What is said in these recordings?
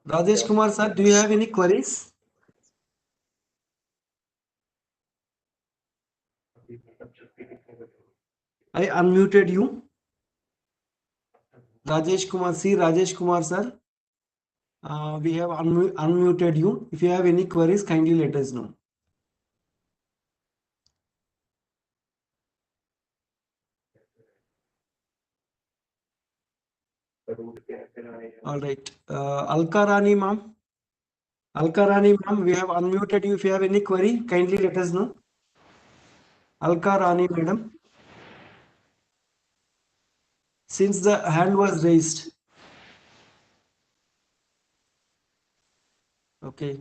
Rajesh Kumar sir, do you have any queries? I unmuted you. Rajesh Kumar C. Rajesh Kumar sir, we have unmuted you. If you have any queries, kindly let us know. All right. Alka Rani ma'am. Alka Rani ma'am, we have unmuted you. If you have any query, kindly let us know. Alka Rani madam, since the hand was raised. Okay.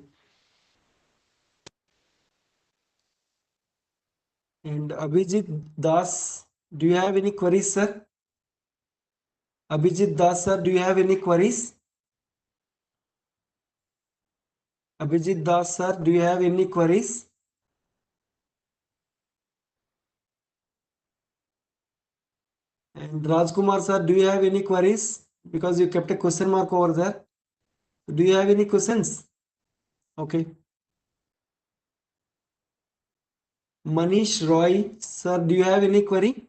And Abhijit Das, do you have any queries, sir? Abhijit Das, sir, do you have any queries? Abhijit Das, sir, do you have any queries? And Rajkumar, sir, do you have any queries? Because you kept a question mark over there. Do you have any questions? Okay. Manish Roy, sir, do you have any query?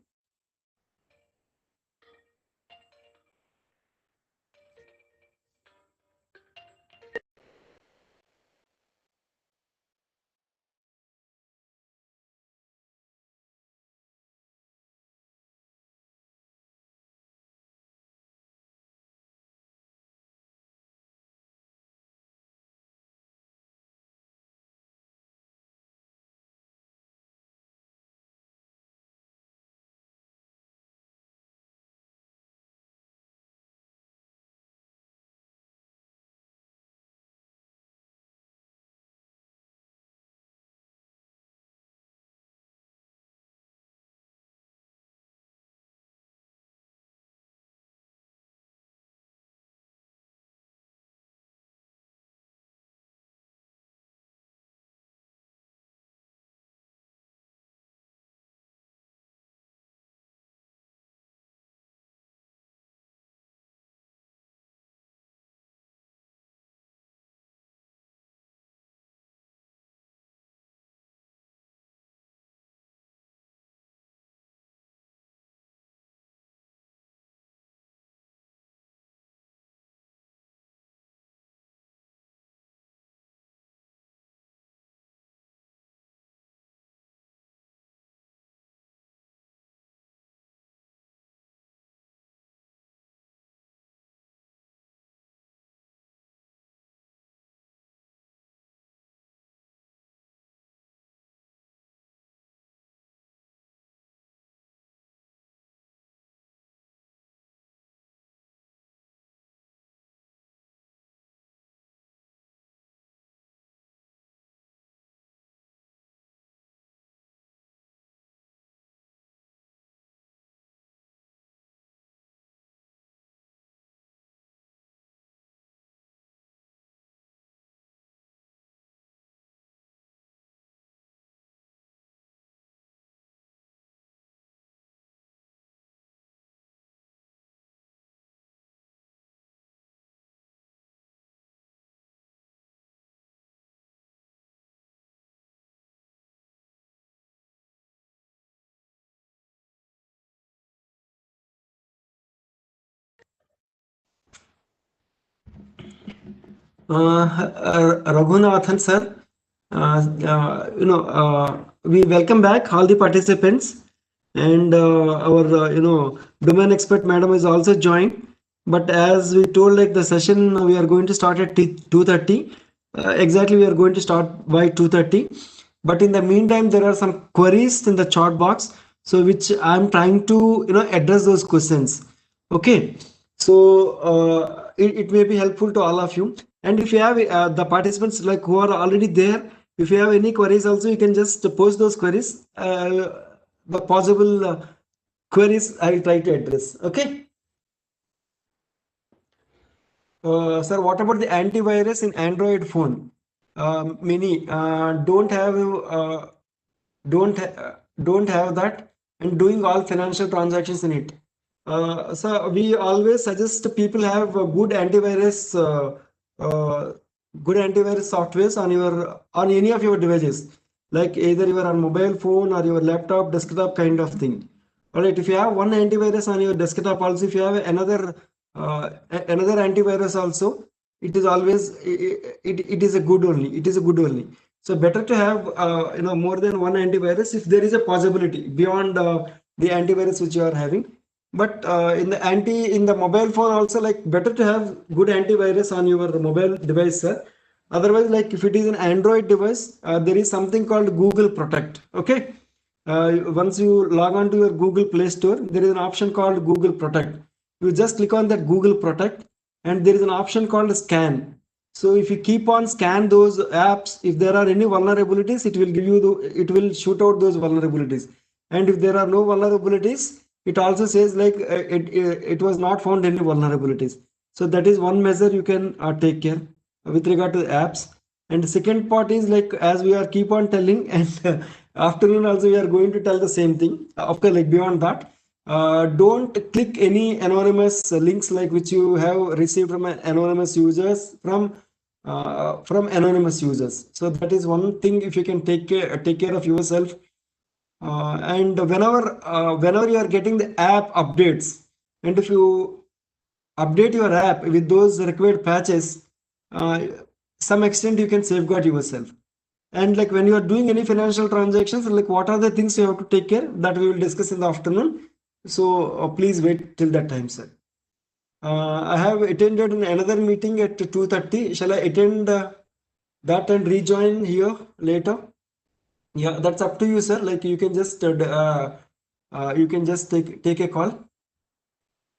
Raghunathan, sir, we welcome back all the participants, and our domain expert madam is also joined. But as we told, like the session we are going to start at 2:30. Exactly, we are going to start by 2:30. But in the meantime, there are some queries in the chat box, so which I'm trying to address those questions. Okay, so it may be helpful to all of you. And if you have the participants like who are already there, if you have any queries also, you can just post those queries. The possible queries I will try to address. Okay. Sir, what about the antivirus in Android phone? Many don't don't have that, and doing all financial transactions in it. So we always suggest people have a good antivirus uh, good antivirus softwares on any of your devices, like either you are on mobile phone or your laptop, desktop kind of thing. All right, if you have one antivirus on your desktop, also if you have another antivirus also, it is always it is a good only. It is a good only. So better to have more than one antivirus if there is a possibility beyond the antivirus which you are having. But in the mobile phone also, like better to have good antivirus on your mobile device, sir. Otherwise, like if it is an Android device, there is something called Google Protect. Okay, once you log on to your Google Play Store, there is an option called Google Protect. You just click on that Google Protect, and there is an option called Scan. So if you keep on scan those apps, if there are any vulnerabilities, it will give you it will shoot out those vulnerabilities. And if there are no vulnerabilities, it also says like it was not found any vulnerabilities. So that is one measure you can take care with regard to the apps. And the second part is like, as we are keep on telling, and afternoon also we are going to tell the same thing. Of course, like beyond that, don't click any anonymous links like which you have received from anonymous users, from anonymous users. So that is one thing. If you can take care of yourself, and whenever you are getting the app updates, and if you update your app with those required patches, uh, some extent you can safeguard yourself. And like when you are doing any financial transactions, like what are the things you have to take care, that we will discuss in the afternoon. So please wait till that time, sir. I have attended another meeting at 2:30. Shall I attend that and rejoin here later? Yeah, that's up to you, sir. Like you can just take a call.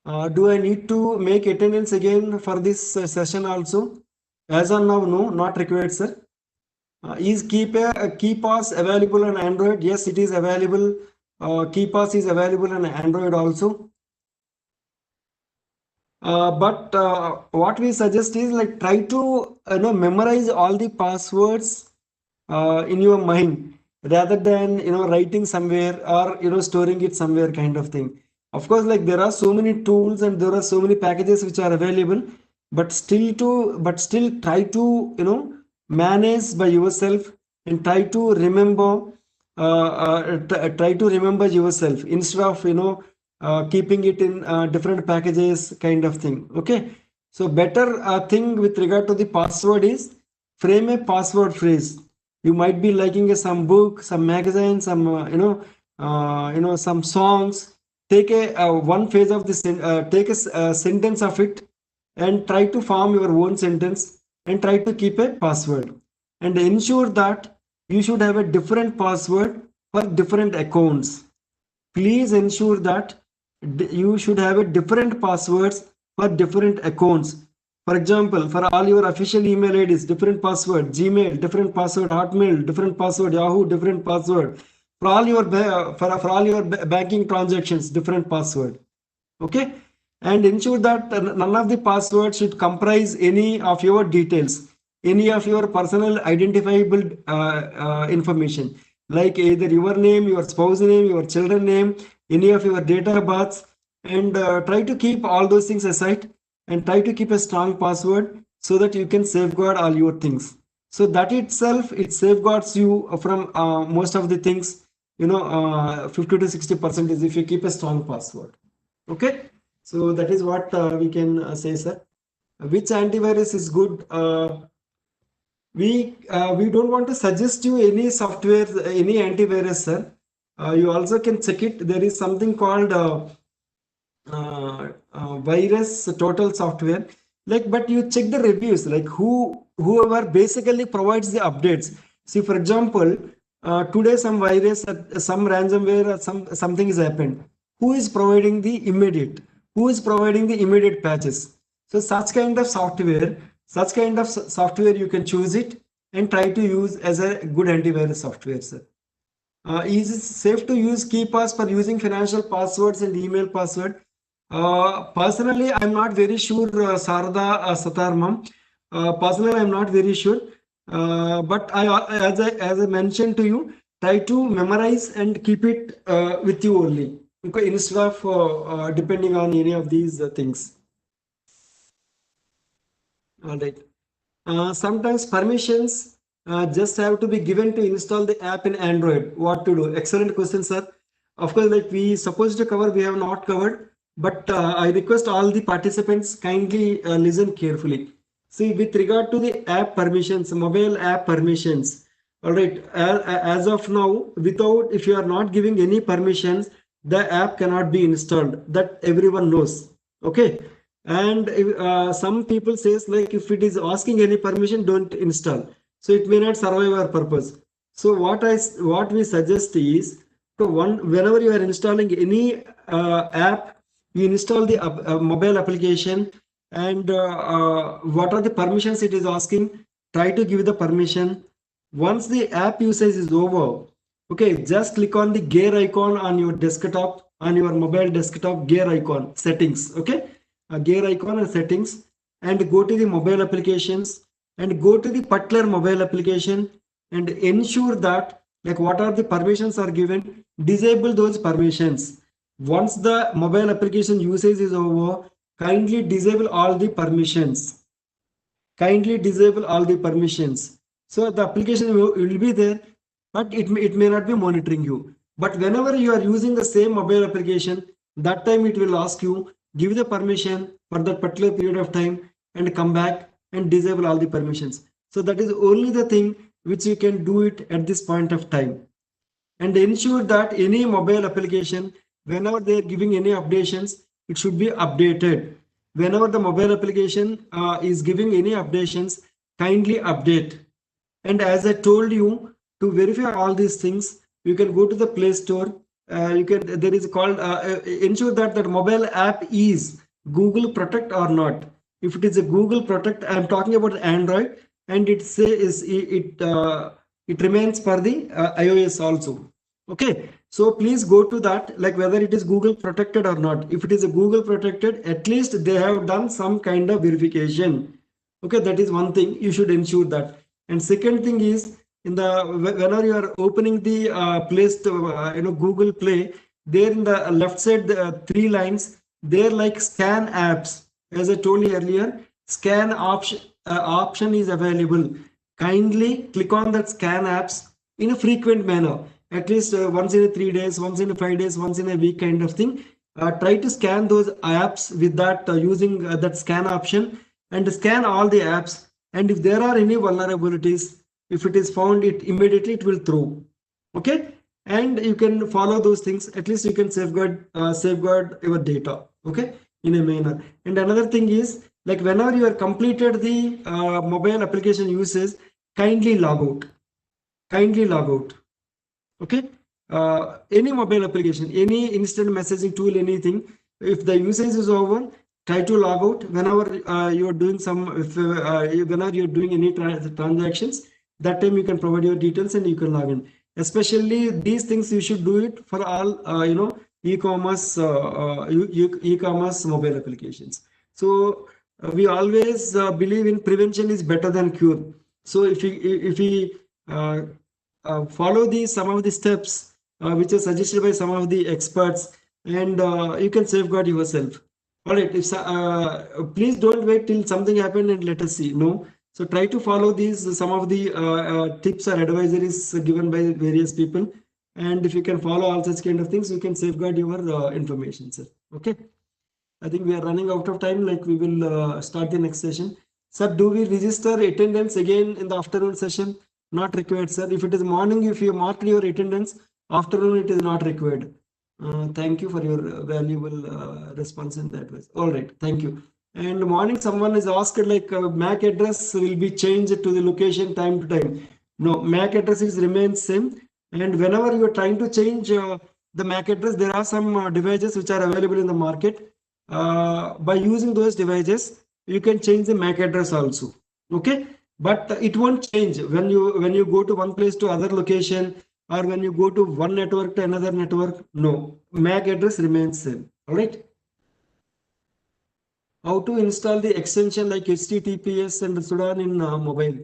Do I need to make attendance again for this session also? As on now, no, not required, sir. Is KeyPass available on Android? Yes, it is available. KeyPass is available on Android also. But what we suggest is like try to memorize all the passwords in your mind, rather than writing somewhere or storing it somewhere kind of thing. Of course, like there are so many tools and there are so many packages which are available, but still try to manage by yourself, and try to remember yourself instead of keeping it in different packages kind of thing. Okay, so better thing with regard to the password is frame a password phrase. You might be liking some book, some magazine, some some songs. Take a one phase of this, take a sentence of it, and try to form your own sentence, and try to keep a password, and ensure that you should have a different password for different accounts. Please ensure that you should have a different passwords for different accounts. For example, for all your official email IDs, different password. Gmail, different password. Hotmail, different password. Yahoo, different password. For all your banking transactions, different password. Okay, and ensure that none of the passwords should comprise any of your details, any of your personal identifiable information, like either your name, your spouse name, your children name, any of your date of birth. And try to keep all those things aside, and try to keep a strong password so that you can safeguard all your things. So that itself, it safeguards you from most of the things, 50 to 60% is if you keep a strong password. Okay, so that is what we can say, sir. Which antivirus is good? We don't want to suggest you any software, any antivirus, sir. You also can check it. There is something called virus total software. Like, but you check the reviews, like whoever basically provides the updates. See, for example, today some virus, some ransomware, something has happened. Who is providing the immediate? Who is providing the immediate patches? So such kind of software you can choose it and try to use as a good antivirus software, sir. Is it safe to use KeyPass for using financial passwords and email password? Personally, I'm not very sure, Sarada Satar ma'am. Personally, I'm not very sure. But as I mentioned to you, try to memorize and keep it with you only, because instead of depending on any of these things. All right. Sometimes permissions just have to be given to install the app in Android. What to do? Excellent question, sir. Of course, like we supposed to cover, we have not covered, but I request all the participants kindly listen carefully. See, with regard to the app permissions, mobile app permissions, all right, as of now, without, if you are not giving any permissions, the app cannot be installed. That everyone knows. Okay. And some people says like if it is asking any permission, don't install. So it may not survive our purpose. So what we suggest is to one whenever you are installing any app, you install the mobile application and what are the permissions it is asking. Try to give the permission. Once the app usage is over, okay, just click on the gear icon on your desktop, on your mobile desktop, gear icon settings. Okay, a gear icon and settings, and go to the mobile applications and go to the particular mobile application and ensure that like what are the permissions are given, disable those permissions. Once the mobile application usage is over, kindly disable all the permissions. Kindly disable all the permissions. So the application will be there, but it may not be monitoring you. But whenever you are using the same mobile application, that time it will ask you, give the permission for that particular period of time and come back and disable all the permissions. So that is only the thing which you can do it at this point of time. And ensure that any mobile application, whenever they are giving any updations, it should be updated. Whenever the mobile application is giving any updations, kindly update. And as I told you, to verify all these things, you can go to the Play Store. You can there is called ensure that that mobile app is Google Protect or not. If it is a Google Protect, I am talking about Android, and it says it remains for the iOS also. Okay, so please go to that, like whether it is Google protected or not. If it is a Google protected, at least they have done some kind of verification. Okay, that is one thing you should ensure that. And second thing is in the whenever you are opening the Play Store, Google Play, there in the left side, the three lines, there like scan apps. As I told you earlier, scan option is available. Kindly click on that scan apps in a frequent manner, at least once in a 3 days, once in a 5 days, once in a week kind of thing. Try to scan those apps with that using that scan option, and scan all the apps. And if there are any vulnerabilities, if it is found, it immediately it will throw. Okay, and you can follow those things. At least you can safeguard your data. Okay, in a manner. And another thing is like whenever you are completed the mobile application uses, kindly log out. Kindly log out. Okay, any mobile application, any instant messaging tool, anything, if the usage is over, try to log out whenever you are doing whenever you're doing any transactions. That time you can provide your details and you can log in. Especially these things you should do it for all e-commerce e-commerce mobile applications. So we always believe in prevention is better than cure. So if we follow these some of the steps which are suggested by some of the experts, and you can safeguard yourself. All right, if please don't wait till something happened and let us see. No, so try to follow these some of the tips or advisories given by various people, and if you can follow all such kind of things, you can safeguard your information, sir. Okay, I think we are running out of time. Like we will start the next session. Sir, do we register attendance again in the afternoon session? Not required, sir. If it is morning, if you mark your attendance, afternoon it is not required. Thank you for your valuable response in that way. All right, thank you. And morning, someone is asked like MAC address will be changed to the location time to time. No, MAC address is remains same. And whenever you are trying to change the MAC address, there are some devices which are available in the market. By using those devices, you can change the MAC address also. Okay, but it won't change when you go to one place to other location, or when you go to one network to another network. No, MAC address remains same. All right. How to install the extension like HTTPS and Sudan in mobile?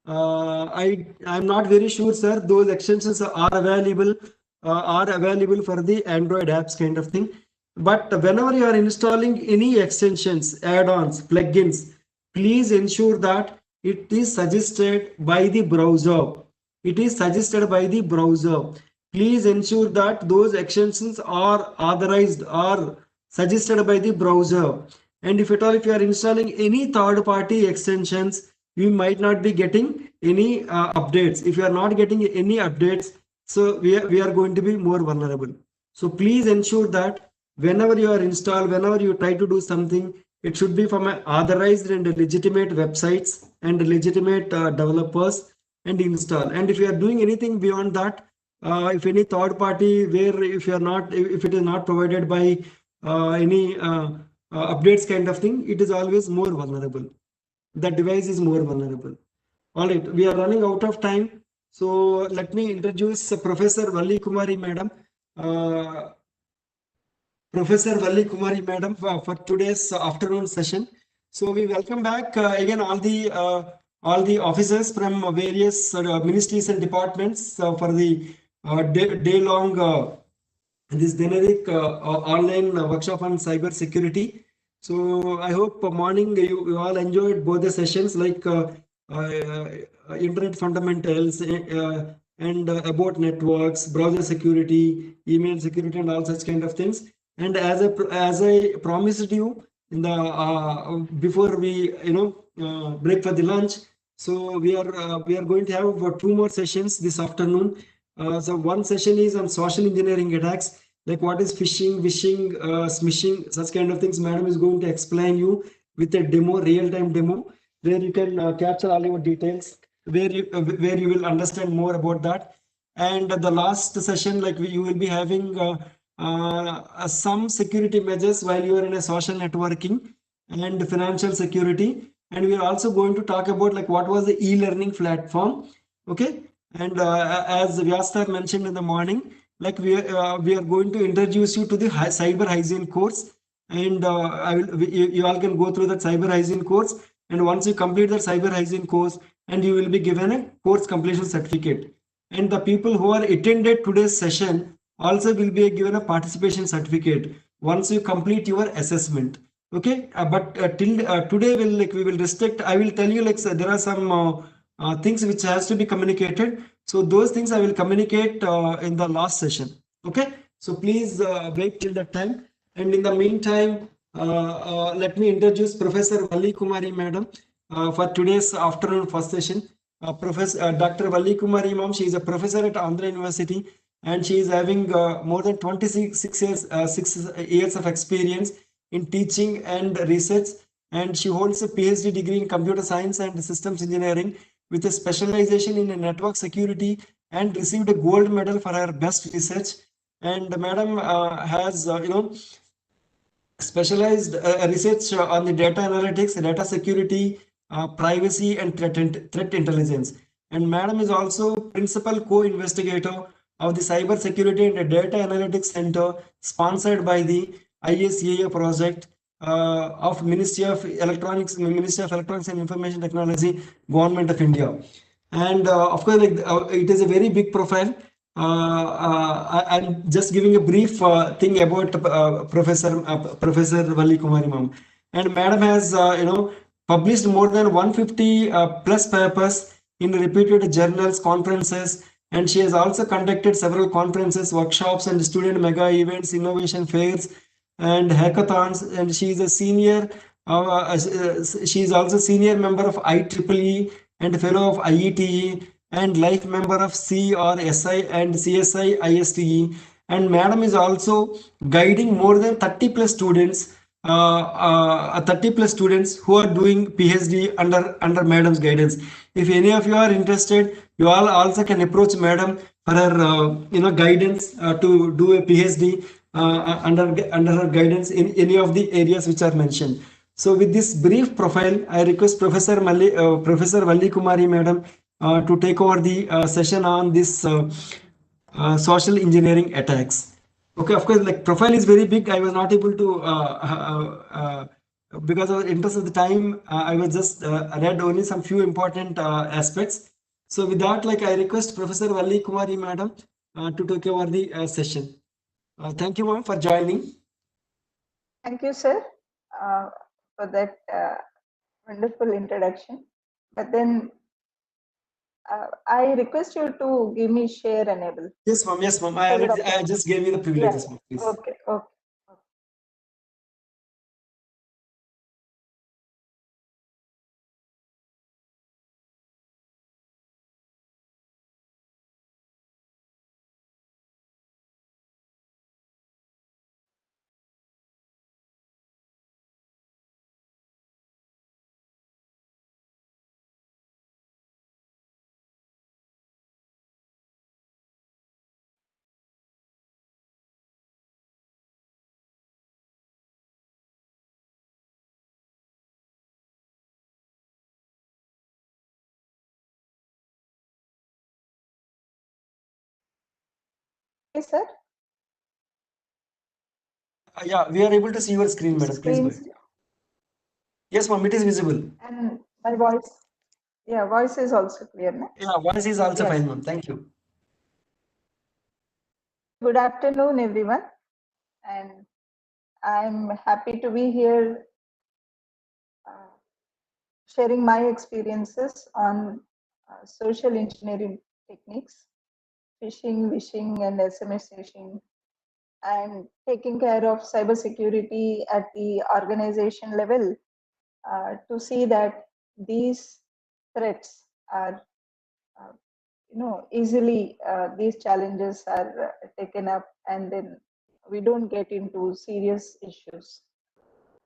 I'm not very sure, sir. Those extensions are available for the Android apps kind of thing. But whenever you are installing any extensions, add-ons, plugins, please ensure that it is suggested by the browser. It is suggested by the browser. Please ensure that those extensions are authorized or suggested by the browser. And if at all, if you are installing any third party extensions, you might not be getting any updates. If you are not getting any updates, so we are going to be more vulnerable. So please ensure that whenever you are installed, whenever you try to do something, it should be from an authorized and legitimate websites and legitimate developers and install. And if you are doing anything beyond that, if any third party where if you are not, if it is not provided by any updates kind of thing, it is always more vulnerable. The device is more vulnerable. All right, we are running out of time. So let me introduce Professor Valli Kumari Madam. Uh, Professor Valli Kumari Madam for today's afternoon session. So we welcome back again all the officers from various ministries and departments for the day long this generic online workshop on cyber security. So I hope morning you all enjoyed both the sessions like internet fundamentals and about networks, browser security, email security, and all such kind of things. And as I promised you in the before we break for the lunch, so we are going to have two more sessions this afternoon. So one session is on social engineering attacks, like what is phishing, wishing, smishing, such kind of things. Madam is going to explain you with a demo, real-time demo, where you can capture all your details, where you will understand more about that. And the last session, like you will be having some security measures while you are in a social networking and financial security. And we are also going to talk about like what was the e-learning platform. Okay. And as Vyastar mentioned in the morning, like we are going to introduce you to the cyber hygiene course, and you all can go through that cyber hygiene course. And once you complete that cyber hygiene course, and you will be given a course completion certificate. And the people who are attended today's session also will be given a participation certificate once you complete your assessment. Okay, but till today we will restrict. I will tell you like so there are some things which has to be communicated. So those things I will communicate in the last session. Okay, so please wait till that time. And in the meantime, let me introduce Professor Valli Kumari Madam for today's afternoon first session. Professor Dr. Valli Kumari Ma'am, she is a professor at Andhra University, and she is having more than 26 years, 6 years of experience in teaching and research, and she holds a PhD degree in computer science and systems engineering with a specialization in network security, and received a gold medal for her best research. And Madam has specialized research on the data analytics, data security, privacy, and threat intelligence. And Madam is also principal co-investigator of the Cyber Security and Data Analytics Center, sponsored by the ISAA project of Ministry of Electronics, and Information Technology, Government of India. And of course, like it is a very big profile. I'm just giving a brief thing about Professor Valli Kumari Ma'am. And Madam has published more than 150 plus papers in reputed journals, conferences, and she has also conducted several conferences, workshops, and student mega events, innovation fairs, and hackathons. And she is a senior. She is also senior member of IEEE and fellow of IETE and life member of CRSI and CSI ISTE. And Madam is also guiding more than 30 plus students, 30 plus students who are doing PhD under Madam's guidance. If any of you are interested, you all also can approach Madam for her guidance to do a PhD under her guidance in any of the areas which are mentioned. So with this brief profile, I request Professor Valli Kumari Madam to take over the session on this social engineering attacks. Okay, of course, like profile is very big. I was not able to because of the interest of the time. I was just read only some few important aspects. So with that, like I request Professor Valli Kumari Madam to take over the session. Thank you, ma'am, for joining. Thank you, sir, for that wonderful introduction. but then I request you to give me share enable. Yes, ma'am. Yes, ma'am. Is it I okay? just gave you the Yeah. privileges, ma'am. Please. Okay. Okay. Okay, sir. Yeah, we are able to see your screen, madam. Please go Screens ahead. Yes, ma'am. It is visible. and my voice. Yeah, voice is also clear, no? Yeah, voice is also Yes. fine, ma'am. Thank you. Good afternoon, everyone. And I'm happy to be here uh, sharing my experiences on social engineering techniques, phishing, wishing, and SMS phishing, and taking care of cybersecurity at the organization level to see that these threats are, uh, easily these challenges are taken up, and then we don't get into serious issues.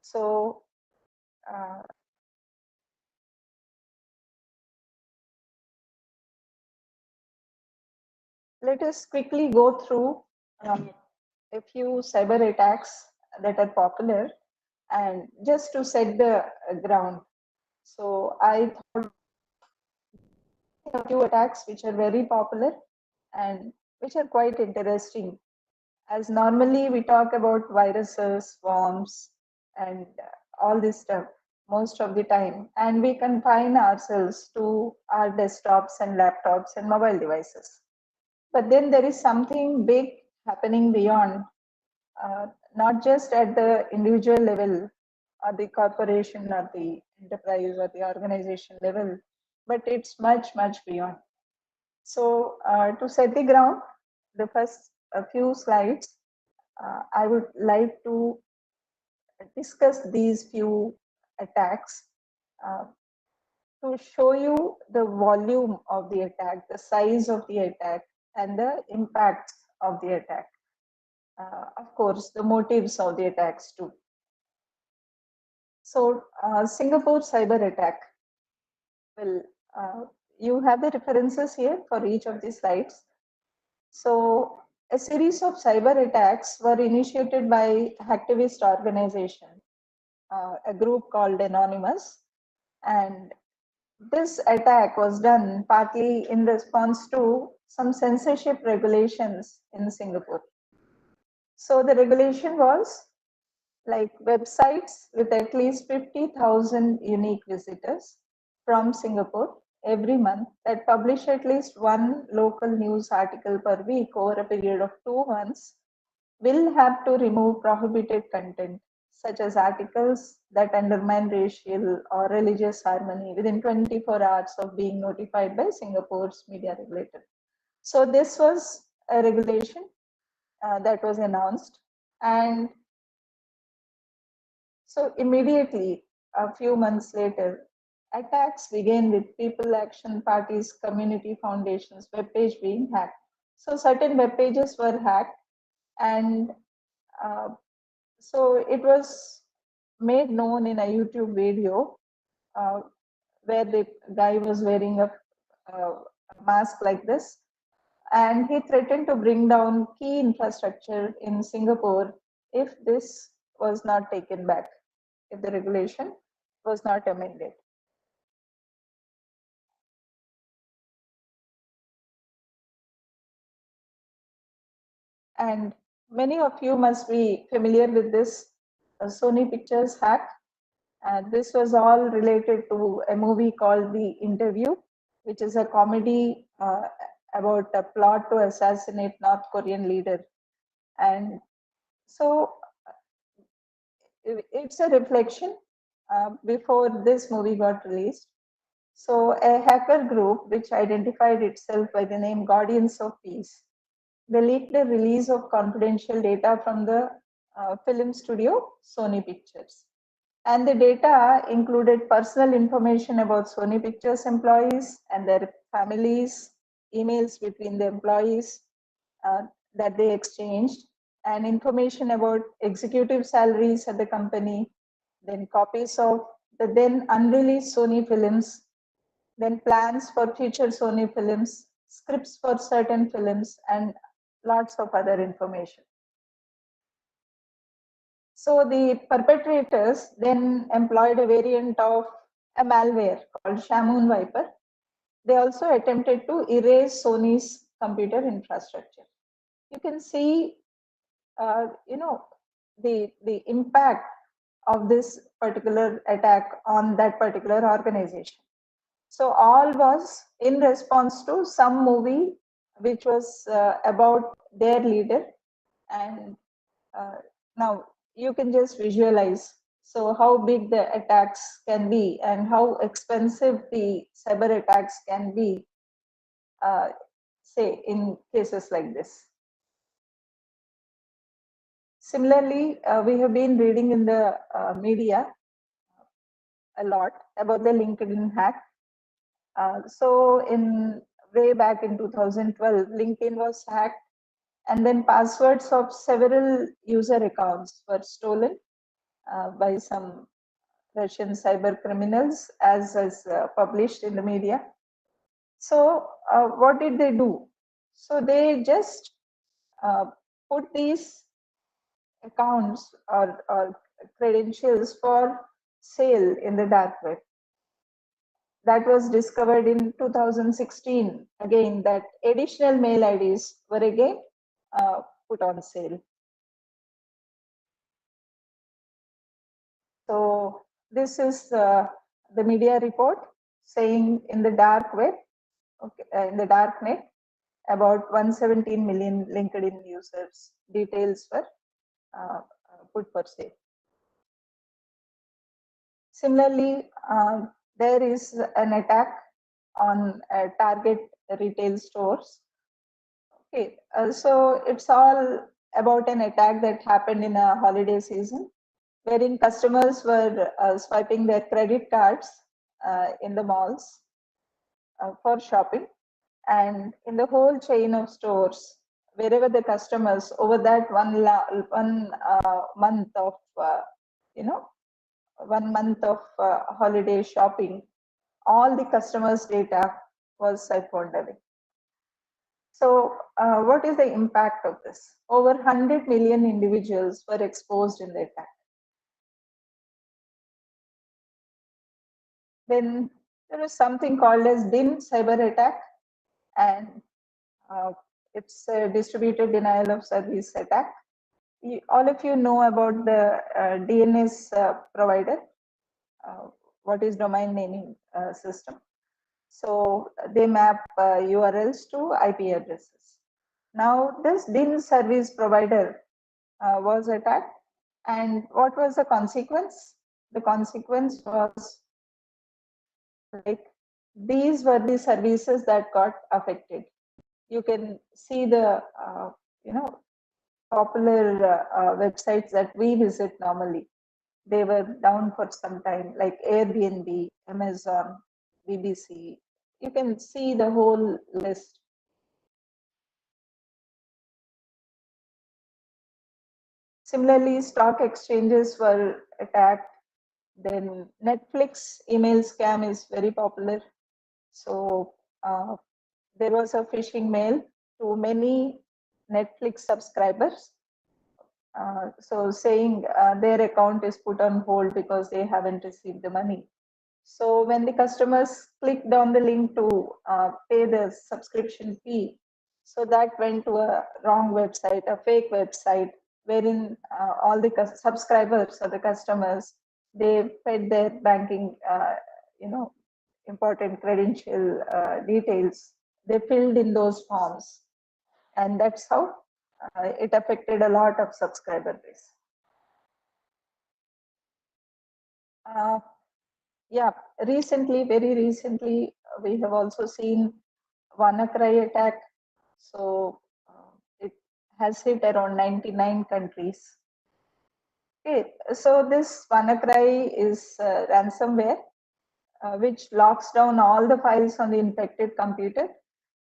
So, uh, let us quickly go through a few cyber attacks that are popular and just to set the ground. So, I a few attacks which are very popular and which are quite interesting. As normally we talk about viruses, worms, and all this stuff most of the time, and we confine ourselves to our desktops and laptops and mobile devices. But then there is something big happening beyond, uh, not just at the individual level or the corporation or the enterprise or the organization level, but it's much, much beyond. So, to set the ground, the first a few slides, I would like to discuss these few attacks uh, to show you the volume of the attack, the size of the attack, and the impact of the attack. Of course, the motives of the attacks too. So, Singapore cyber attack. Well, uh, you have the references here for each of these slides. So, a series of cyber attacks were initiated by hacktivist organization, a group called Anonymous, and this attack was done partly in response to some censorship regulations in Singapore. So the regulation was like websites with at least 50,000 unique visitors from Singapore every month that publish at least one local news article per week over a period of 2 months will have to remove prohibited content such as articles that undermine racial or religious harmony within 24 hours of being notified by Singapore's media regulator. So this was a regulation that was announced, and so immediately, a few months later, attacks began with people action parties, community foundations, web page being hacked. So certain web pages were hacked, and uh, so it was made known in a YouTube video uh, where the guy was wearing a mask like this, and he threatened to bring down key infrastructure in Singapore if this was not taken back, if the regulation was not amended. And many of you must be familiar with this Sony Pictures hack. This was all related to a movie called The Interview, which is a comedy about a plot to assassinate North Korean leader. And so it's a reflection before this movie got released. So a hacker group, which identified itself by the name Guardians of Peace, they leaked the release of confidential data from the film studio Sony Pictures. And the data included personal information about Sony Pictures employees and their families, emails between the employees uh, that they exchanged, and information about executive salaries at the company, then copies of the then unreleased Sony films, then plans for future Sony films, scripts for certain films, and lots of other information. So the perpetrators then employed a variant of a malware called Shamoon Viper. They also attempted to erase Sony's computer infrastructure. You can see, the impact of this particular attack on that particular organization. So all was in response to some movie which was about their leader, and uh, now you can just visualize so how big the attacks can be and how expensive the cyber attacks can be, uh, say in cases like this. Similarly, we have been reading in the media a lot about the LinkedIn hack. So in way back in 2012, LinkedIn was hacked, and then passwords of several user accounts were stolen by some Russian cyber criminals, as is published in the media. So what did they do? So they just uh, put these accounts or credentials for sale in the dark web. That was discovered in 2016. Again, that additional mail IDs were again put on sale. So this is the media report saying in the dark web, okay, in the dark net, about 117 million LinkedIn users details were put for sale. Similarly, there is an attack on Target retail stores. Okay, so it's all about an attack that happened in a holiday season, wherein customers were swiping their credit cards in the malls for shopping, and in the whole chain of stores, wherever the customers over that one month of you know 1 month of holiday shopping, all the customers' data was siphoned away. So, what is the impact of this? Over 100 million individuals were exposed in the attack. Then there is something called as DIN cyber attack, and it's a distributed denial of service attack. All of you know about the DNS provider, what is domain naming system. So they map URLs to IP addresses. Now this DIN service provider was attacked, and what was the consequence? The consequence was like these were the services that got affected. You can see the popular websites that we visit normally. They were down for some time, like Airbnb, Amazon, BBC. You can see the whole list. Similarly, stock exchanges were attacked. Then Netflix email scam is very popular. So there was a phishing mail to many Netflix subscribers. So saying their account is put on hold because they haven't received the money. So when the customers clicked on the link to pay the subscription fee, so that went to a wrong website, a fake website, wherein all the subscribers or the customers, they fed their banking, important credential details. They filled in those forms, and that's how it affected a lot of subscriber base. Uh, Yeah, recently, very recently, we have also seen WannaCry attack. So it has hit around 99 countries. Okay, so this WannaCry is ransomware which locks down all the files on the infected computer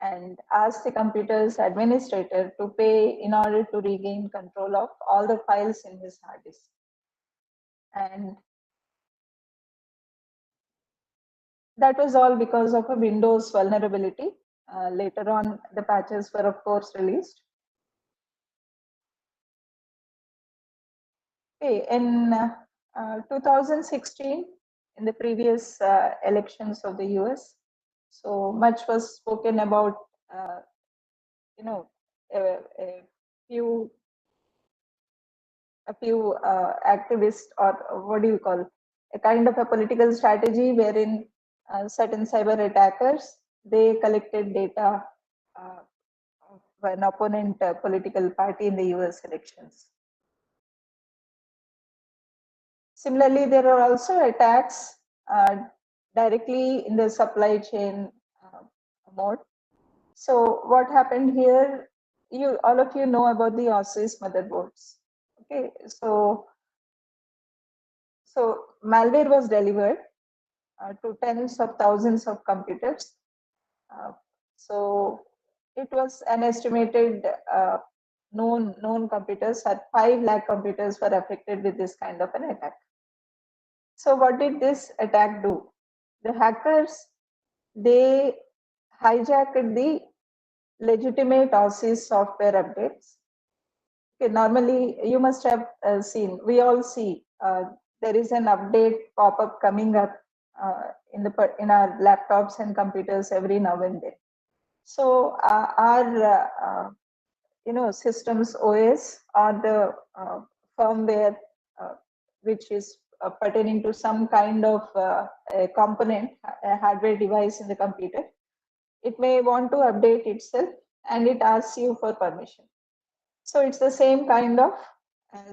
and asks the computer's administrator to pay in order to regain control of all the files in his hard disk. And that was all because of a Windows vulnerability. Later on, the patches were, of course, released. Okay, in 2016, in the previous elections of the US, so much was spoken about, you know, a few activists, or what do you call, a kind of a political strategy wherein certain cyber attackers, they collected data uh, of an opponent political party in the US elections. Similarly, there are also attacks directly in the supply chain mode. So what happened here, you all of you know about the OSIS motherboards. Okay, so malware was delivered to tens of thousands of computers. Uh, so it was an estimated known computers, at 5 lakh computers were affected with this kind of an attack. So what did this attack do? The hackers, they hijacked the legitimate OSIS software updates. Okay, normally you must have seen, we all see there is an update pop-up coming up in our laptops and computers every now and then. So our systems OS, or the firmware which is pertaining to some kind of a component, a hardware device in the computer, it may want to update itself and it asks you for permission. So it's the same kind of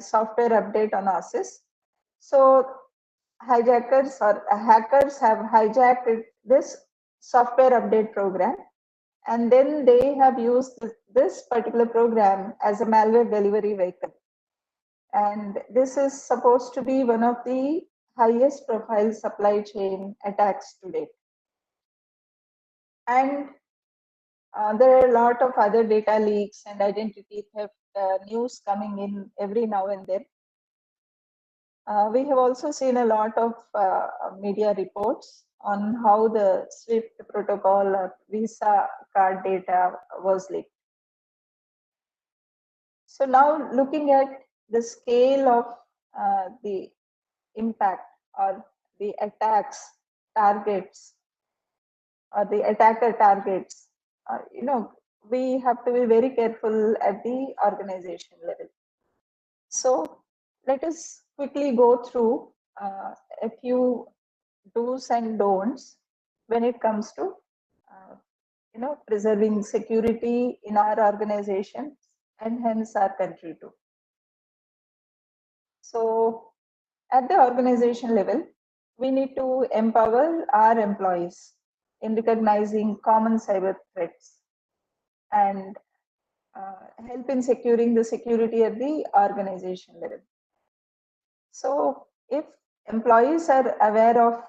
software update on OSIS. So hijackers or hackers have hijacked this software update program, and then they have used this particular program as a malware delivery vehicle. And this is supposed to be one of the highest profile supply chain attacks today. And there are a lot of other data leaks and identity theft news coming in every now and then. We have also seen a lot of media reports on how the SWIFT protocol or Visa card data was leaked. So now looking at the scale of the impact, or the attacks targets, or the attacker targets, we have to be very careful at the organization level. So let us quickly go through a few do's and don'ts when it comes to preserving security in our organization and hence our country too. So at the organization level, we need to empower our employees in recognizing common cyber threats and help in securing the security at the organization level. So if employees are aware of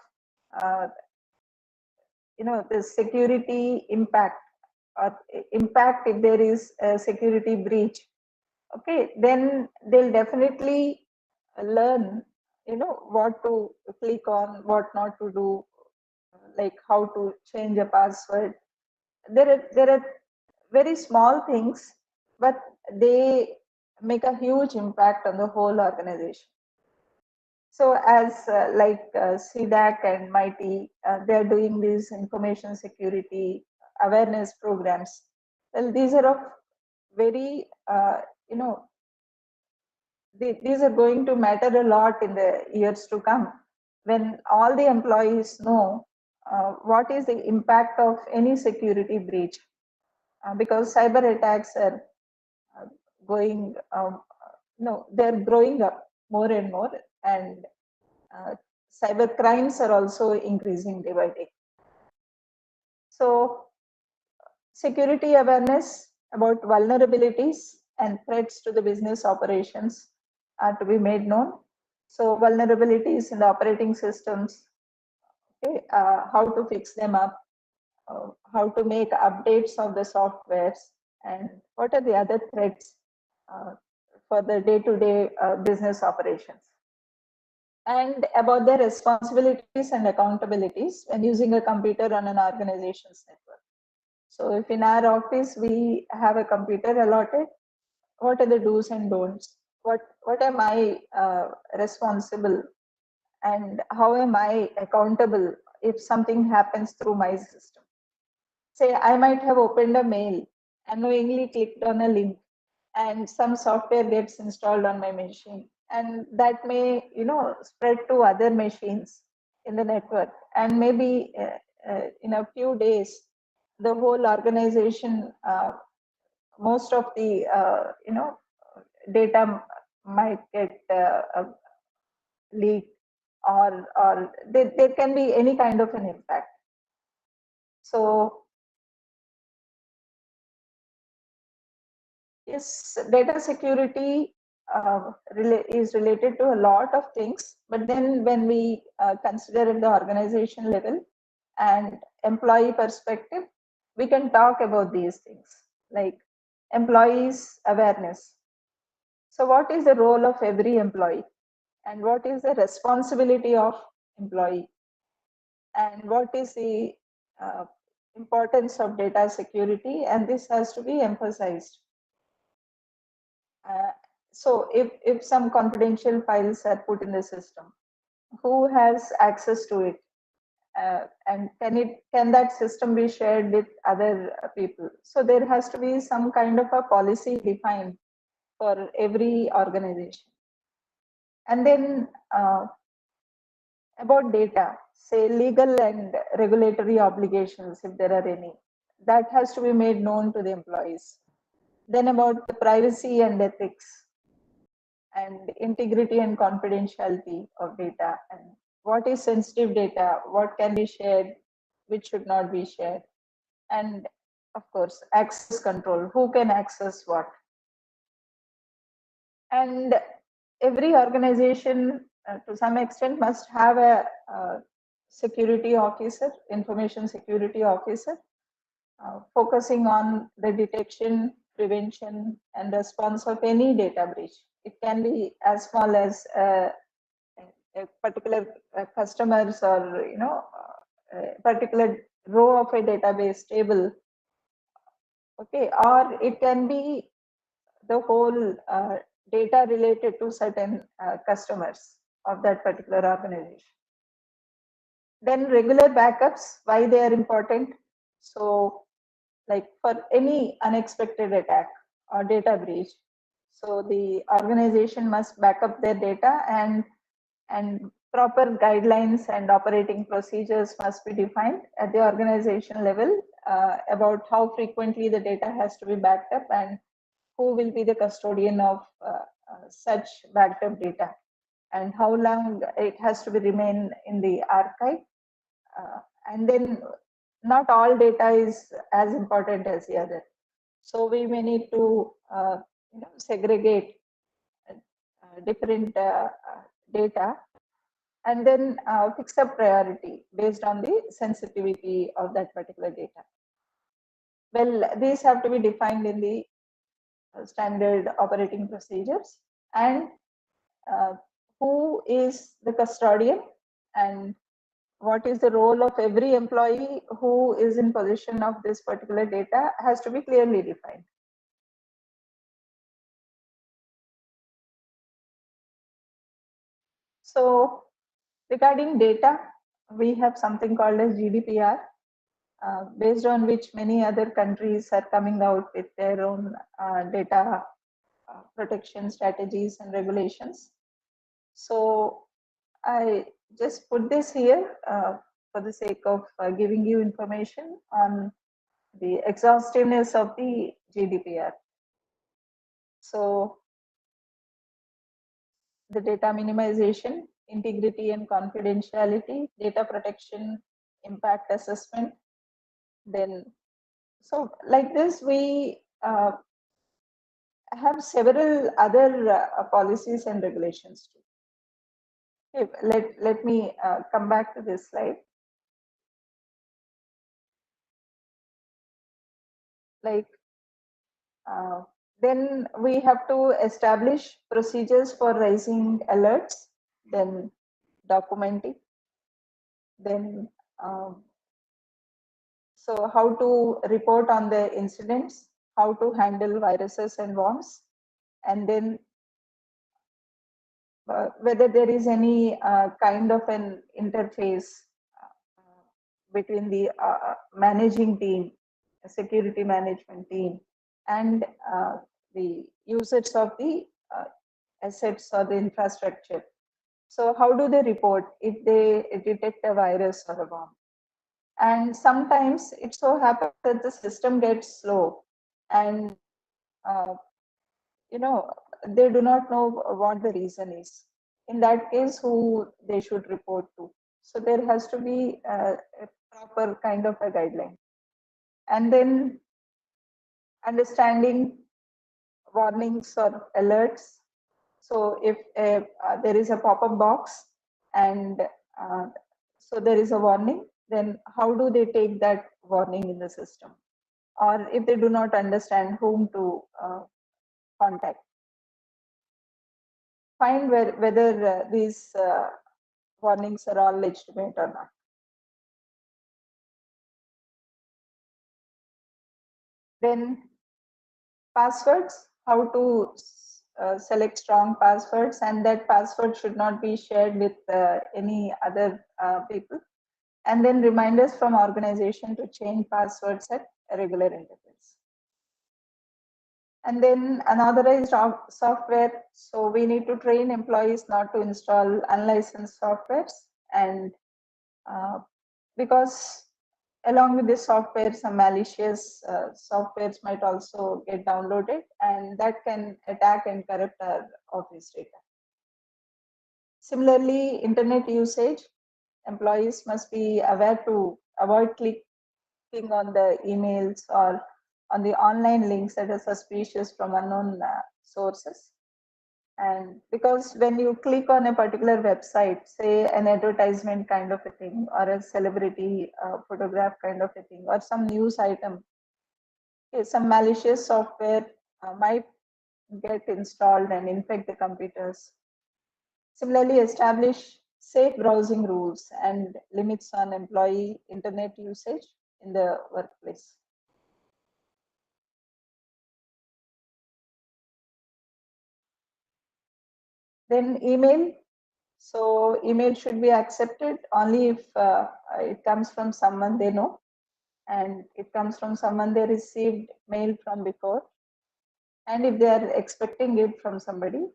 the security impact, or impact if there is a security breach, okay, then they'll definitely learn what to click on, what not to do, like how to change a password. There are very small things, but they make a huge impact on the whole organization. So as CDAC and MeitY, they're doing these information security awareness programs. Well, these are of very, these are going to matter a lot in the years to come, when all the employees know what is the impact of any security breach, because cyber attacks are going, they're growing up more and more, and cyber crimes are also increasing day by day. So security awareness about vulnerabilities and threats to the business operations are to be made known. So vulnerabilities in the operating systems, okay, how to fix them up, how to make updates of the softwares, and what are the other threats uh, for the day-to-day business operations. And about their responsibilities and accountabilities when using a computer on an organization's network. So if in our office we have a computer allotted, what are the do's and don'ts? What am I responsible, and how am I accountable if something happens through my system? Say I might have opened a mail, unknowingly clicked on a link, and some software gets installed on my machine, and that may spread to other machines in the network, and maybe in a few days the whole organization, most of the data might get leaked, or there can be any kind of an impact. So yes, data security is related to a lot of things, but then when we consider at the organization level and employee perspective, we can talk about these things like employees awareness. So what is the role of every employee, and what is the responsibility of employee, and what is the uh, importance of data security, and this has to be emphasized. Uh, so if some confidential files are put in the system, who has access to it? And can that system be shared with other people? So there has to be some kind of a policy defined for every organization. And then about data, say legal and regulatory obligations, if there are any, that has to be made known to the employees. Then about the privacy and ethics, and integrity and confidentiality of data, and what is sensitive data, what can be shared, which should not be shared, and of course access control, who can access what. And every organization to some extent must have a security officer, information security officer, focusing on the detection, prevention, and response of any data breach. It can be as small as a particular customers, or a particular row of a database table, okay, or it can be the whole data related to certain customers of that particular organization. Then regular backups, why they are important. So like for any unexpected attack or data breach, so the organization must back up their data, and proper guidelines and operating procedures must be defined at the organization level about how frequently the data has to be backed up, and who will be the custodian of such backed up data, and how long it has to be remain in the archive. And then not all data is as important as the other. So we may need to segregate different data, and then fix a priority based on the sensitivity of that particular data. Well, these have to be defined in the standard operating procedures, and uh, who is the custodian, and what is the role of every employee who is in possession of this particular data has to be clearly defined. So regarding data, we have something called as GDPR, based on which many other countries are coming out with their own data protection strategies and regulations. So I just put this here for the sake of giving you information on the exhaustiveness of the GDPR. So the data minimization integrity and confidentiality, data protection, impact assessment. Then, so like this, we have several other policies and regulations too. Okay, let me come back to this slide. Like, then we have to establish procedures for raising alerts, then documenting, then so how to report on the incidents, how to handle viruses and worms, and then whether there is any kind of an interface between the managing team, security management team, and the users of the assets or the infrastructure. So how do they report if they detect a virus or a worm? And sometimes it so happens that the system gets slow, and uh, you know, they do not know what the reason is. In that case, who they should report to. So there has to be a proper kind of a guideline. And then understanding warnings or alerts. So if there is a pop-up box and so there is a warning, then how do they take that warning in the system? Or if they do not understand whom to contact. Find whether these warnings are all legitimate or not. Then passwords, how to select strong passwords, and that password should not be shared with any other people. And then reminders from organization to change passwords at a regular intervals. And then unauthorized software. So we need to train employees not to install unlicensed softwares, and because along with this software, some malicious softwares might also get downloaded, and that can attack and corrupt our office data. Similarly, internet usage, employees must be aware to avoid clicking on the emails or on the online links that are suspicious from unknown sources. And because when you click on a particular website, say an advertisement kind of a thing, or a celebrity photograph kind of a thing, or some news item, okay, some malicious software might get installed and infect the computers. Similarly, establish safe browsing rules and limits on employee internet usage in the workplace. Then email. So email should be accepted only if it comes from someone they know, and it comes from someone they received mail from before, and if they are expecting it from somebody,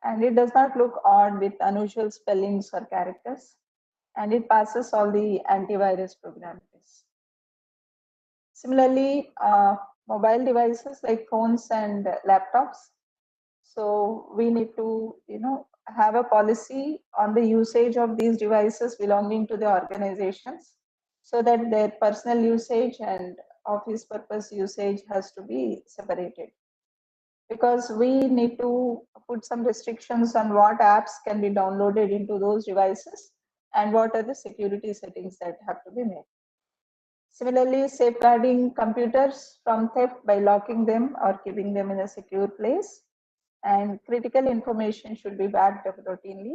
and it does not look odd with unusual spellings or characters, and it passes all the antivirus program tests. Similarly, mobile devices like phones and laptops. So we need to, have a policy on the usage of these devices belonging to the organizations, so that their personal usage and office purpose usage has to be separated. Because we need to put some restrictions on what apps can be downloaded into those devices and what are the security settings that have to be made. Similarly, safeguarding computers from theft by locking them or keeping them in a secure place. And critical information should be backed up routinely,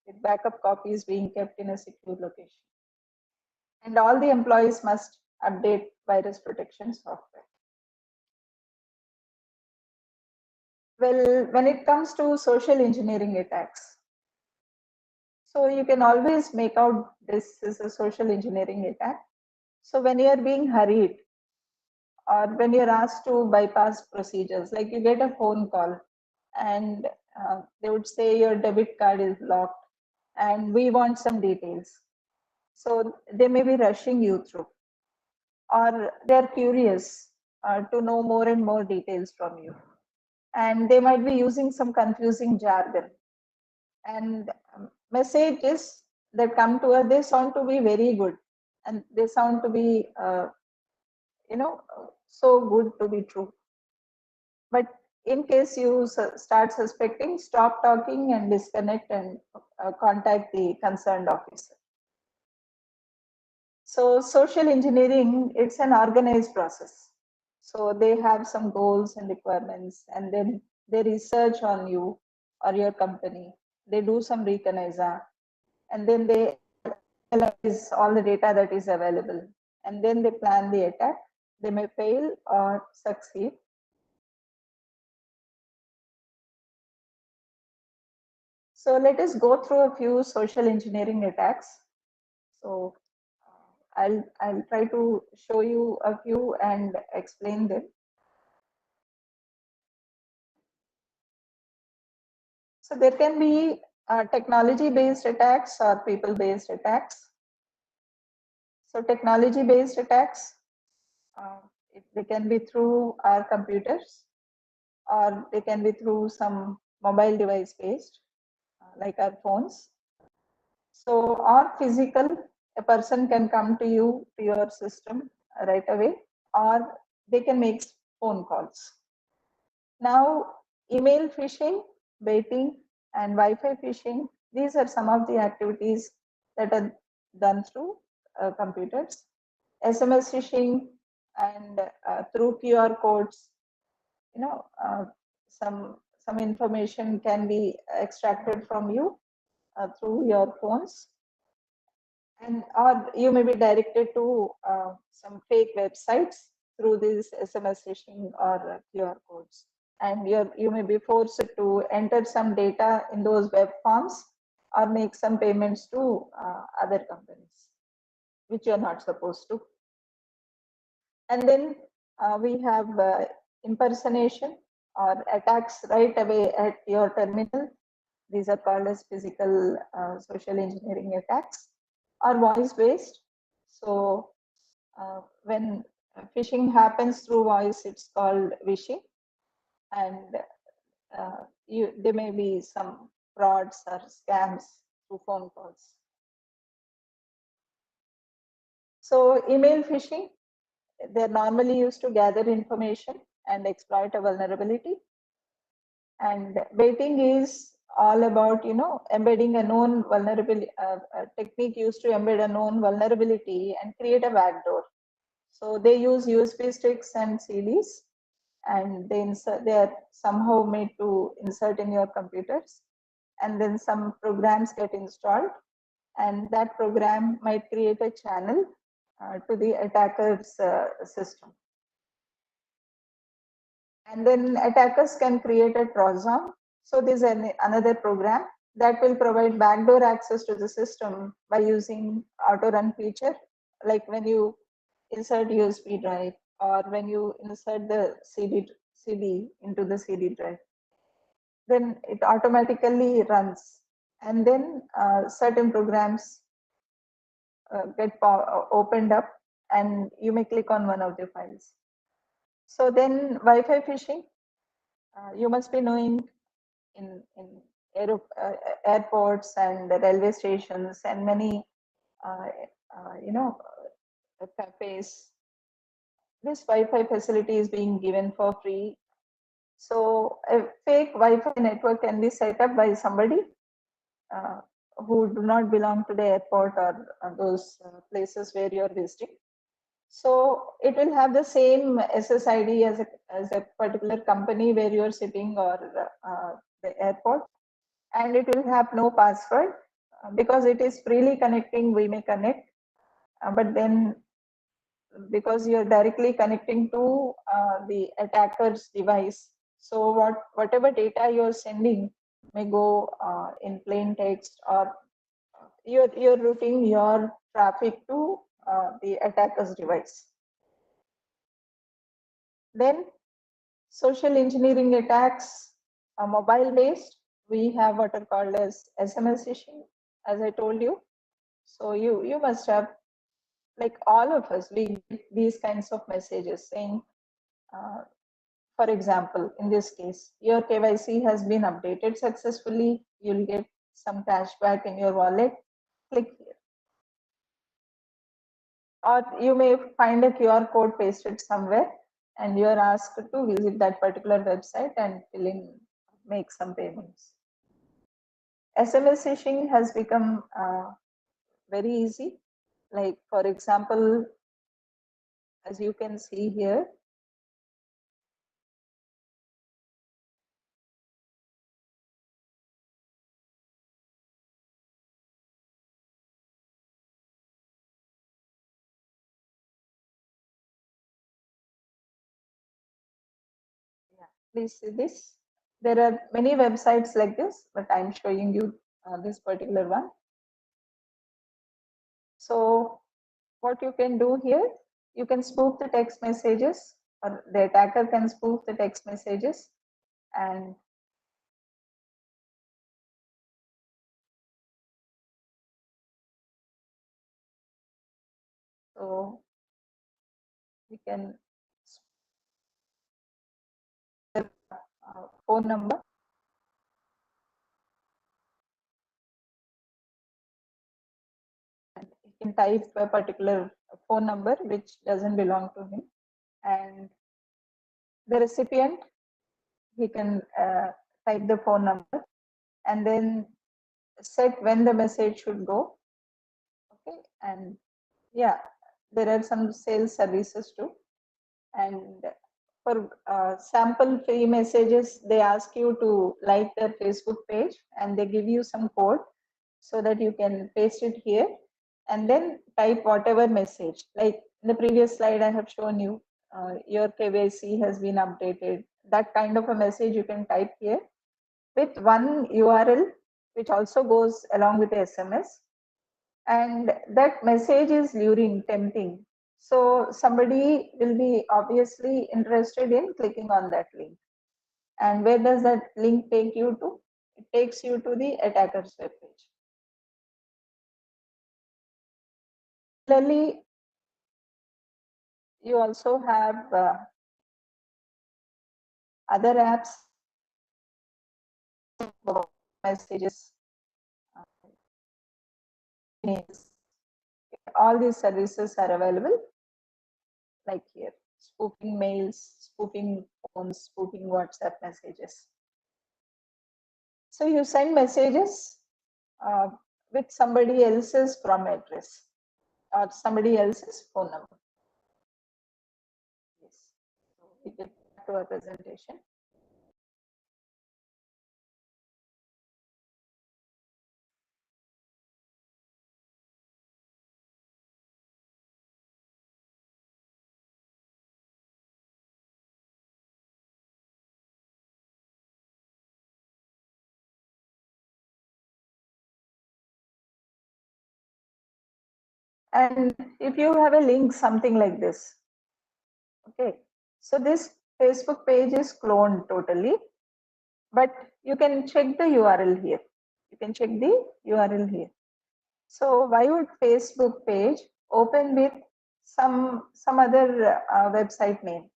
with backup copies being kept in a secure location. And all the employees must update virus protection software. Well, when it comes to social engineering attacks, so you can always make out this is a social engineering attack. So when you are being hurried, or when you're asked to bypass procedures, like you get a phone call and they would say your debit card is locked and we want some details. So they may be rushing you through, or they're curious to know more and more details from you. And they might be using some confusing jargon. And messages that come to us, they sound to be very good, and they sound to be, so good to be true. But in case you start suspecting, stop talking and disconnect and contact the concerned officer. So social engineering, it's an organized process. So they have some goals and requirements, and then they research on you or your company. They do some reconnaissance, and then they analyze all the data that is available, and then they plan the attack. They may fail or succeed. So let us go through a few social engineering attacks. So I'll try to show you a few and explain them. So there can be technology-based attacks or people-based attacks. So technology-based attacks, they can be through our computers, or they can be through some mobile device-based, like our phones. So, or physical, a person can come to you, to your system right away, or they can make phone calls. Now, email phishing, baiting, and Wi-Fi phishing, these are some of the activities that are done through computers. SMS phishing and through QR codes, you know, some information can be extracted from you through your phones, and or you may be directed to some fake websites through these SMS phishing or QR codes, and you may be forced to enter some data in those web forms or make some payments to other companies, which you're not supposed to. And then we have impersonation or attacks right away at your terminal. These are called as physical social engineering attacks, or voice based. So when phishing happens through voice, it's called vishing, and there may be some frauds or scams through phone calls. So email phishing, they're normally used to gather information and exploit a vulnerability. And baiting is all about, embedding a known vulnerability, a technique used to embed a known vulnerability and create a backdoor. So they use USB sticks and CDs, and they are somehow made to insert in your computers, and then some programs get installed, and that program might create a channel to the attacker's system. And then attackers can create a Trojan. So there's another program that will provide backdoor access to the system by using auto run feature, like when you insert USB drive or when you insert the CD into the CD drive, then it automatically runs, and then certain programs get opened up, and you may click on one of the files. So then Wi-Fi phishing, you must be knowing in airports and railway stations and many uh, cafes, this Wi-Fi facility is being given for free. So a fake Wi-Fi network can be set up by somebody uh, who do not belong to the airport or those places where you're visiting. So it will have the same SSID as a particular company where you're sitting, or the airport, and it will have no password because it is freely connecting. We may connect, but then because you're directly connecting to the attacker's device, so whatever data you're sending may go in plain text, or you're routing your traffic to the attacker's device. Then social engineering attacks are mobile based. We have what are called as SMS phishing, as I told you. So you must have, like all of us, we get these kinds of messages saying, for example, in this case, your KYC has been updated successfully. You'll get some cashback in your wallet, click here. Or you may find a QR code pasted somewhere and you are asked to visit that particular website and make some payments. SMS phishing has become very easy. Like, for example, as you can see here, please see this. There are many websites like this, but I'm showing you this particular one. So what you can do here, you can spoof the text messages, or the attacker can spoof the text messages, and so we can phone number. And he can type a particular phone number which doesn't belong to him, and the recipient, he can type the phone number and then set when the message should go. Okay, and yeah, there are some sales services too. And for sample free messages, they ask you to like their Facebook page and they give you some code so that you can paste it here and then type whatever message. Like in the previous slide, I have shown you your KYC has been updated. That kind of a message you can type here with one URL, which also goes along with the SMS. And that message is luring, tempting. So somebody will be obviously interested in clicking on that link. And where does that link take you to? It takes you to the attacker's webpage. Similarly, you also have other apps, messages, emails. All these services are available, like here, spoofing mails, spoofing phones, spoofing WhatsApp messages. So you send messages uh, with somebody else's from address or somebody else's phone number. Yes. So we get back to our presentation. And if you have a link, something like this, okay, so this Facebook page is cloned totally, but you can check the URL here. You can check the URL here. So why would Facebook page open with some other website name?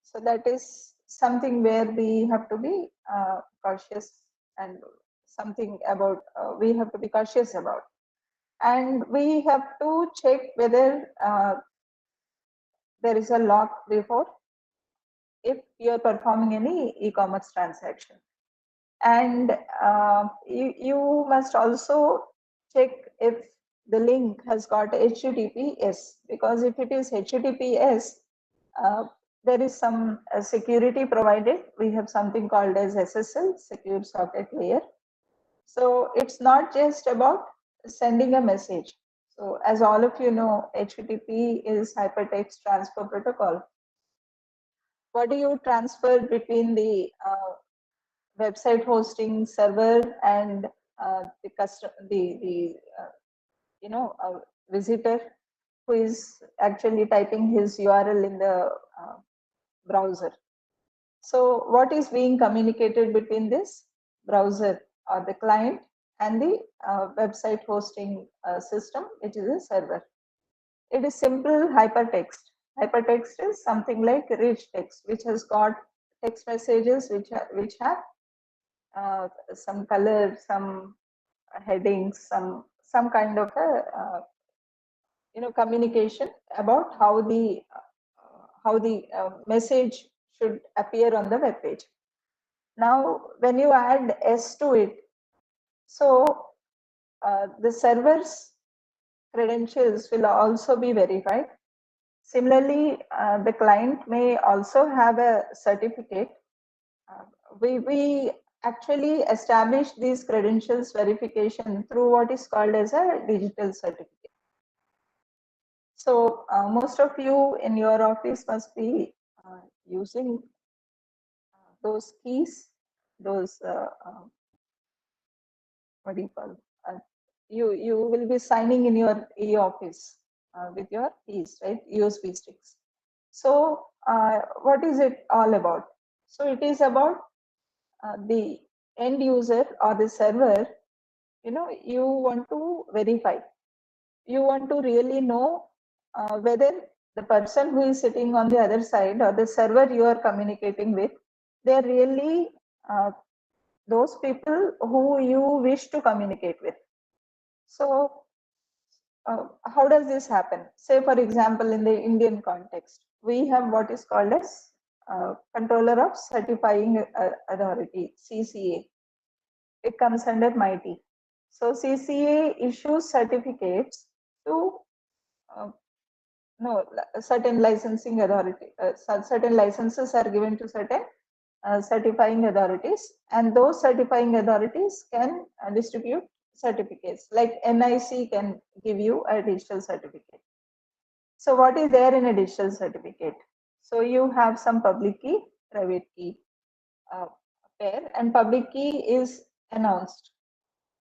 So that is something where we have to be cautious, and something about we have to be cautious about. And we have to check whether there is a lock before, if you are performing any e-commerce transaction. And you must also check if the link has got HTTPS, because if it is HTTPS, there is some security provided. We have something called as SSL, Secure Socket Layer. So it's not just about sending a message. So as all of you know, HTTP is Hypertext Transfer Protocol. What do you transfer between the website hosting server and the customer, the visitor who is actually typing his URL in the browser? So what is being communicated between this browser or the client and the website hosting system, which is a server? It is simple hypertext. Hypertext is something like rich text, which has got text messages which have some color, some headings, some kind of a communication about how the message should appear on the web page. Now, when you add S to it, so the server's credentials will also be verified. Similarly, the client may also have a certificate. We actually establish these credentials verification through what is called as a digital certificate. So most of you in your office must be using those keys, those what do you call? You will be signing in your e-office with your keys, right? USB sticks. So what is it all about? So it is about the end user or the server. You want to verify. You want to really know whether the person who is sitting on the other side or the server you are communicating with, they are really those people who you wish to communicate with. So how does this happen? Say, for example, in the Indian context, we have what is called as Controller of Certifying Authority, CCA. It comes under MeitY. So CCA issues certificates to no certain licensing authority. Certain licenses are given to certain certifying authorities, and those certifying authorities can distribute certificates. Like NIC can give you a digital certificate. So what is there in a digital certificate? So you have some public key, private key pair, and public key is announced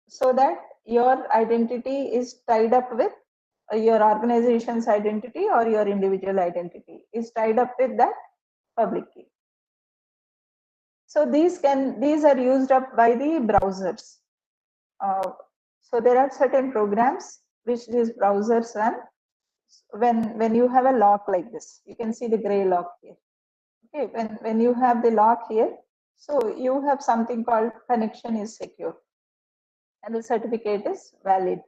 so that your identity is tied up with your organization's identity or your individual identity is tied up with that public key. So these are used up by the browsers. So there are certain programs which these browsers run when you have a lock like this. You can see the gray lock here. Okay, when you have the lock here, so you have something called connection is secure and the certificate is valid.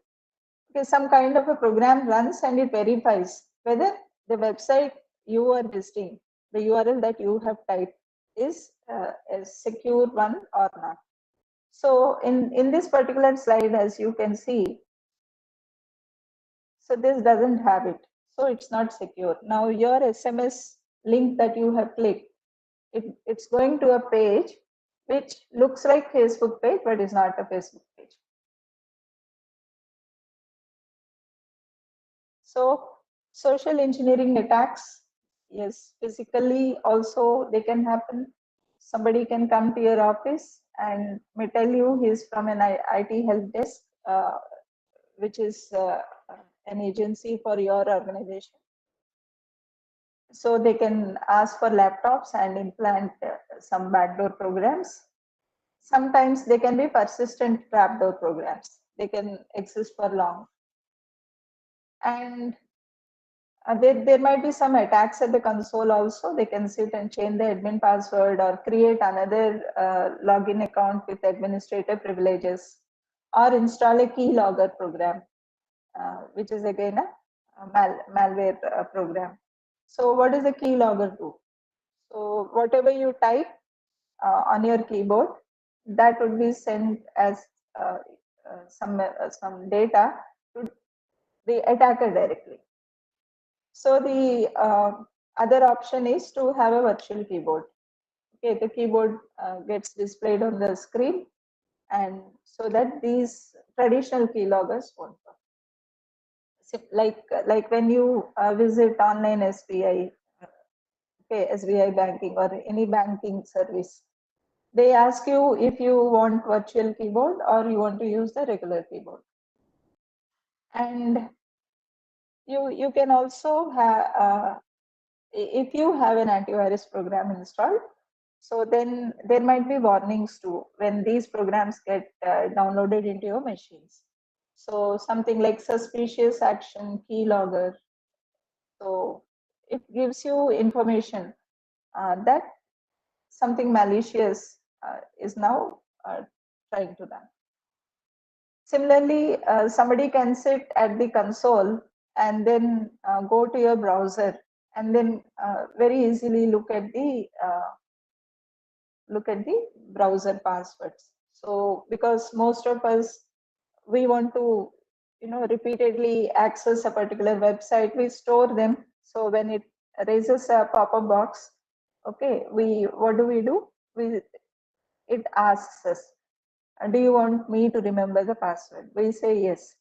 Okay, some kind of a program runs and it verifies whether the website you are visiting, the URL that you have typed is a secure one or not. So in this particular slide, as you can see, so this doesn't have it. So it's not secure. Now your SMS link that you have clicked, it's going to a page which looks like Facebook page, but is not a Facebook page. So social engineering attacks, yes, physically also they can happen. Somebody can come to your office and may tell you he's from an IT help desk, which is an agency for your organization. So they can ask for laptops and implant some backdoor programs. Sometimes they can be persistent trapdoor programs. They can exist for long. And there might be some attacks at the console also. They can sit and change the admin password or create another login account with administrator privileges or install a keylogger program, which is again a malware program. So what does a keylogger do? So whatever you type on your keyboard, that would be sent as some data to the attacker directly. So the other option is to have a virtual keyboard. Okay, the keyboard gets displayed on the screen, and so that these traditional keyloggers won't work. So like when you visit online SBI, okay, SBI banking or any banking service, they ask you if you want virtual keyboard or you want to use the regular keyboard. And you can also have if you have an antivirus program installed, so then there might be warnings too when these programs get downloaded into your machines. So something like suspicious action keylogger, so it gives you information that something malicious is now trying to run. Similarly, somebody can sit at the console and then go to your browser and then very easily look at the browser passwords. So because most of us, we want to repeatedly access a particular website, we store them. So when it raises a pop-up box, okay, we what do? We It asks us, do you want me to remember the password? We say yes.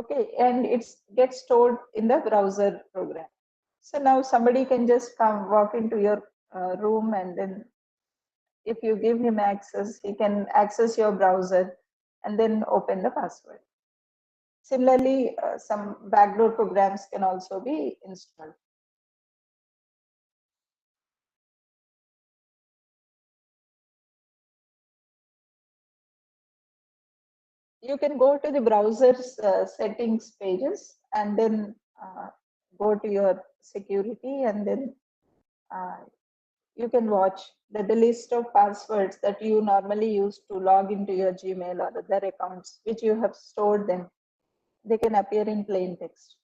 Okay, and it gets stored in the browser program. So now somebody can just come walk into your room, and then if you give him access, he can access your browser and then open the password. Similarly, some backdoor programs can also be installed. You can go to the browser's settings pages and then go to your security, and then uh, you can watch the list of passwords that you normally use to log into your Gmail or other accounts, which you have stored them. They can appear in plain text.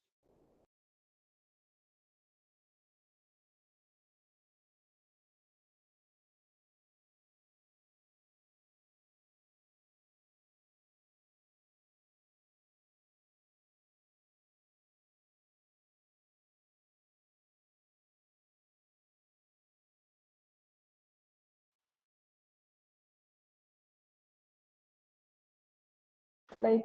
Like,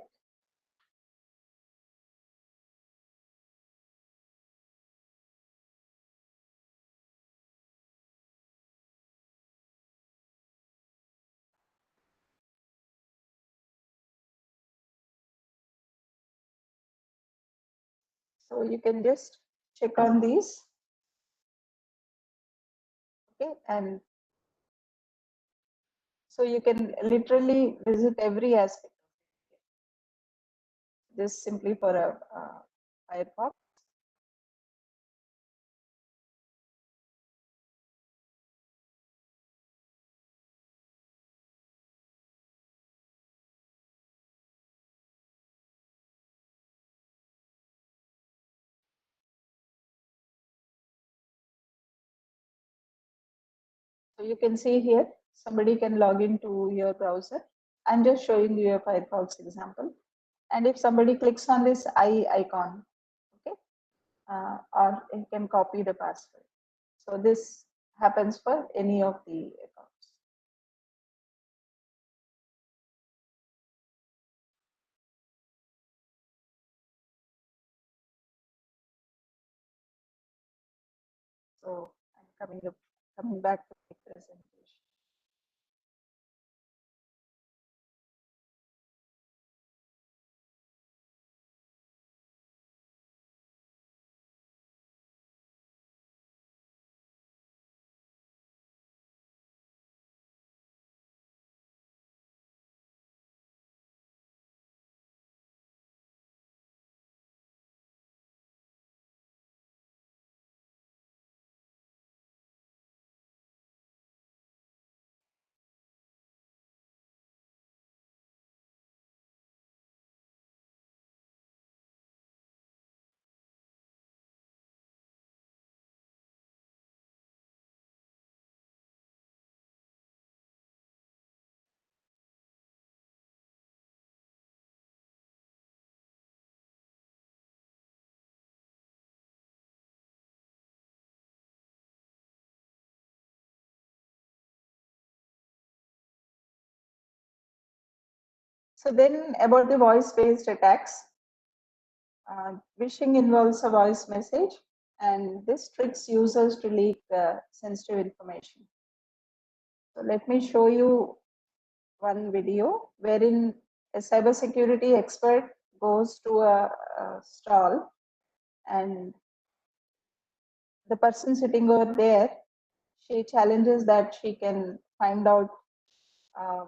so you can just check on these, okay, and so you can literally visit every aspect just simply for a Firefox. So you can see here, somebody can log into your browser. I'm just showing you a Firefox example. And if somebody clicks on this eye icon, okay, or you can copy the password. So this happens for any of the accounts. So I'm coming back to the presentation. So then about the voice-based attacks, phishing involves a voice message, and this tricks users to leak sensitive information. So let me show you one video wherein a cybersecurity expert goes to a stall, and the person sitting over there, she challenges that she can find out uh,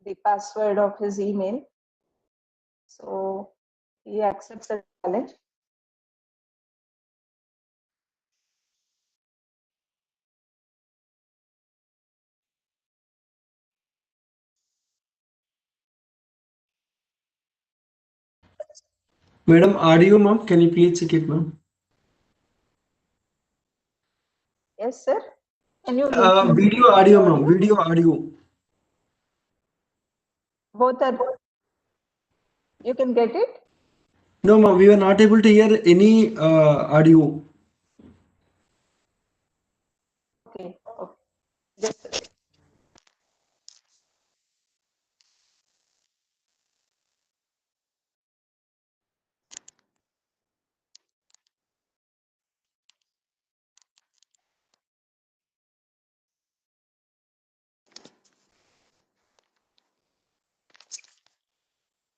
the password of his email. So he accepts the challenge. Madam, audio, ma'am. Can you please check it, ma'am? Yes, sir. Can you listen Video, the audio, ma'am. audio? Video, audio. Both are, you can get it? No, ma'am. We were not able to hear any audio. Okay, okay. Just a second.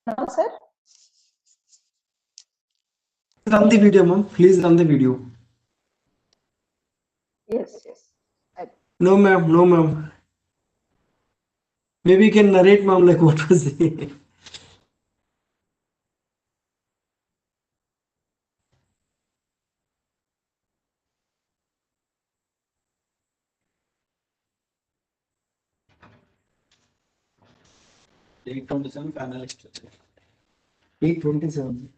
Now, sir? Run the video, ma'am. Please run the video. Yes, yes. I, No, ma'am. No, ma'am. Maybe you can narrate, ma'am, like what was it? Eight 27 panelists. 827.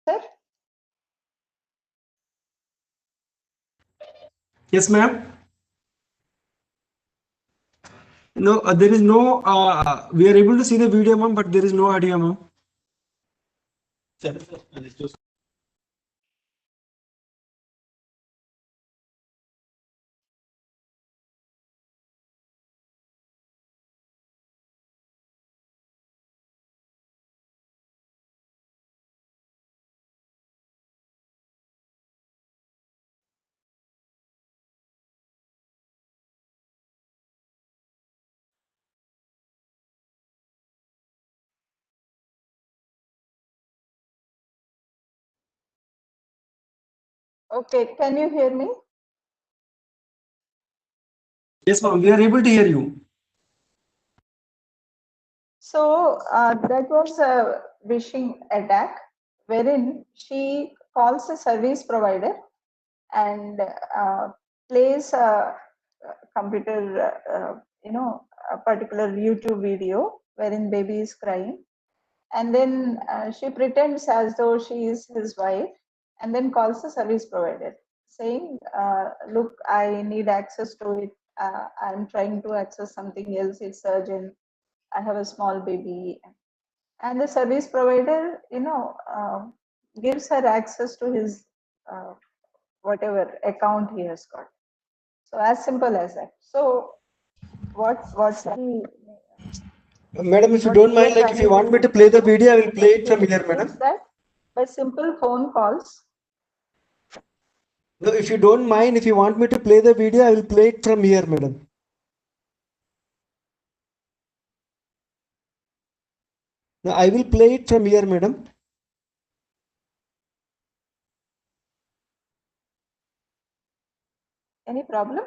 sir? Yes, ma'am. No, there is no. We are able to see the video, ma'am, but there is no audio, ma'am. Okay, can you hear me? Yes, ma'am. We are able to hear you. So that was a phishing attack wherein she calls a service provider and plays a computer, a particular YouTube video wherein baby is crying. And then she pretends as though she is his wife and then calls the service provider saying, look, I need access to it. I'm trying to access something else. It's urgent. I have a small baby. And the service provider, gives her access to his uh, whatever account he has got. So as simple as that. So Madam, if you what don't we are mind, like if you trying want me to to play the video, I will play it from say here, is madam. that by simple phone calls, No, if you don't mind, if you want me to play the video, I will play it from here, madam. No, I will play it from here, madam. any problem?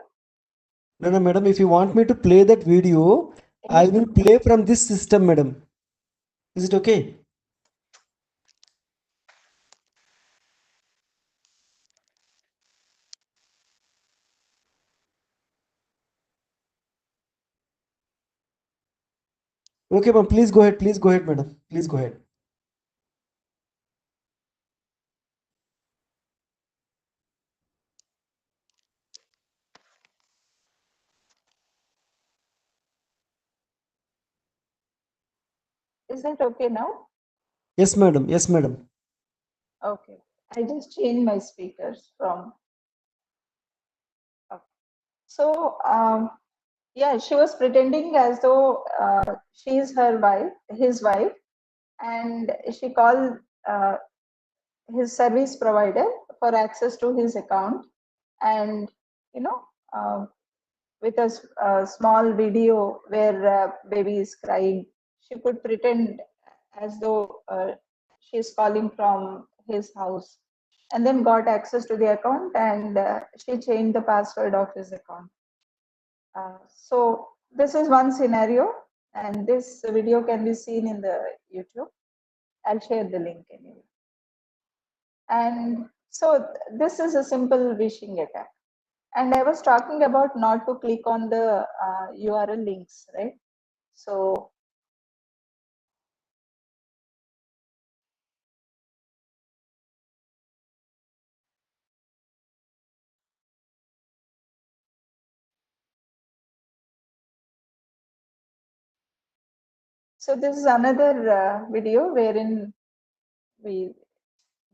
No, no, madam. If you want me to play that video, I Any will play from this system, madam. Is it okay? Okay, ma'am. Please go ahead. Please go ahead, madam. Please go ahead. is that okay now? Yes, madam. Yes, madam. Okay. I just changed my speakers from. Okay. So yeah, she was pretending as though she's her wife, his wife, and she called uh, his service provider for access to his account, and you know, uh, with a small video where baby is crying, she could pretend as though she's calling from his house, and then got access to the account, and she changed the password of his account. So this is one scenario, and this video can be seen in the YouTube. I'll share the link anyway. And so this is a simple phishing attack. And I was talking about not to click on the URL links, right? So this is another video wherein we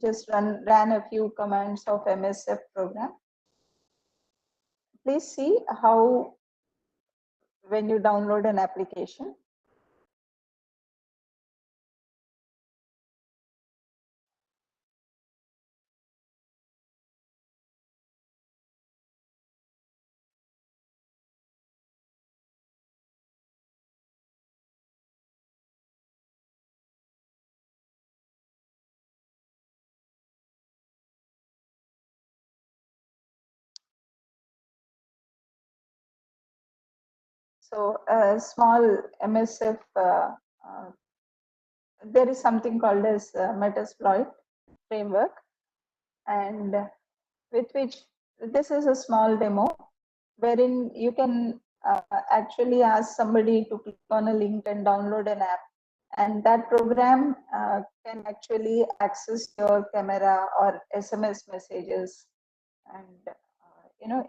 just ran a few commands of MSF program. Please see how when you download an application, so a small MSF, there is something called as Metasploit framework, and with which this is a small demo wherein you can actually ask somebody to click on a link and download an app, and that program can actually access your camera or SMS messages and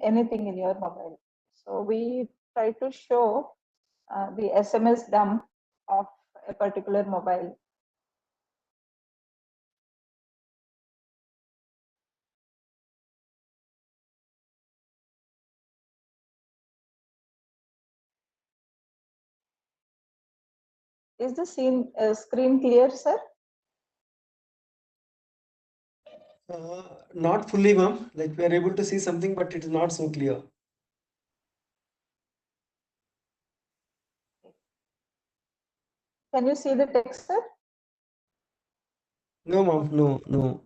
anything in your mobile. So we try to show the SMS dump of a particular mobile. Is the screen clear, sir? Not fully, ma'am. Like we are able to see something, but it is not so clear. Can you see the text, sir? No, ma'am. No, no.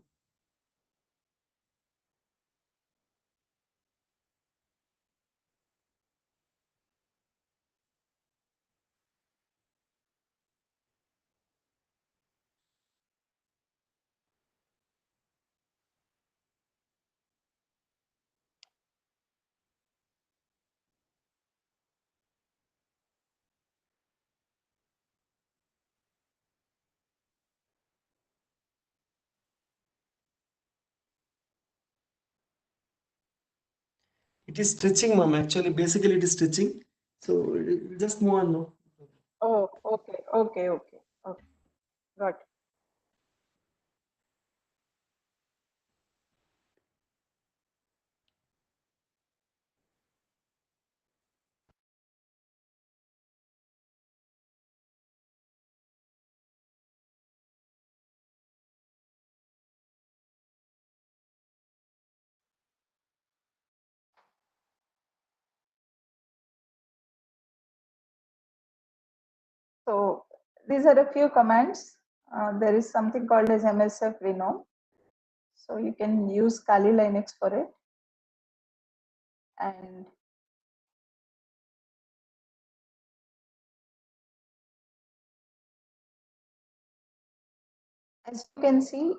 It is stretching, ma'am. Actually, basically, it is stretching. So just move on now. Oh, okay, okay, okay, okay, got it. So these are a few commands. There is something called as MSF Reno. So you can use Kali Linux for it. And as you can see,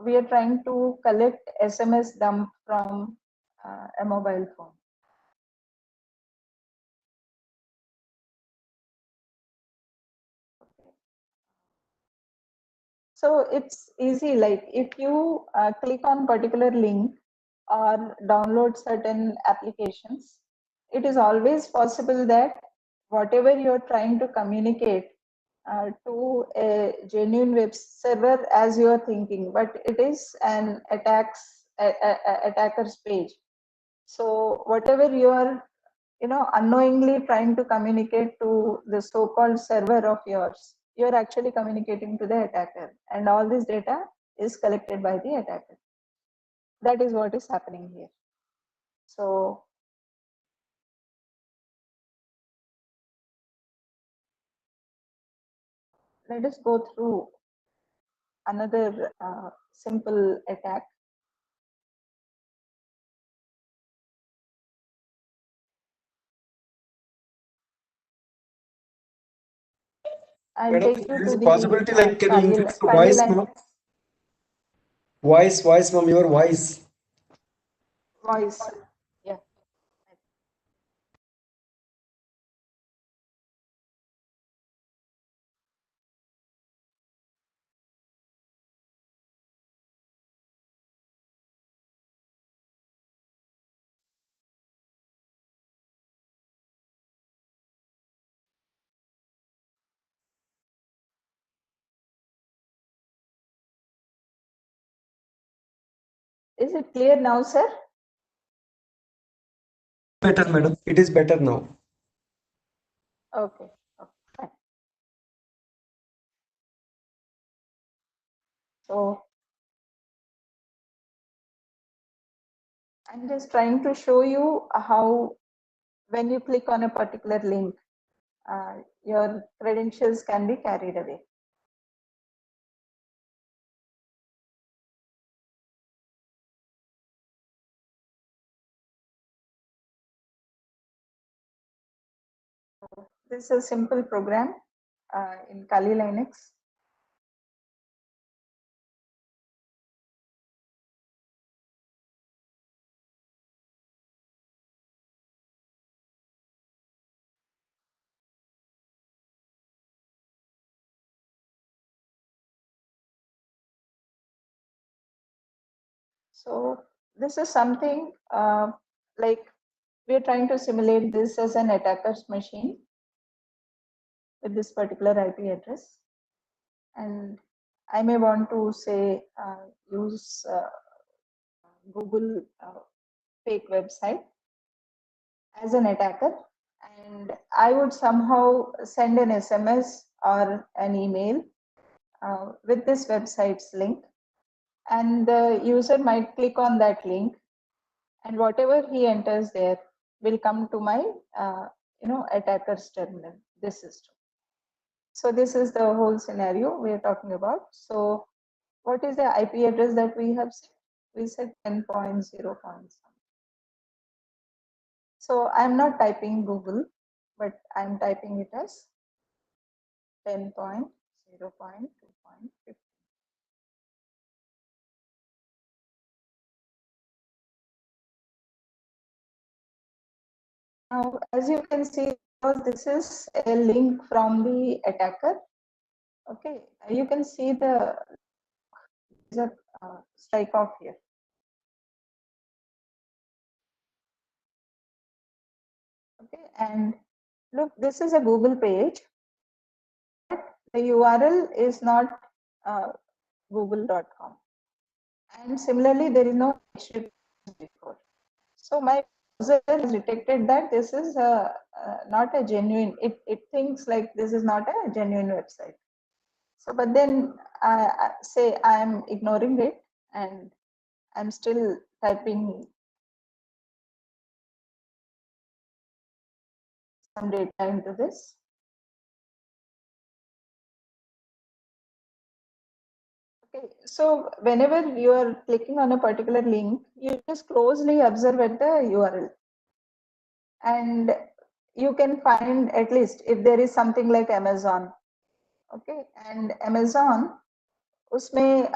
we are trying to collect SMS dump from a mobile phone. So it's easy, like if you click on particular link or download certain applications, it is always possible that whatever you're trying to communicate to a genuine web server as you are thinking, but it is an attacker's page. So whatever you are, unknowingly trying to communicate to the so-called server of yours, you are actually communicating to the attacker, and all this data is collected by the attacker. That is what is happening here. So let us go through another simple attack. I'll Madam, take you there is to a the possibility like can you Kali, increase the Kali voice, line ma'am? Voice, ma'am, your voice. voice. Yeah. Is it clear now, sir? Better, madam. It is better now. Okay. Okay, fine. So I'm just trying to show you how when you click on a particular link, your credentials can be carried away. This is a simple program in Kali Linux. So this is something like we are trying to simulate this as an attacker's machine with this particular IP address. And I may want to say use Google fake website as an attacker, and I would somehow send an SMS or an email with this website's link, and the user might click on that link, and whatever he enters there will come to my attacker's terminal, this system. So this is the whole scenario we are talking about. So what is the IP address that we have set? We said 10.0. So I'm not typing Google, but I'm typing it as 10.0.2.15. Now, as you can see, this is a link from the attacker. Okay, you can see the strike off here. Okay, and look, this is a Google page. The URL is not google.com. And similarly, there is no HTTP before. So my browser has detected that this is not a genuine, it thinks like this is not a genuine website. So, but then I say I'm ignoring it and I'm still typing some data into this. Okay, so whenever you are clicking on a particular link, you just closely observe at the URL, and you can find at least if there is something like Amazon. Okay, and Amazon, उसमें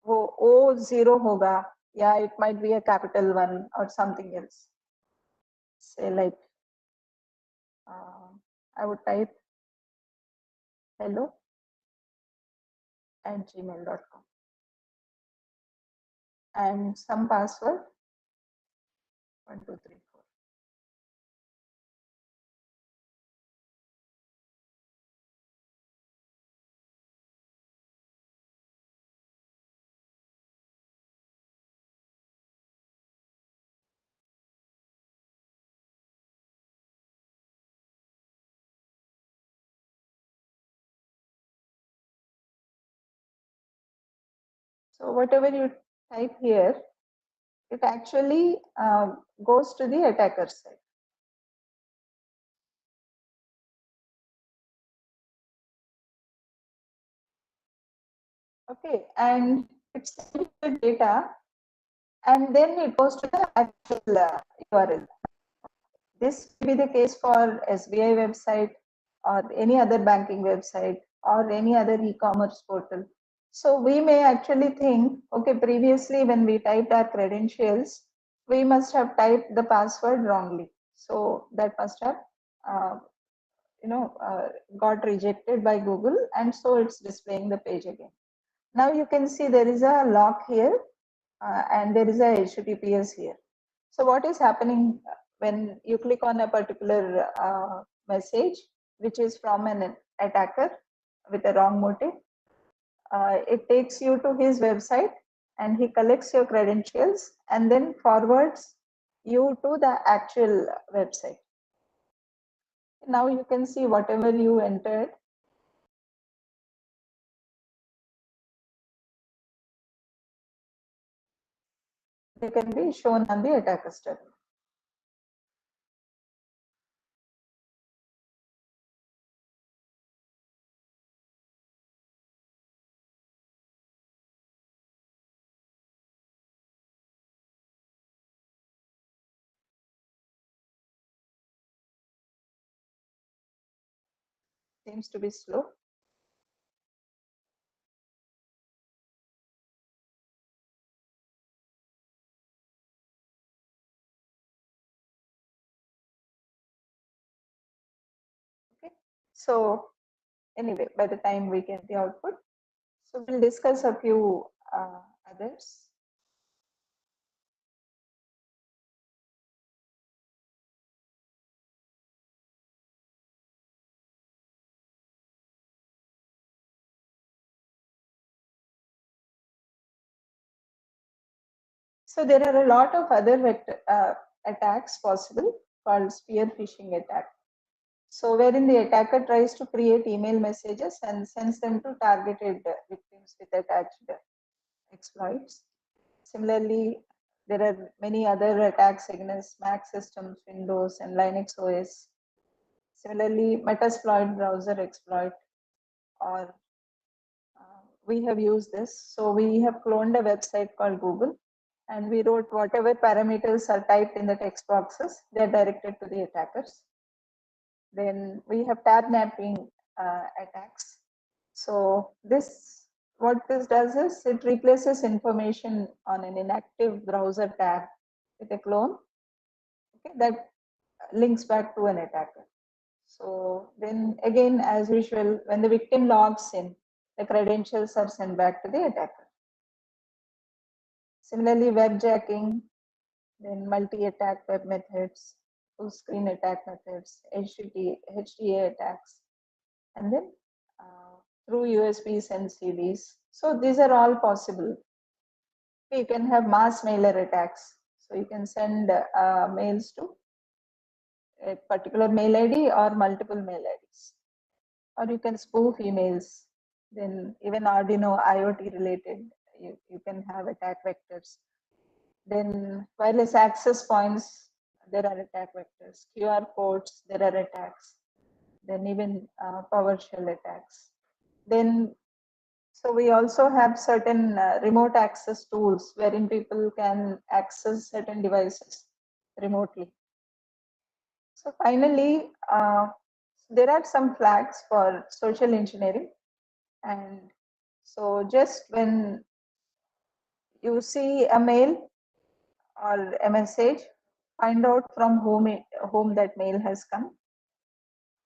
वो O0 होगा, या it might be a capital one or something else. Say like I would type hello@gmail.com and some password 1234. So whatever you type here, it actually goes to the attacker side. Okay, and it sends the data, and then it goes to the actual URL. This may be the case for SBI website or any other banking website or any other e-commerce portal. So we may actually think, okay, previously when we typed our credentials, we must have typed the password wrongly. So that must have, uh, got rejected by Google, and so it's displaying the page again. Now you can see there is a lock here, and there is a HTTPS here. So what is happening when you click on a particular message, which is from an attacker with a wrong motive? It takes you to his website, and he collects your credentials and then forwards you to the actual website. Now you can see whatever you entered. They can be shown on the attacker's terminal. Seems to be slow. Okay. So anyway, by the time we get the output, so we'll discuss a few others. So there are a lot of other attacks possible called spear phishing attack. So wherein the attacker tries to create email messages and sends them to targeted victims with attached exploits. Similarly, there are many other attacks against Mac systems, Windows, and Linux OS. Similarly, Metasploit browser exploit, or we have used this. So we have cloned a website called Google, and we wrote whatever parameters are typed in the text boxes, they're directed to the attackers. Then we have tab mapping attacks. So what this does is it replaces information on an inactive browser tab with a clone, okay, that links back to an attacker. So then again, as usual, when the victim logs in, the credentials are sent back to the attacker. Similarly, webjacking, then multi-attack web methods, full screen attack methods, HTA attacks, and then through USBs and CDs. So these are all possible. You can have mass mailer attacks. So you can send mails to a particular mail ID or multiple mail IDs. Or you can spoof emails. Then even Arduino IoT related, you can have attack vectors. Then wireless access points, there are attack vectors. QR codes, there are attacks. Then even PowerShell attacks. Then, so we also have certain remote access tools wherein people can access certain devices remotely. So finally, there are some flags for social engineering. And so just when you see a mail or a message, find out from whom that mail has come.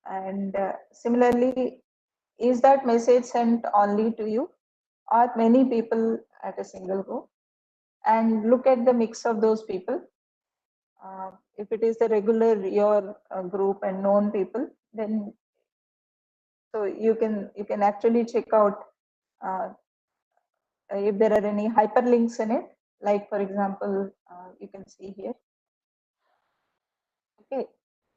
And similarly, is that message sent only to you or many people at a single go? And look at the mix of those people. If it is the regular your group and known people, then so you can actually check out if there are any hyperlinks in it. Like for example, you can see here. Okay,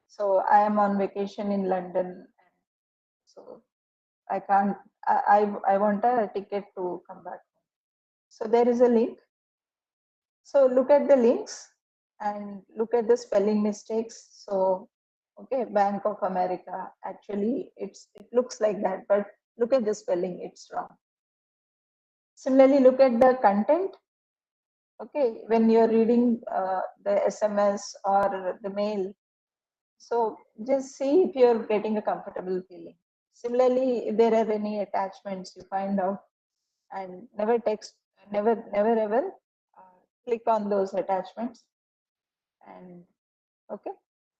so I am on vacation in London, so I can't. I want a ticket to come back. So there is a link. So look at the links and look at the spelling mistakes. So, okay, Bank of America. Actually, it looks like that, but look at the spelling, it's wrong. Similarly, look at the content. Okay, when you're reading the SMS or the mail, so just see if you're getting a comfortable feeling. Similarly, if there are any attachments, you find out and never text, never ever click on those attachments. And okay,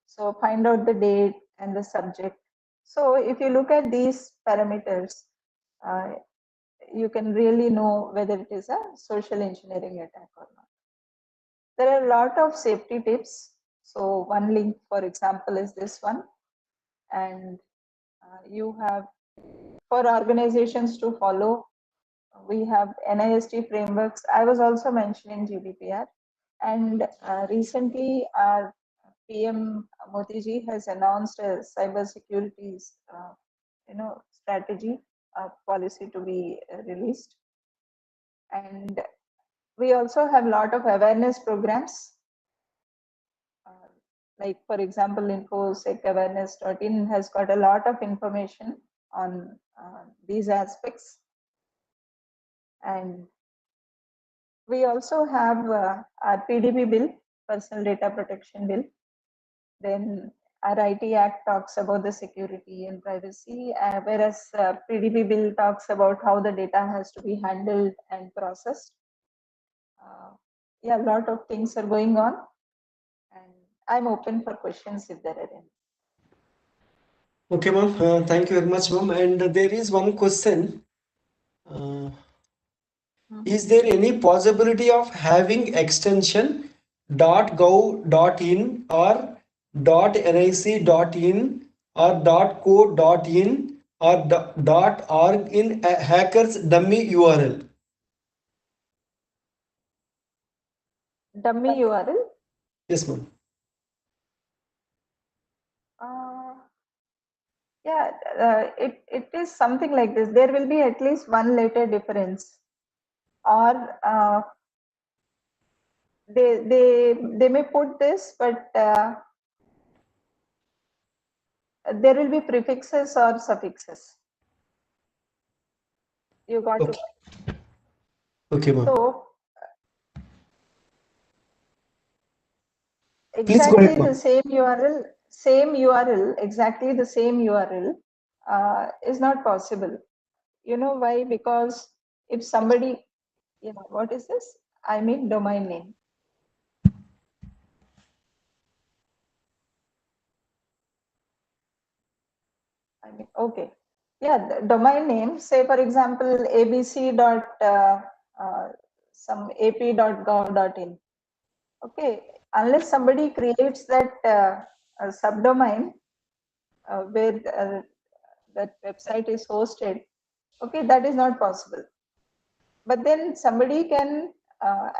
so find out the date and the subject. So if you look at these parameters, uh, you can really know whether it is a social engineering attack or not. There are a lot of safety tips. So one link, for example, is this one. And you have, for organizations to follow, we have NIST frameworks. I was also mentioning GDPR. And recently, our PM Modi ji has announced a cybersecurity, strategy policy to be released. And we also have a lot of awareness programs. Uh, like, for example, InfoSecAwareness.in has got a lot of information on these aspects. And we also have our PDP bill, Personal Data Protection Bill. Then our IT Act talks about the security and privacy, whereas PDP bill talks about how the data has to be handled and processed. Yeah, a lot of things are going on, and I'm open for questions if there are any. Okay, ma'am. Thank you very much, ma'am. And there is one question. Uh, Mhm. is there any possibility of having extension .gov.in or .nic.in or .co.in or .org in a hacker's dummy URL? Dummy URL. Yes, ma'am. Uh, yeah, it is something like this. There will be at least one letter difference, or they may put this, but there will be prefixes or suffixes. You got it. Okay. Okay, ma'am. So Please go ahead, exactly the ma'am. same URL, exactly the same URL is not possible. You know why? Because if somebody, yeah, what is this? I mean domain name. I mean, okay. Yeah, the domain name, say for example, abc dot some ap.gov.in. Okay, unless somebody creates that subdomain where that website is hosted, okay, that is not possible. But then somebody can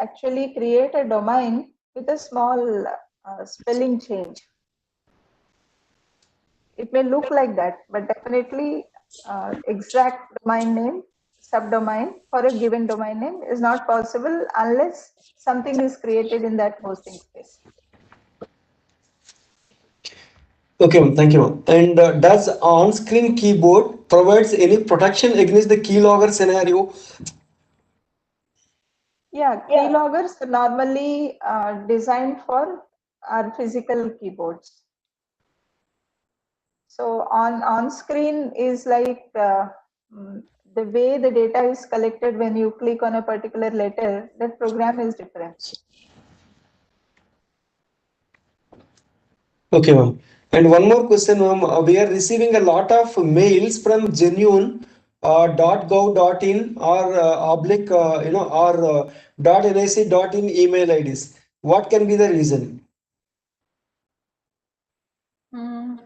actually create a domain with a small spelling change. It may look like that, but definitely exact domain name, subdomain for a given domain name is not possible unless something is created in that hosting space. Okay, ma'am. Thank you, ma'am. And does on-screen keyboard provides any protection against the keylogger scenario? Yeah, keyloggers are normally designed for our physical keyboards. So on screen is like the way the data is collected when you click on a particular letter, that program is different. Okay, ma'am. And one more question, ma'am. We are receiving a lot of mails from genuine .gov.in or oblique, or .nic.in email IDs. What can be the reason? Hmm.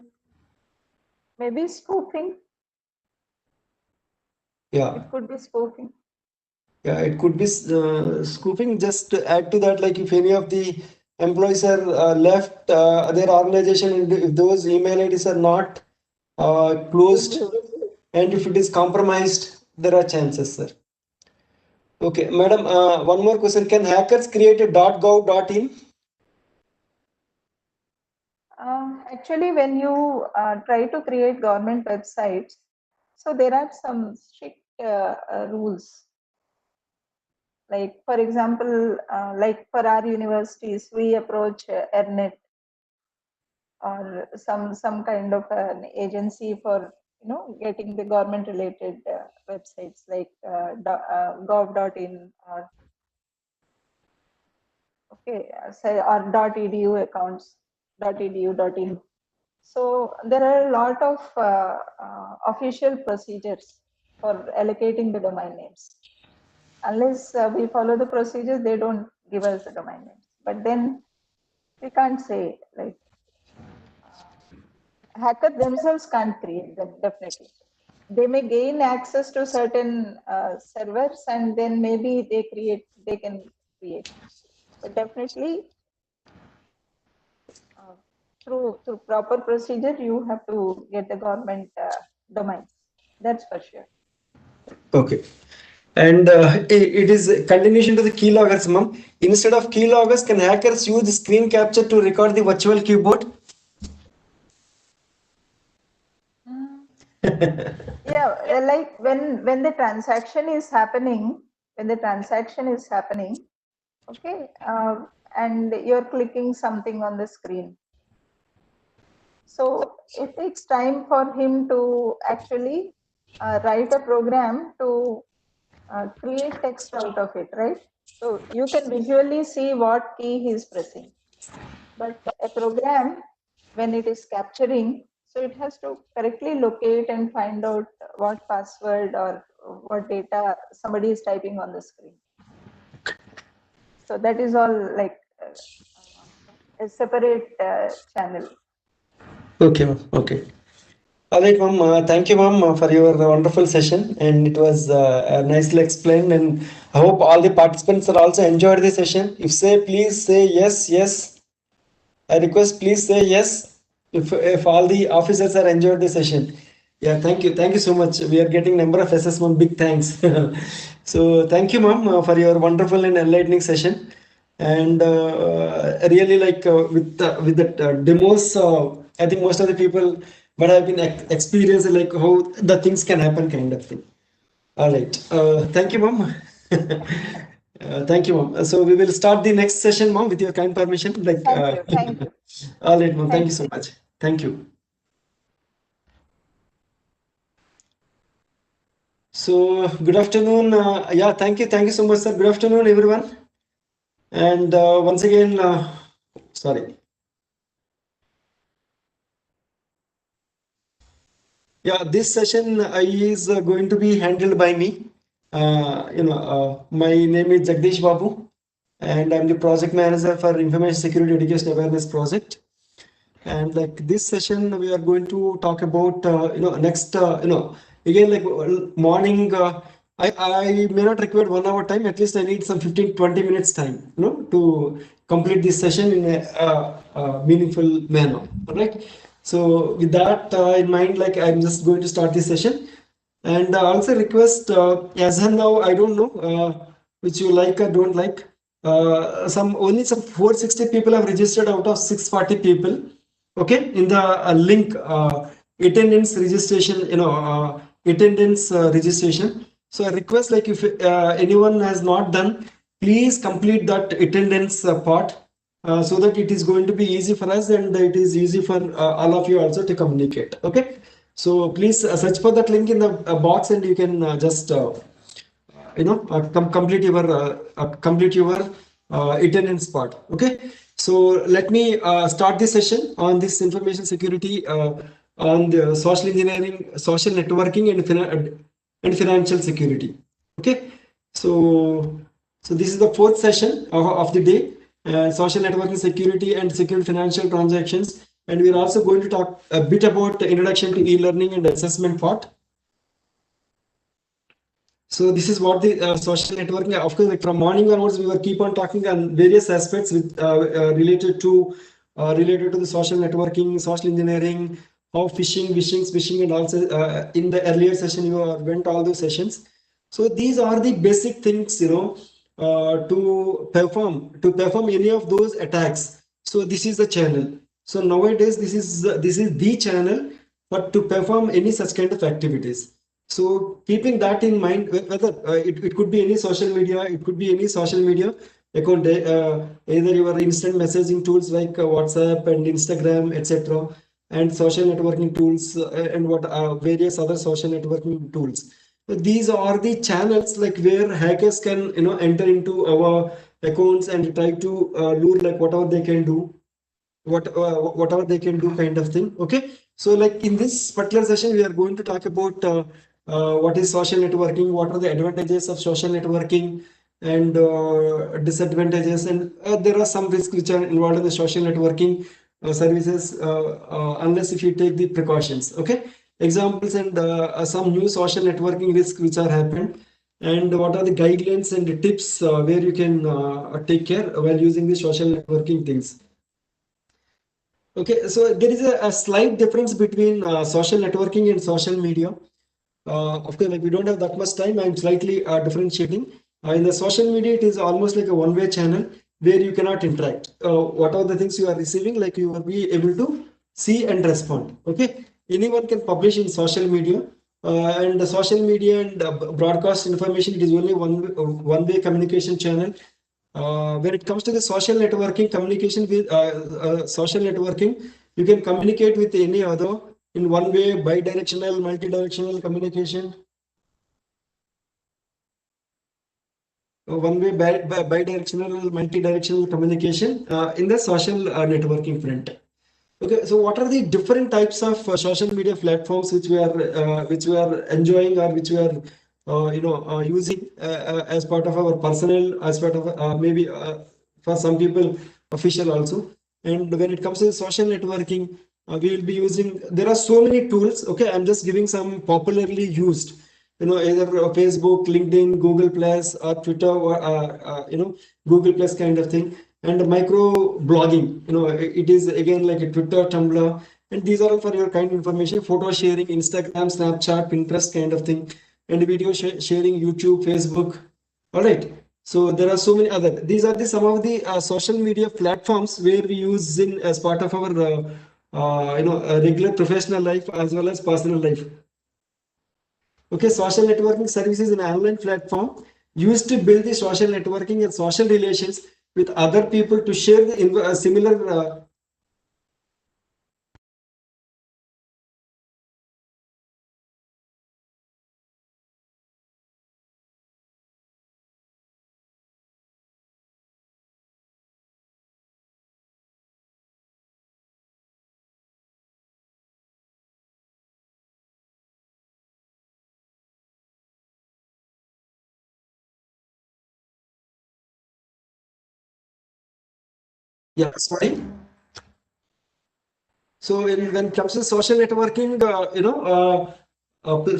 Maybe spoofing. Yeah. It could be spoofing. Yeah, it could be scooping. Just to add to that, like if any of the employees are left their organization, and if those email IDs are not closed, Removed. and if it is compromised, there are chances, sir. Okay, madam, one more question. Can hackers create a .gov.in? Actually, when you try to create government websites, so there are some strict rules. Like, for example, like for our universities, we approach ERNET or some kind of an agency for getting the government related websites like gov.in or okay say or .edu accounts .edu.in. So there are a lot of official procedures for allocating the domain names. Unless we follow the procedures, they don't give us the domain names. But then we can't say like hacker themselves can't create them definitely. They may gain access to certain servers and then maybe they can create, but definitely uh, through proper procedure you have to get the government domains, that's for sure. Okay. And it is a continuation to the keyloggers, ma'am. Instead of keyloggers, can hackers use screen capture to record the virtual keyboard? Mm. Yeah, like when the transaction is happening, okay, and you're clicking something on the screen, so it takes time for him to actually write a program to create text out of it, right? So you can visually see what key he is pressing. But a program, when it is capturing, so it has to correctly locate and find out what password or what data somebody is typing on the screen. So that is all like a separate channel. Okay, ma'am. Okay. All right, ma'am. Thank you, ma'am, for your wonderful session, and it was nicely explained. And I hope all the participants are also enjoyed the session. If say, please say yes, yes. I request, please say yes. If all the officers are enjoyed the session. Yeah, thank you so much. We are getting number of assessment. Big thanks. So thank you, ma'am, for your wonderful and enlightening session. And really, like with the demos, I think most of the people might have been experienced like how the things can happen, kind of thing. All right. Thank you, ma'am. Thank you, ma'am. So we will start the next session, ma'am, with your kind permission. Like, Thank you, thank you, all right, ma'am. Thank thank you you. so much. Thank you. So, good afternoon. Yeah, thank you. Thank you so much, sir. Good afternoon, everyone. And once again, sorry. Yeah, this session is going to be handled by me. My name is Jagdish Babu, and I'm the project manager for Information Security Education Awareness Project. And like this session, we are going to talk about next again like morning. I may not require 1 hour time. At least I need some 15-20 minutes time, to complete this session in a meaningful manner. All right. So with that in mind, like I'm just going to start this session. And also request, as of now, I don't know which you like or don't like. Some 460 people have registered out of 640 people. Okay, in the link attendance registration, attendance registration. So I request, like, if anyone has not done, please complete that attendance part, so that it is going to be easy for us and it is easy for all of you also to communicate. Okay, so please search for that link in the box and you can just complete your attendance part. Okay, so let me start this session on this information security, on the social engineering, social networking, and financial security. Okay, so this is the fourth session of the day, social networking security and secure financial transactions, and we're also going to talk a bit about the introduction to e-learning and assessment part. So this is what the social networking. Of course, like from morning onwards, we were keep on talking on various aspects related to the social networking, social engineering, how phishing, and also in the earlier session you went all those sessions. So these are the basic things, to perform any of those attacks. So this is the channel. So nowadays, this is the channel, but to perform any such kind of activities. So keeping that in mind, whether it could be any social media, it could be any social media account, either your instant messaging tools like WhatsApp and Instagram, etc., and social networking tools, and what various other social networking tools. So these are the channels like where hackers can enter into our accounts and try to lure like whatever they can do, whatever they can do, kind of thing. Okay, so like in this particular session we are going to talk about what is social networking, what are the advantages of social networking, and disadvantages, and there are some risks which are involved in the social networking services, unless if you take the precautions. Okay, examples and some new social networking risks which are happened, and what are the guidelines and the tips where you can take care while using the social networking things. Okay, so there is a slight difference between social networking and social media. Of course, like we don't have that much time. I'm slightly differentiating. In the social media, it is almost like a one-way channel where you cannot interact. What are the things you are receiving, like you will be able to see and respond. Okay, anyone can publish in social media, and the social media and broadcast information. It is only one-way communication channel. When it comes to the social networking communication with social networking, you can communicate with any other in one way, bidirectional, multidirectional communication, one way, bidirectional, multidirectional communication in the social networking front. Okay, so what are the different types of social media platforms which we are enjoying, or which we are using as part of our personal, as part of maybe for some people official also. And when it comes to social networking, we will be using. There are so many tools. Okay, I'm just giving some popularly used. Either Facebook, LinkedIn, Google Plus, or Twitter, or Google Plus kind of thing, and micro blogging. It is again like a Twitter, Tumblr, and these are all for your kind information. Photo sharing, Instagram, Snapchat, Pinterest kind of thing, and video sharing, YouTube, Facebook. All right. So there are so many other. These are the some of the social media platforms where we use in as part of our regular professional life as well as personal life. Okay, social networking service is an online platform used to build the social networking and social relations with other people to share the similar. Yeah, sorry. So when it comes to social networking,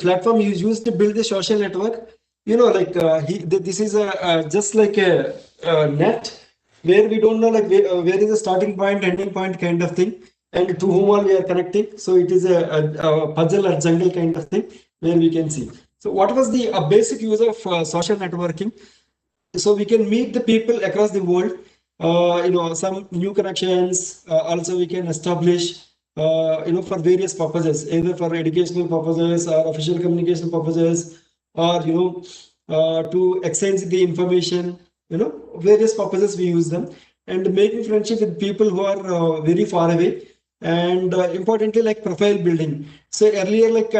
platform you use to build the social network, like this is just like a net where we don't know like where is the starting point, ending point kind of thing, and to whom all we are connecting. So it is a puzzle or jungle kind of thing where we can see. So what was the basic use of social networking? So we can meet the people across the world, some new connections also we can establish, for various purposes, either for educational purposes or official communication purposes, or to exchange the information, various purposes we use them, and making friendship with people who are very far away, and importantly like profile building. So earlier like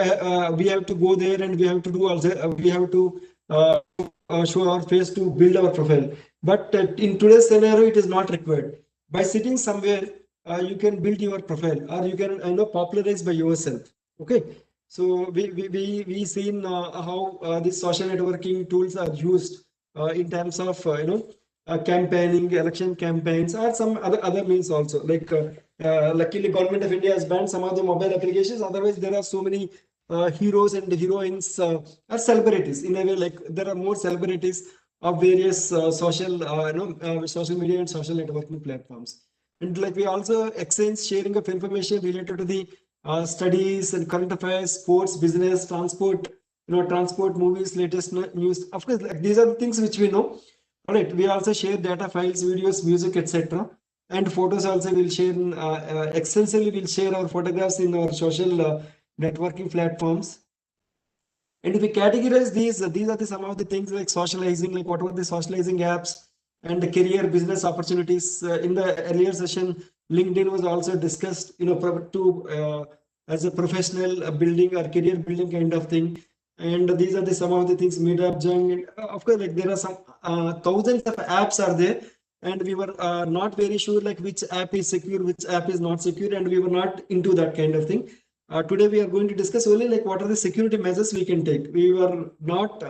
we have to go there and we have to do also, we have to show our face to build our profile. But in today's scenario, it is not required. By sitting somewhere, you can build your profile, or you can popularize by yourself. Okay. So we seen how these social networking tools are used in terms of campaigning, election campaigns, or some other means also. Like luckily, government of India has banned some of the mobile applications. Otherwise, there are so many heroes and heroines are celebrities in a way. Like there are more celebrities of various social media and social networking platforms. And like we also exchange sharing of information related to the studies and current affairs, sports, business, transport, transport, movies, latest news. Of course, like, these are the things which we know. All right. We also share data files, videos, music, etc. And photos also will share extensively. We'll share our photographs in our social networking platforms. And if we categorize these are some of the things like socializing, like what were the socializing apps and the career business opportunities. In the earlier session, LinkedIn was also discussed, as a professional building or career building kind of thing. And these are the some of the things, Meetup, Jung, and of course, like there are some thousands of apps are there, and we were not very sure like which app is secure, which app is not secure, and we were not into that kind of thing. Today we are going to discuss only like what are the security measures we can take. We were not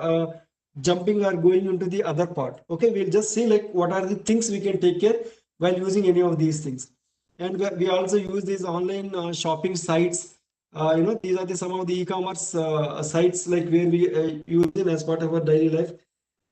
jumping or going into the other part. Okay, we'll just see like what are the things we can take care while using any of these things. And we also use these online shopping sites. These are some of the e-commerce sites like where we use it as part of our daily life.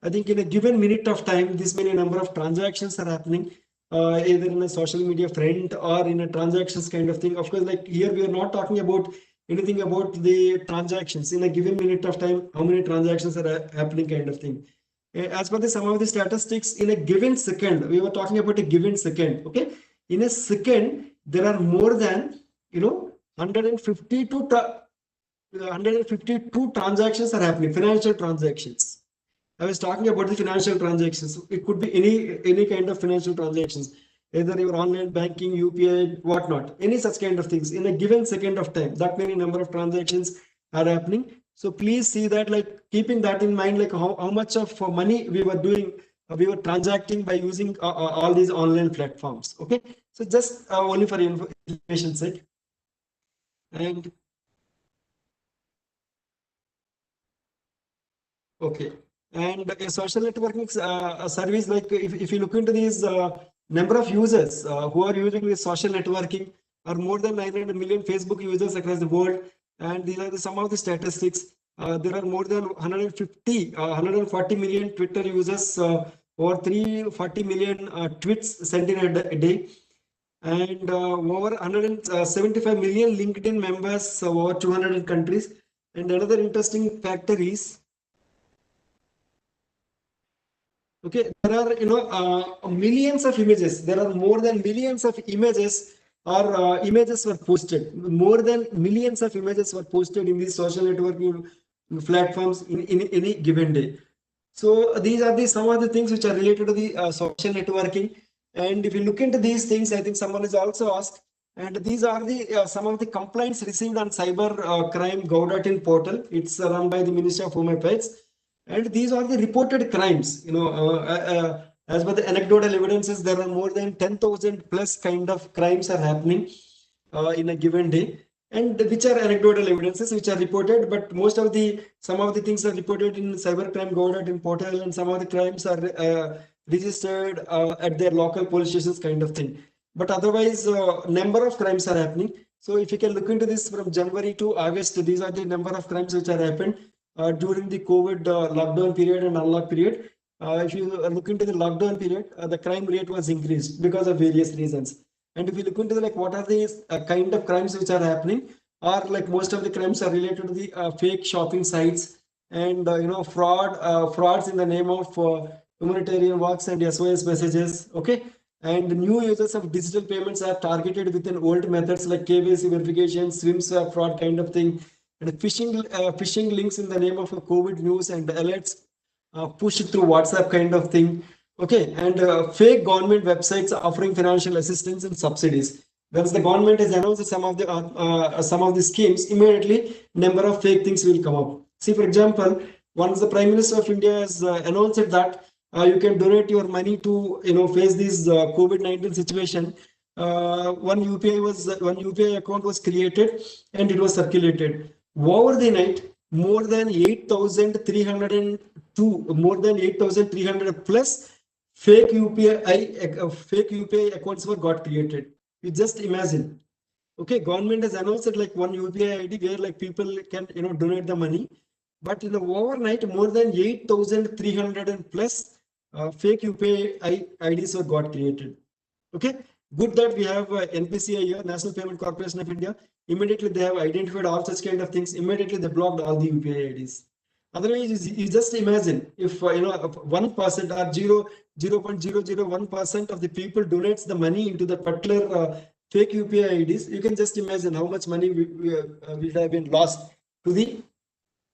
I think in a given minute of time, this many number of transactions are happening, either in a social media front or in a transactions kind of thing. Of course, like here we are not talking about anything about the transactions in a given minute of time, how many transactions are happening kind of thing. As per the some of the statistics, in a given second, we were talking about a given second. Okay, in a second, there are more than 152 transactions are happening, financial transactions. I was talking about the financial transactions. It could be any kind of financial transactions, either your online banking, UPI, whatnot, any such kind of things in a given second of time. That many number of transactions are happening. So please see that, like keeping that in mind, like how much of money we were doing, we were transacting by using all these online platforms. Okay, so just only for information sake. And okay. And a social networking service, like if you look into these number of users who are using this social networking, are more than 900 million Facebook users across the world. And these are some of the statistics. There are more than 140 million Twitter users, over 340 million tweets sent in a day, and over 175 million LinkedIn members, over 200 countries. And another interesting factor is, okay, there are millions of images. There are more than millions of images, or images were posted. More than millions of images were posted in these social networking platforms in any given day. So these are the some of the things which are related to the social networking. And if you look into these things, I think someone is also asked. And these are the some of the complaints received on cyber crime gov.in portal. It's run by the Ministry of Home Affairs, and these are the reported crimes. As per the anecdotal evidences, there are more than 10,000 plus kind of crimes are happening in a given day, and which are anecdotal evidences which are reported. But most of the some of the things are reported in cybercrime gov.in portal, and some of the crimes are registered at their local police stations kind of thing. But otherwise, number of crimes are happening. So if you can look into this from January to August, these are the number of crimes which are happened during the COVID lockdown period and unlock period. If you look into the lockdown period, the crime rate was increased because of various reasons. And if you look into the, like what are these kind of crimes which are happening, or like most of the crimes are related to the fake shopping sites, and frauds in the name of humanitarian works and SOS messages. Okay, and new users of digital payments are targeted within old methods like KYC verification, swim swap fraud kind of thing, and phishing links in the name of a COVID news and alerts pushed through WhatsApp kind of thing. Okay, and fake government websites offering financial assistance and subsidies. Once the government has announced some of the schemes, immediately number of fake things will come up. See, for example, once the Prime Minister of India has announced that you can donate your money to face this COVID-19 situation. One UPI account was created and it was circulated. Over the night, more than 8,302, more than 8,300 plus fake UPI accounts were got created. You just imagine. Okay, government has announced it like one UPI ID where like people can donate the money, but in the overnight more than 8,300 and plus fake UPI IDs were got created. Okay, good that we have NPCI here, National Payment Corporation of India. Immediately they have identified all such kind of things. Immediately they blocked all the UPI IDs. Otherwise, you just imagine if 1% or 0.001% of the people donates the money into the particular fake UPI IDs, you can just imagine how much money will have been lost to the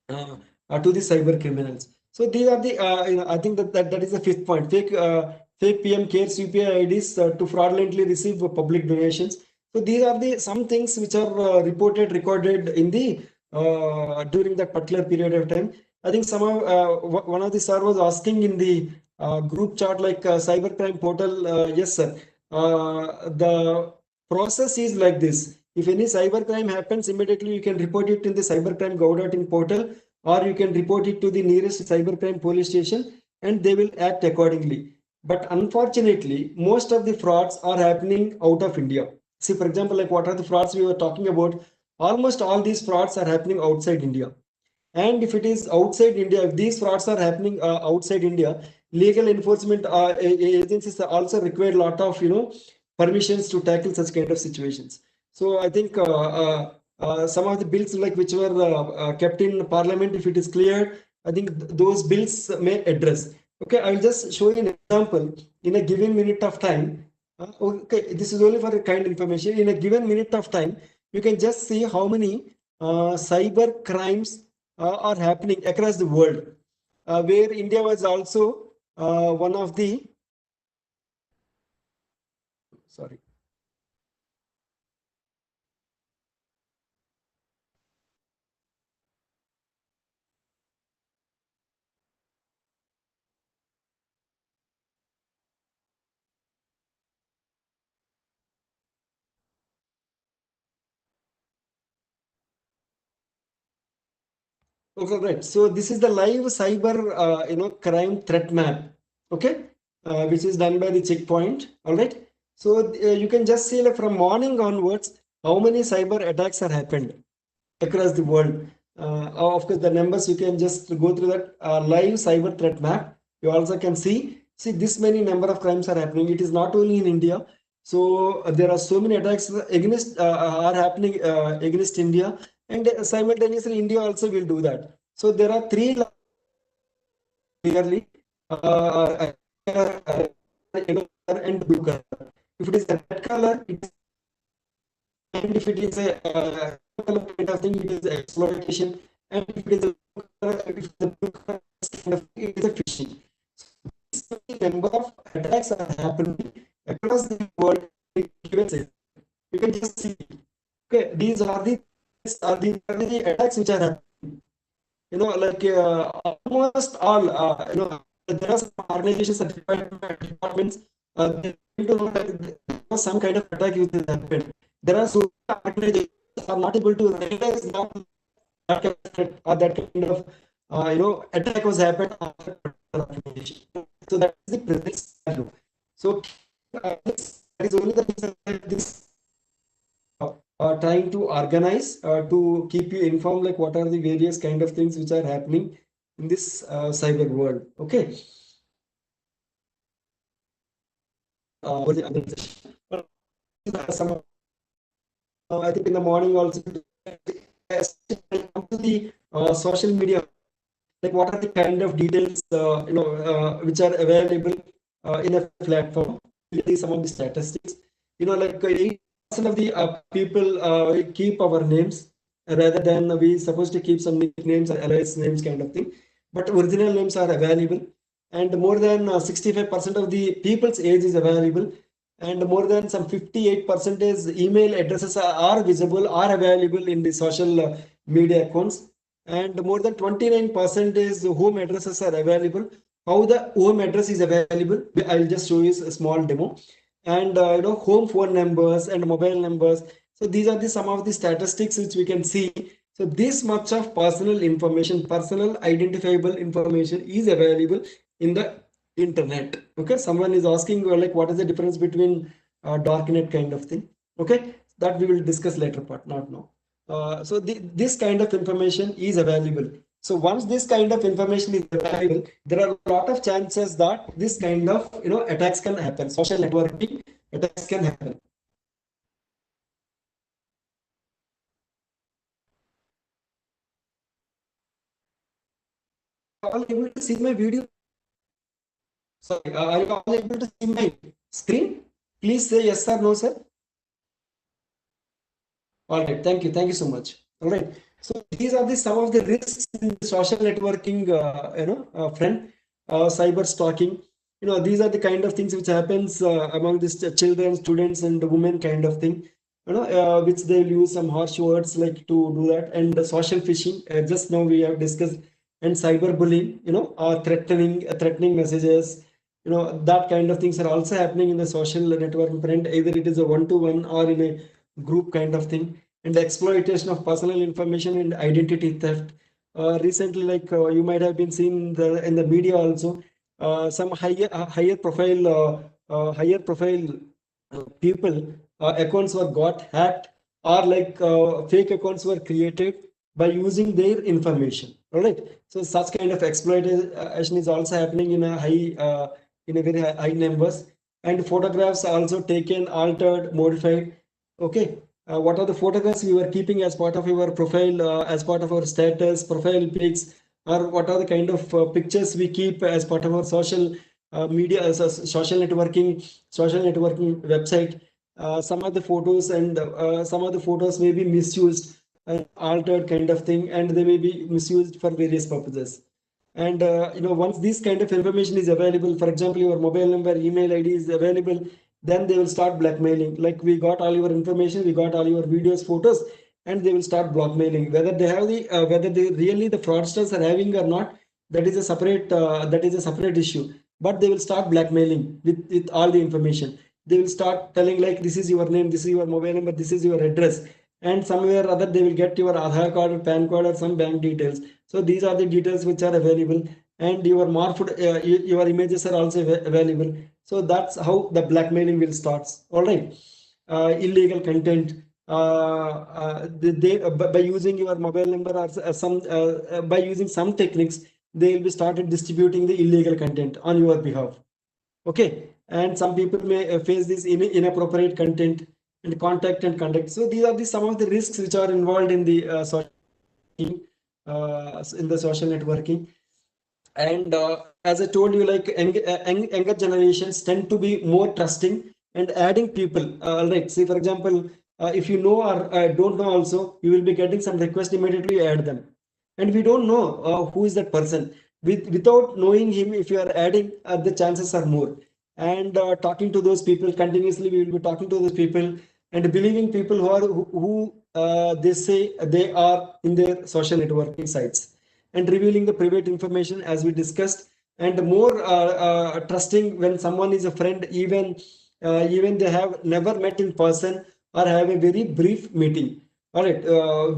uh, to the cyber criminals. So these are the I think that is the fifth point. Fake PM cares UPI IDs to fraudulently receive public donations. So these are the some things which are recorded in the during that particular period of time. I think somehow one of the sir was asking in the group chat like cybercrime portal. Yes, sir. The process is like this. If any cybercrime happens, immediately you can report it in the cybercrime gov.in portal, or you can report it to the nearest cybercrime police station, and they will act accordingly. But unfortunately, most of the frauds are happening out of India. See, for example, like what are the frauds we were talking about? Almost all these frauds are happening outside India. And if it is outside India, if these frauds are happening outside India, legal enforcement agencies also require a lot of permissions to tackle such kind of situations. So I think some of the bills like which were kept in Parliament, if it is cleared, I think those bills may address. Okay, I'll just show you an example in a given minute of time. Okay, this is only for a kind information. In a given minute of time, you can just see how many cyber crimes are happening across the world, where India was also one of the, sorry. Okay, right. So this is the live cyber, crime threat map. Okay, which is done by the checkpoint. All right. So you can just see like from morning onwards how many cyber attacks are happened across the world. Of course, the numbers you can just go through that live cyber threat map. You also can see this many number of crimes are happening. It is not only in India. So there are so many attacks against are happening against India, and simultaneously India also will do that. So there are three clearly yellow color and blue color. If it is a red color, it is, and if it is a color kind of thing, it is exploitation, and if it is a blue color, if it is a blue color kind of thing, it is a phishing. So this number of attacks are happening across the world. You can just see. Okay, these are the attacks which are happening. Like almost all, there are some organizations and departments, they need to know that there was some kind of attack which has happened. There are so many organizations are not able to realize that that kind of, attack was happened on that particular organization. So that is the present scenario. So that is only the reason that this trying to organize to keep you informed like what are the various kind of things which are happening in this cyber world. Okay. For the organization. Some, I think in the morning also come to the social media, like what are the kind of details which are available in a platform. See some of the statistics, like 80% of the people keep our names rather than we supposed to keep some nicknames or alias names kind of thing, but original names are available, and more than 65% of the people's age is available, and more than some 58% is email addresses are visible, are available in the social media accounts, and more than 29% is home addresses are available. How the home address is available, I'll just show you a small demo. And home phone numbers and mobile numbers. So these are the some of the statistics which we can see. So this much of personal information, personal identifiable information is available in the internet. Okay, someone is asking like what is the difference between darknet kind of thing. Okay, that we will discuss later part, not now. So this kind of information is available. So once this kind of information is available, there are a lot of chances that this kind of attacks can happen. Social networking attacks can happen. all able to see my video? Sorry, are you all able to see my screen? Please say yes or no, sir. All right, thank you. Thank you so much. All right. So these are the some of the risks in social networking, friend, cyber stalking. These are the kind of things which happens among these children, students, and women kind of thing. Which they'll use some harsh words like to do that, and the social phishing. Just now we have discussed, and cyberbullying. Threatening messages. That kind of things are also happening in the social networking friend. Either it is a one-to-one or in a group kind of thing, and the exploitation of personal information and identity theft. Recently, like you might have been seen in the media also, some higher profile people accounts were got hacked, or like fake accounts were created by using their information. All right. So such kind of exploitation is also happening in a very high numbers, and photographs are also taken, altered, modified. Okay. What are the photographs you are keeping as part of your profile, as part of our status, profile pics, or what are the kind of pictures we keep as part of our social media, as a social networking website? Some of the photos and some of the photos may be misused and altered kind of thing, and they may be misused for various purposes. And once this kind of information is available, for example, your mobile number, email ID is available, then they will start blackmailing. Like, we got all your information, we got all your videos, photos, and they will start blackmailing. Whether they really the fraudsters are having or not, that is a separate issue. But they will start blackmailing with all the information. They will start telling, like, this is your name, this is your mobile number, this is your address, and somewhere or other they will get your Aadhaar card or PAN card or some bank details. So these are the details which are available, and your morphed your images are also available. So that's how the blackmailing will start. All right. Illegal content, by using your mobile number, or some by using some techniques, they will be started distributing the illegal content on your behalf. Okay. And some people may face this inappropriate content and contact and conduct. So these are some of the risks which are involved in the social networking. And as I told you, like, younger generations tend to be more trusting and adding people. All right. See, for example, if you know or don't know also, you will be getting some request, immediately you add them, and we don't know who is that person. Without knowing him, if you are adding, the chances are more. And talking to those people continuously, we will be talking to those people and believing people who they say they are in their social networking sites, and revealing the private information, as we discussed. And more trusting when someone is a friend, even they have never met in person, or have a very brief meeting. All right.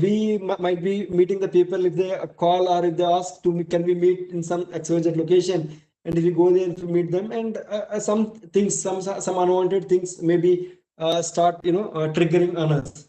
We might be meeting the people if they call, or if they ask to can we meet in some XYZ location, and if we go there to meet them, and some things, some unwanted things maybe start triggering on us.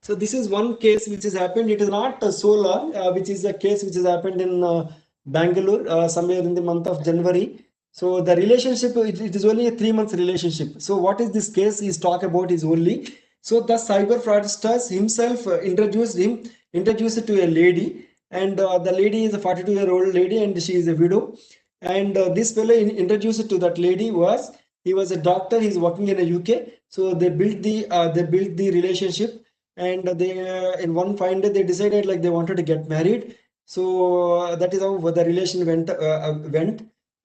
So this is one case which has happened. It is not so long, which is a case which has happened in Bangalore somewhere in the month of January. So the relationship, it is only a 3 months relationship. So what is this case is talk about is only, so the cyber fraudsters himself introduced it to a lady, and the lady is a 42-year-old lady, and she is a widow. And this fellow introduced it to that lady was, he was a doctor, he's working in a UK. So they built the relationship, and they in one fine day they decided, like, they wanted to get married. So that is how the relation went.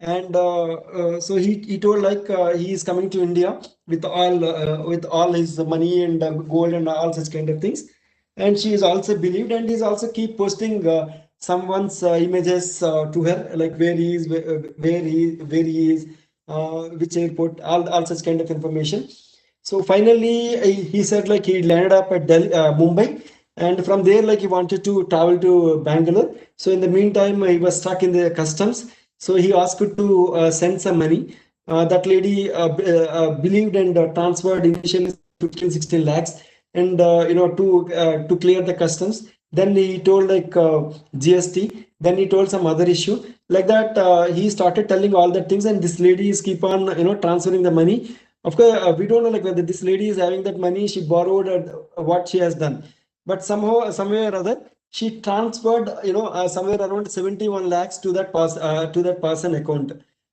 And so he told, like, he is coming to India with all his money and gold and all such kind of things. And she is also believed, and he's also keep posting someone's images to her, like where he is, where he is, which airport, all such kind of information. So finally, he said, like, he landed up at Mumbai, and from there, like, he wanted to travel to Bangalore. So in the meantime, he was stuck in the customs. So he asked to send some money. That lady believed and transferred initially 15, 16 lakhs, and to clear the customs. Then he told, like, GST. Then he told some other issue like that. He started telling all the things, and this lady is keep on transferring the money. Of course, we don't know, like, whether this lady is having that money she borrowed, or what she has done. But somehow, somewhere or other, she transferred, somewhere around 71 lakhs to that person account.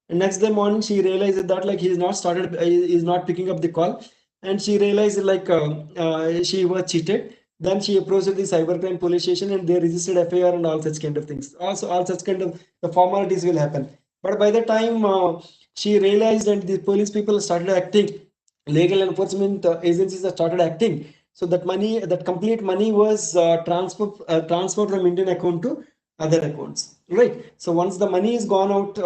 And next day morning, she realized that like he is not picking up the call, and she realized like she was cheated. Then she approached the cybercrime police station, and they registered FIR and all such kind of things. Also, all such kind of the formalities will happen. But by the time she realized, and the police people started acting, legal enforcement agencies have started acting. So that money, that complete money was transferred from Indian account to other accounts, right? So once the money is gone out,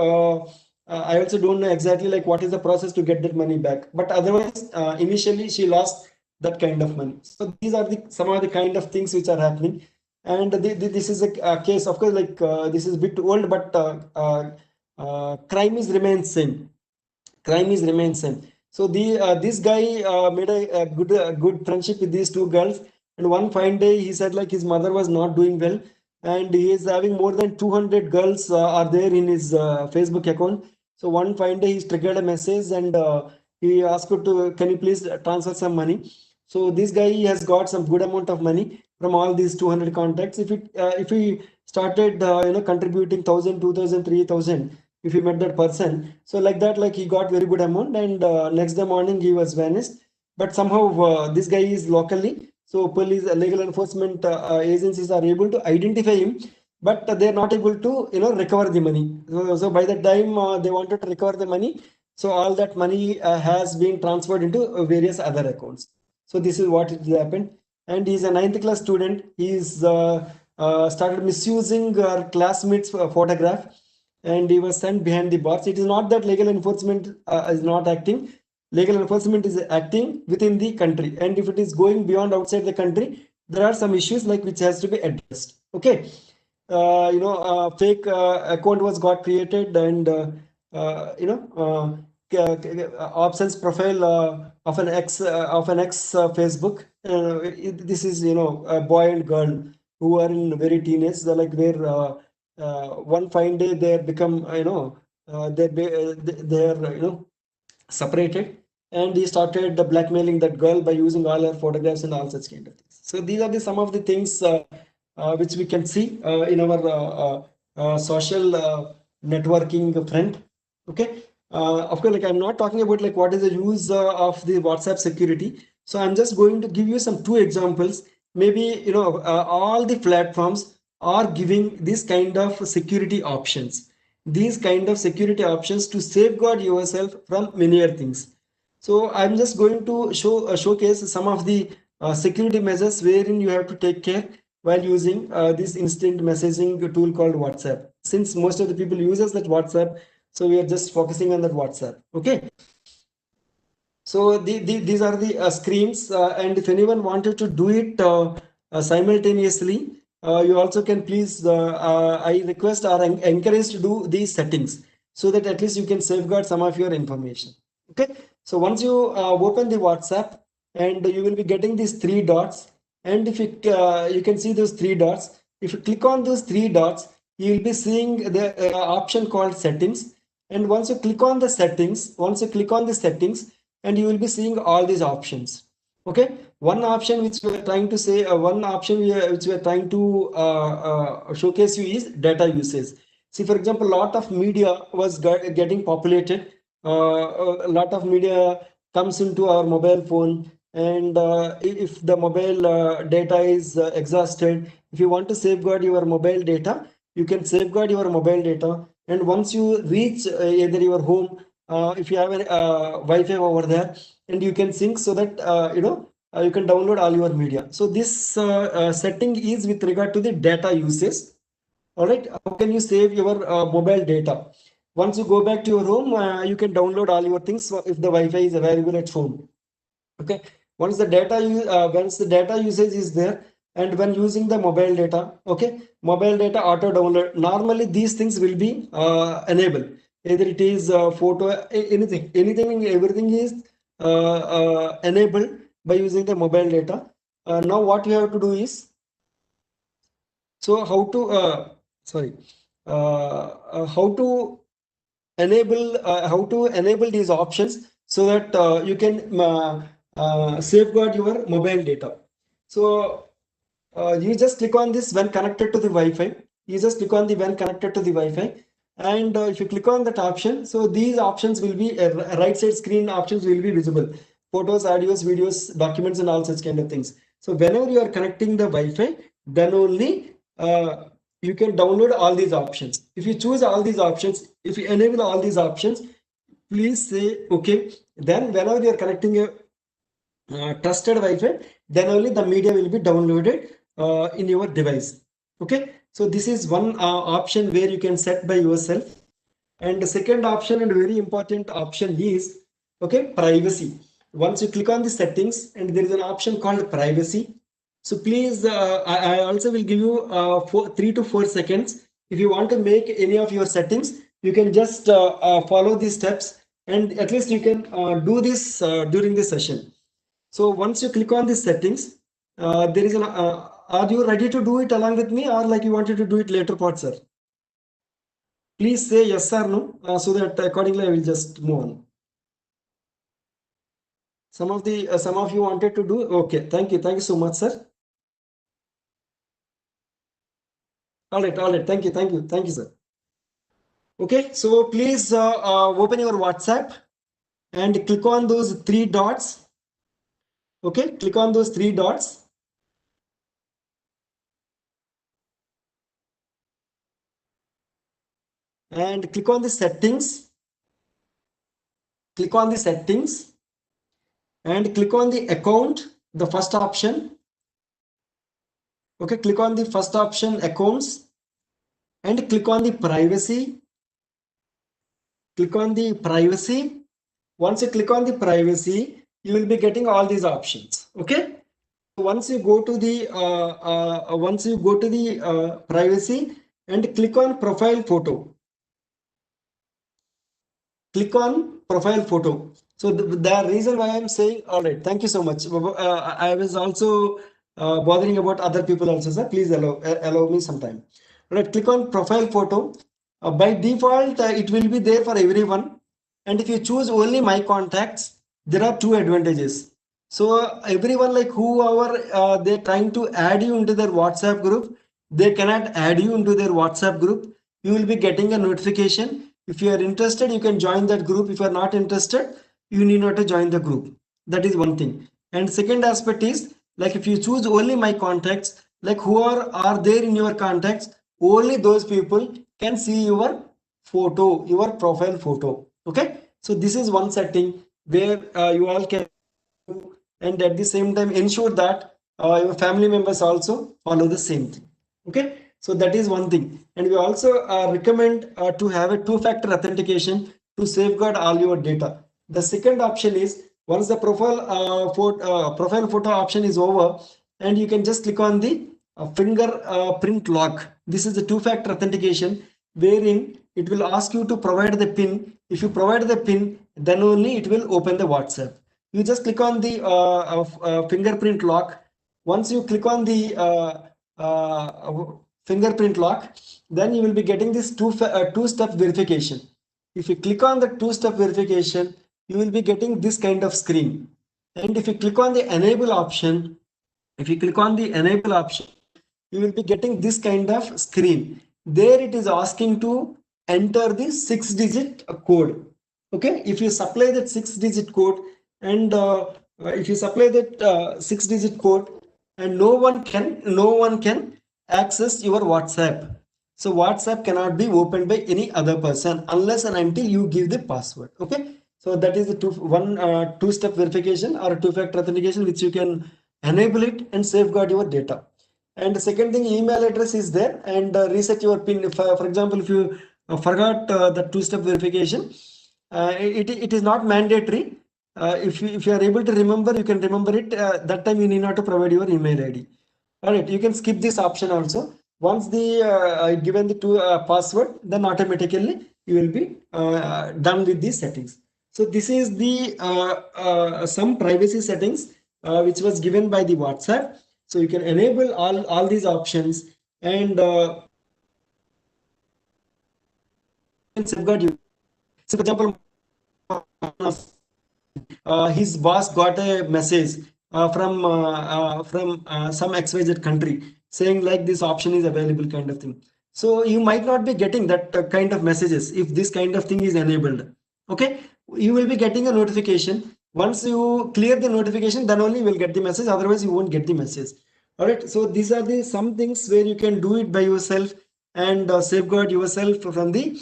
I also don't know exactly like what is the process to get that money back. But otherwise, initially she lost that kind of money. So these are the some of the kind of things which are happening. And this is a case, of course, like this is a bit old, but crime is remains same. Crime is remains same. So this guy made a good friendship with these two girls, and one fine day he said like his mother was not doing well, and he is having more than 200 girls are there in his Facebook account. So one fine day he triggered a message, and he asked her to, can you please transfer some money. So this guy has got some good amount of money from all these 200 contacts. If he started contributing 1,000, 2,000, 3,000, if he met that person, so like that, like he got very good amount, and next day morning he was vanished. But somehow this guy is locally, so police, legal enforcement agencies are able to identify him, but they are not able to recover the money. So by the time they wanted to recover the money, so all that money has been transferred into various other accounts. So this is what it happened. And he's a ninth class student. He's started misusing our classmates' photograph, and he was sent behind the bars. It is not that legal enforcement is not acting. Legal enforcement is acting within the country, and if it is going beyond outside the country, there are some issues like which has to be addressed. Okay, fake account was got created, and options profile of an ex Facebook. This is a boy and girl who are in very teenage. They're like where one fine day they become they're separated, and he started blackmailing that girl by using all her photographs and all such kind of things. So these are some of the things which we can see in our social networking front. Okay, of course, like I'm not talking about like what is the use of the WhatsApp security. So I'm just going to give you some two examples. Maybe all the platforms are giving this kind of security options, these kind of security options to safeguard yourself from many other things. So I'm just going to showcase some of the security measures wherein you have to take care while using this instant messaging tool called WhatsApp. Since most of the people uses that WhatsApp, so we are just focusing on that WhatsApp. Okay. So these are the screens, and if anyone wanted to do it simultaneously, you also can please, I request or encourage to do these settings so that at least you can safeguard some of your information. Okay, so once you open the WhatsApp, and you will be getting these three dots, and if you can see those three dots, if you click on those three dots, you will be seeing the option called settings. And once you click on the settings, and you will be seeing all these options. Okay, one option which we are trying to say, which we are trying to showcase you is data usage. See, for example, a lot of media was getting populated. A lot of media comes into our mobile phone, and if the mobile data is exhausted, if you want to safeguard your mobile data, you can safeguard your mobile data. And once you reach either your home, if you have a Wi-Fi over there, and you can sync so that you can download all your media. So this setting is with regard to the data usage. All right, how can you save your mobile data? Once you go back to your home, you can download all your things if the Wi-Fi is available at home. Okay, once the data usage is there, and when using the mobile data, okay, mobile data auto download, normally these things will be enabled. Either it is photo, anything, everything is enabled by using the mobile data. Now what you have to do is, so sorry how to enable these options so that you can safeguard your mobile data. So you just click on this when connected to the Wi-Fi. You just click on the when connected to the Wi-Fi, and if you click on that option, so these options will be right side screen options will be visible: photos, audios, videos, documents, and all such kind of things. So whenever you are connecting the Wi-Fi, then only you can download all these options. If you choose all these options, if you enable all these options, please say okay. Then whenever you are connecting a trusted Wi-Fi, then only the media will be downloaded in your device. Okay, so this is one option where you can set by yourself. And the second option and very important option is okay, privacy. Once you click on the settings, and there is an option called privacy. So please, I also will give you 3 to 4 seconds. If you want to make any of your settings, you can just follow these steps, and at least you can do this during the session. So once you click on the settings, there is an, are you ready to do it along with me, or like you wanted to do it later part, sir? Please say yes or no, so that accordingly I will just move on. Some of you wanted to do. Okay, thank you so much, sir. All right, thank you, sir. Okay, so please open your WhatsApp and click on those three dots. Okay, click on those three dots and click on the settings. Click on the settings and click on the account, the first option. Okay, click on the first option, accounts, and click on the privacy. Click on the privacy. Once you click on the privacy, you will be getting all these options. Okay. Once you go to the privacy and click on profile photo. Click on profile photo. So the reason why I'm saying, all right, thank you so much. I was also bothering about other people also, sir. Please allow me some time. All right, click on profile photo. By default, it will be there for everyone. And if you choose only my contacts, there are two advantages. So everyone, like whoever they're trying to add you into their WhatsApp group, they cannot add you into their WhatsApp group. You will be getting a notification. If you are interested, you can join that group. If you are not interested, you need not to join the group. That is one thing. And second aspect is, like if you choose only my contacts, like who are there in your contacts, only those people can see your photo, your profile photo. Okay, so this is one setting where you all can, and at the same time ensure that your family members also follow the same thing. Okay, so that is one thing. And we also recommend to have a two-factor authentication to safeguard all your data. The second option is, once the profile photo option is over, and you can just click on the finger print lock. This is the two-factor authentication, wherein it will ask you to provide the pin. If you provide the pin, then only it will open the WhatsApp. You just click on the fingerprint lock. Once you click on the fingerprint lock, then you will be getting this two-step verification. If you click on the two-step verification, you will be getting this kind of screen. And if you click on the enable option, if you click on the enable option, you will be getting this kind of screen. There it is asking to enter the 6-digit code. Okay, if you supply that 6-digit code, and if you supply that 6-digit code, and no one can access your WhatsApp. So WhatsApp cannot be opened by any other person unless and until you give the password. Okay, so that is the two-step verification or two-factor authentication, which you can enable it and safeguard your data. And the second thing, email address is there, and reset your pin. If, for example, if you forgot the two-step verification, it is not mandatory. If you are able to remember, you can remember it. That time you need not to provide your email ID. All right, you can skip this option also. Once the given the two password, then automatically you will be done with these settings. So this is the some privacy settings which was given by the WhatsApp. So you can enable all these options, and safeguard you. So for example, his boss got a message from some XYZ country saying like this option is available kind of thing. So you might not be getting that kind of messages if this kind of thing is enabled. Okay, you will be getting a notification. Once you clear the notification, then only you will get the message. Otherwise, you won't get the message. All right. So these are the some things where you can do it by yourself and safeguard yourself from the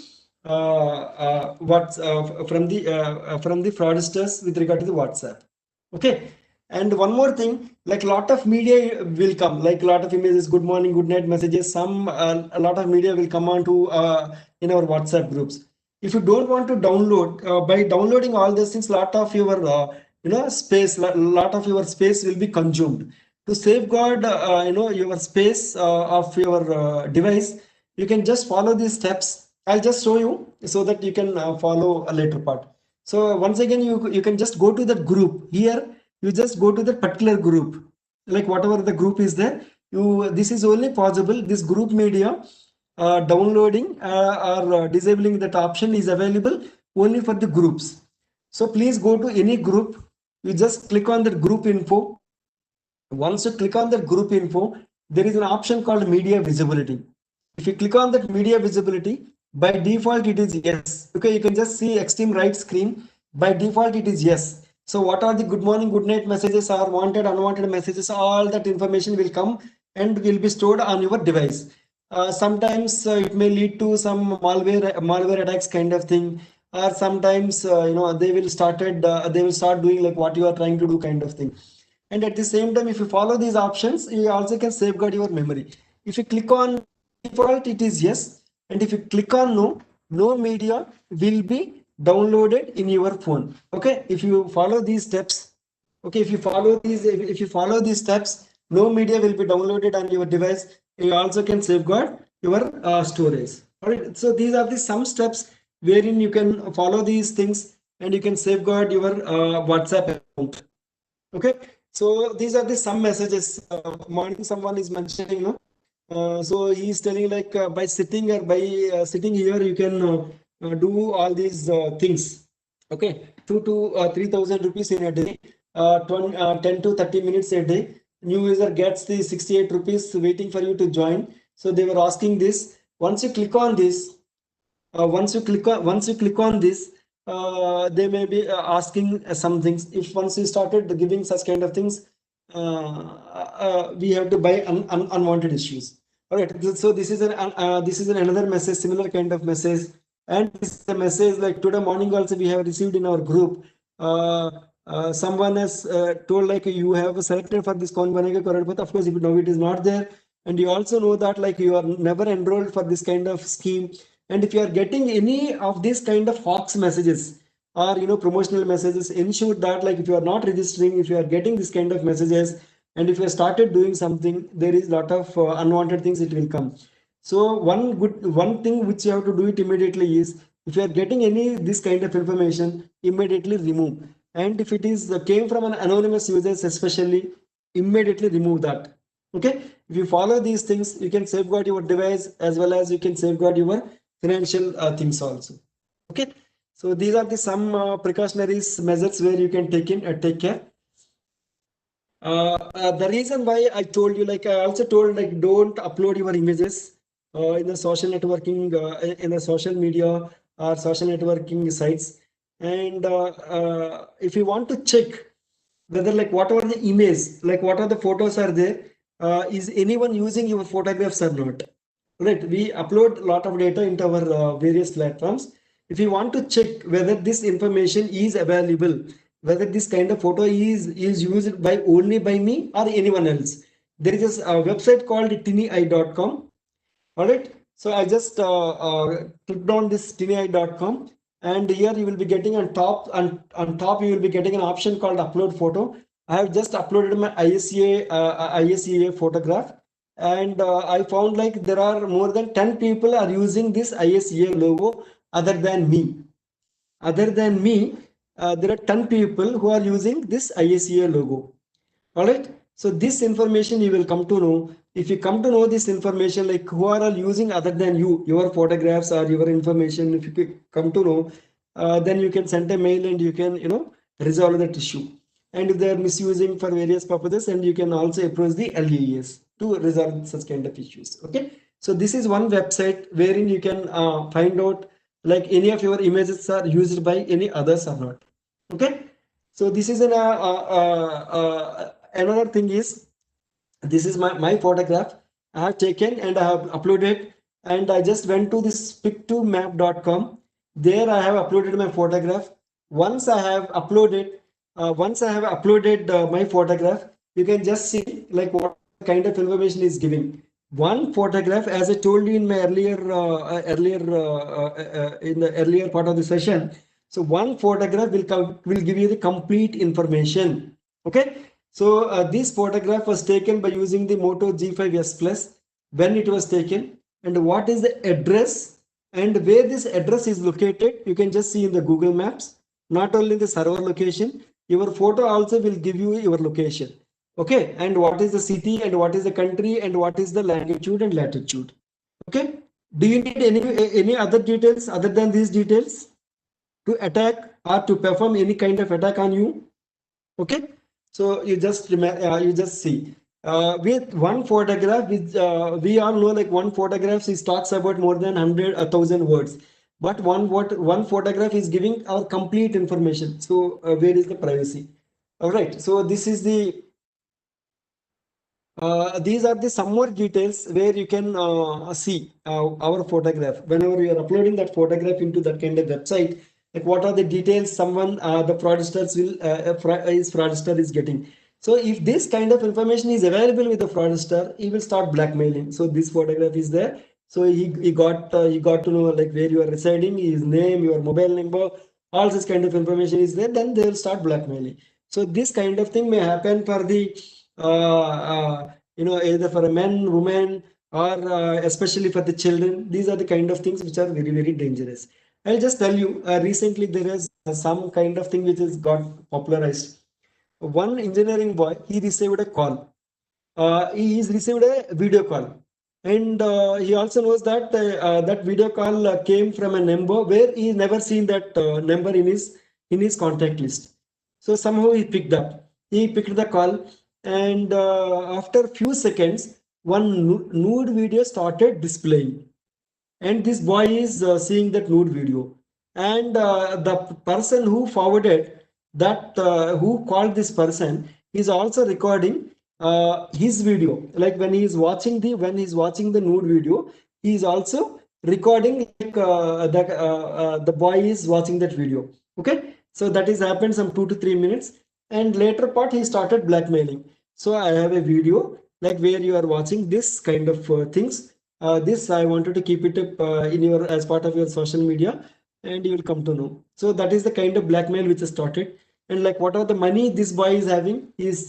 fraudsters with regard to the WhatsApp. Okay. And one more thing, like lot of media will come, like a lot of images, good morning, good night messages. A lot of media will come on to in our WhatsApp groups. If you don't want to download, by downloading all these things, lot of your space, lot of your space will be consumed. To safeguard your space of your device, you can just follow these steps. I'll just show you so that you can follow a later part. So once again, you can just go to that group here. You just go to that particular group, like whatever the group is there. This is only possible. This group media downloading or disabling that option is available only for the groups. So please go to any group. You just click on that group info. Once you click on that group info, there is an option called media visibility. If you click on that media visibility, by default it is yes. Okay, you can just see extreme right screen. By default it is yes. So what are the good morning, good night messages, are wanted, unwanted messages, all that information will come and will be stored on your device. Sometimes it may lead to some malware attacks kind of thing, or sometimes they will start doing like what you are trying to do kind of thing. And at the same time, if you follow these options, you also can safeguard your memory. If you click on default, it is yes. And if you click on no, no media will be downloaded in your phone. Okay, if you follow these steps, okay, if you follow these steps, no media will be downloaded on your device. You also can safeguard your storage. All right, so these are the some steps wherein you can follow these things and you can safeguard your WhatsApp account. Okay, so these are the some messages. Morning, someone is mentioning, no. So he is telling like by sitting or by sitting here, you can do all these things. Okay, 2 to 3,000 rupees in a day, 10 to 30 minutes a day. New user gets the 68 rupees waiting for you to join. So they were asking this. Once you click on this, once you click on this, they may be asking some things. If once you started giving such kind of things, we have to buy unwanted issues. All right, so this is an another message, similar kind of message. And this is a message like today morning also we have received in our group. Someone has told like you have selected for this kaun banega crorepati. Of course, if now it is not there, and you also know that like you are never enrolled for this kind of scheme. And if you are getting any of these kind of hawks messages or promotional messages, ensure that like if you are not registering, if you are getting this kind of messages, and if you have started doing something, there is a lot of unwanted things it will come. So one thing which you have to do it immediately is, if you are getting any this kind of information, immediately remove. And if it is came from an anonymous users especially, immediately remove that. Okay, if you follow these things, you can safeguard your device as well as you can safeguard your financial things also. Okay, so these are the some precautionary measures where you can take care. The reason why I told you, like I also told, like don't upload your images in the social networking, in the social media or social networking sites. And if you want to check whether like whatever the image, like what are the photos are there, is anyone using your photographs or not? Right, we upload a lot of data into our various platforms. If you want to check whether this information is available, whether this kind of photo is used by only by me or anyone else, there is a website called tinei.com. All right, so I just clicked on this tinei.com, and here you will be getting on top you will be getting an option called upload photo. I have just uploaded my ISEA photograph, and I found like there are more than 10 people are using this ISEA logo other than me. Other than me, there are 10 people who are using this ISEA logo. All right, so this information you will come to know. If you come to know this information, like who are all using other than you, your photographs or your information, if you come to know, then you can send a mail and you can resolve that issue. and if they are misusing for various purposes, and you can also approach the LES to resolve such kind of issues. Okay, so this is one website wherein you can find out like any of your images are used by any others or not. Okay, so this is another thing is, this is my photograph I have taken and I have uploaded, and I just went to this pic2map.com. There I have uploaded my photograph. Once I have uploaded, my photograph, you can just see like what kind of information is giving. One photograph, as I told you in my in the earlier part of the session. So one photograph will give you the complete information. Okay, so this photograph was taken by using the Moto G5S Plus, when it was taken, and what is the address and where this address is located. You can just see in the Google Maps, not only the server location, your photo also will give you your location. Okay, and what is the city and what is the country and what is the longitude and latitude. Okay, do you need any other details other than these details to attack or to perform any kind of attack on you? Okay, so you just see with one photograph, with we all know like one photograph is talks about more than 100 1,000 words, but one photograph is giving our complete information. So where is the privacy? All right, so this is the these are the some more details where you can see our photograph. Whenever you are uploading that photograph into that kind of website, like what are the details someone the fraudsters will fraudster is getting. So if this kind of information is available with the fraudster, he will start blackmailing. So this photograph is there. So he got to know like where you are residing, his name, your mobile number, all this kind of information is there. Then they will start blackmailing. So this kind of thing may happen for the either for a man, woman, or especially for the children. These are the kind of things which are very, very dangerous. I'll just tell you, recently there is some kind of thing which has got popularized. One engineering boy, he received a call. He is received a video call, and he also knows that that video call came from a number where he never seen that number in his contact list. So somehow he picked up. He picked the call, and after few seconds, one nude video started displaying, and this boy is seeing that nude video, and the person who forwarded that who called this person is also recording his video. Like when he's watching the nude video, he is also recording like the boy is watching that video. Okay, so that is happened some 2 to 3 minutes, and later part he started blackmailing. So I have a video like where you are watching this kind of things. This I wanted to keep it up in your as part of your social media, and you will come to know. So that is the kind of blackmail which is started. And like whatever the money this boy is having, he's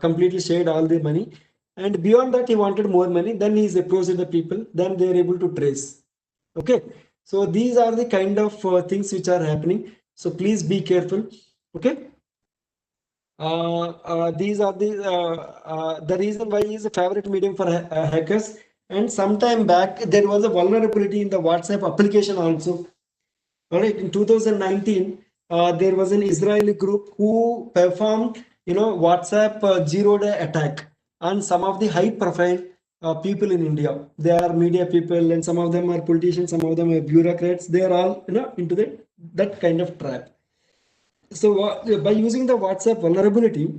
completely shared all the money, and beyond that he wanted more money. Then he is approached the people. Then they are able to trace. Okay, so these are the kind of things which are happening. So please be careful. Okay. These are the reason why is a favorite medium for hackers. And sometime back there was a vulnerability in the WhatsApp application also. All right, in 2019, there was an Israeli group who performed, WhatsApp zero-day attack on some of the high-profile people in India. They are media people, and some of them are politicians, some of them are bureaucrats. They are all, into that kind of trap. So by using the WhatsApp vulnerability,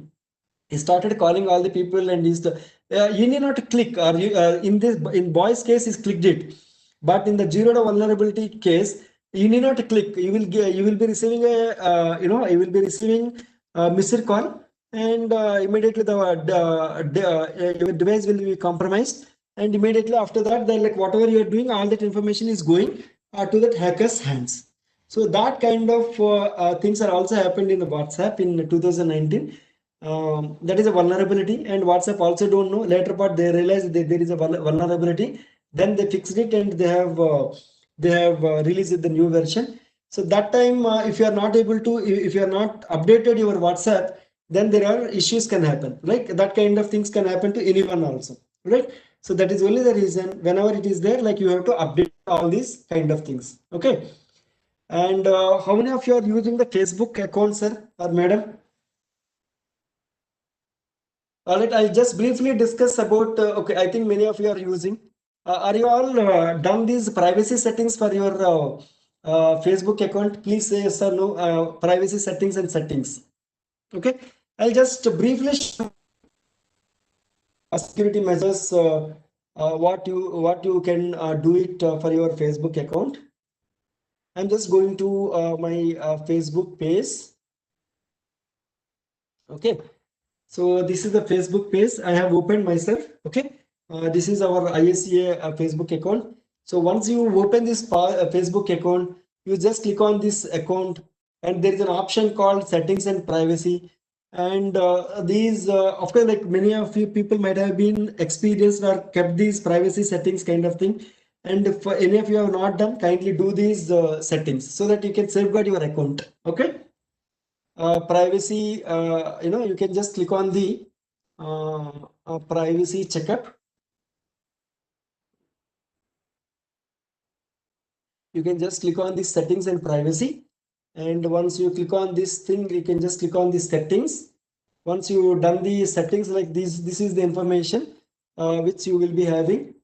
he started calling all the people, and you need not click, or you in boy's case he's clicked it, but in the zero to vulnerability case you need not click. You will be receiving a you will be receiving a missed call, and immediately your device will be compromised, and immediately after that, then like whatever you are doing, all that information is going to that hacker's hands. So that kind of things are also happened in the WhatsApp in 2019. That is a vulnerability, and WhatsApp also don't know. Later part they realized that there is a vulnerability. Then they fixed it, and they have released the new version. So that time, if you are not able to, if you are not updated your WhatsApp, then there are issues can happen. Like that kind of things can happen to anyone also, right? So that is only the reason. Whenever it is there, like you have to update all these kind of things. Okay. And how many of you are using the Facebook account, sir or madam? All right, I'll just briefly discuss about, okay, I think many of you are using. Are you all done these privacy settings for your Facebook account? Please say yes or no, privacy settings and settings. Okay, I'll just briefly show security measures, what you can do it for your Facebook account. I'm just going to my Facebook page. Okay, so this is the Facebook page I have opened myself. Okay, this is our ISCA Facebook account. So once you open this Facebook account, you just click on this account, and there is an option called settings and privacy. And these, of course, like many of you people might have been experienced or kept these privacy settings kind of thing. And if any of you have not done, kindly do these settings so that you can safeguard your account. Okay, privacy, you can just click on the privacy checkup. You can just click on the settings and privacy. And once you click on this thing, you can just click on the settings. Once you done the settings like this is the information which you will be having.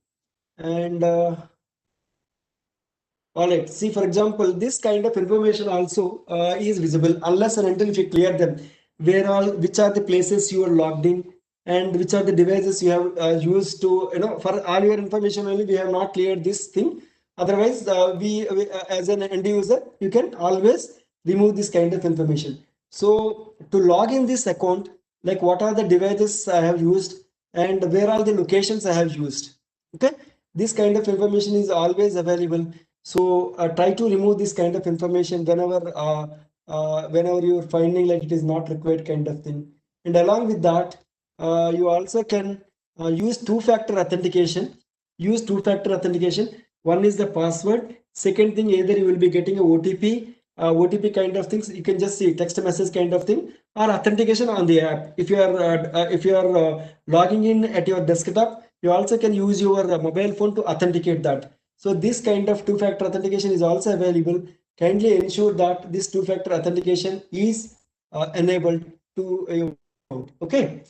And all right, see, for example, this kind of information also is visible unless and until if you clear them, which are the places you are logged in, and which are the devices you have used to, for all your information only, we have not cleared this thing. Otherwise, as an end user, you can always remove this kind of information. So to log in this account, like what are the devices I have used and where are the locations I have used. Okay, this kind of information is always available. So try to remove this kind of information whenever you're finding like it is not required kind of thing. And along with that, you also can use two-factor authentication. Use two-factor authentication. One is the password. Second thing, either you will be getting a OTP, OTP kind of things. You can just see text message kind of thing, or authentication on the app. If you are logging in at your desktop, you also can use your mobile phone to authenticate that. So this kind of two-factor authentication is also available. Kindly ensure that this two-factor authentication is enabled to your account. Okay.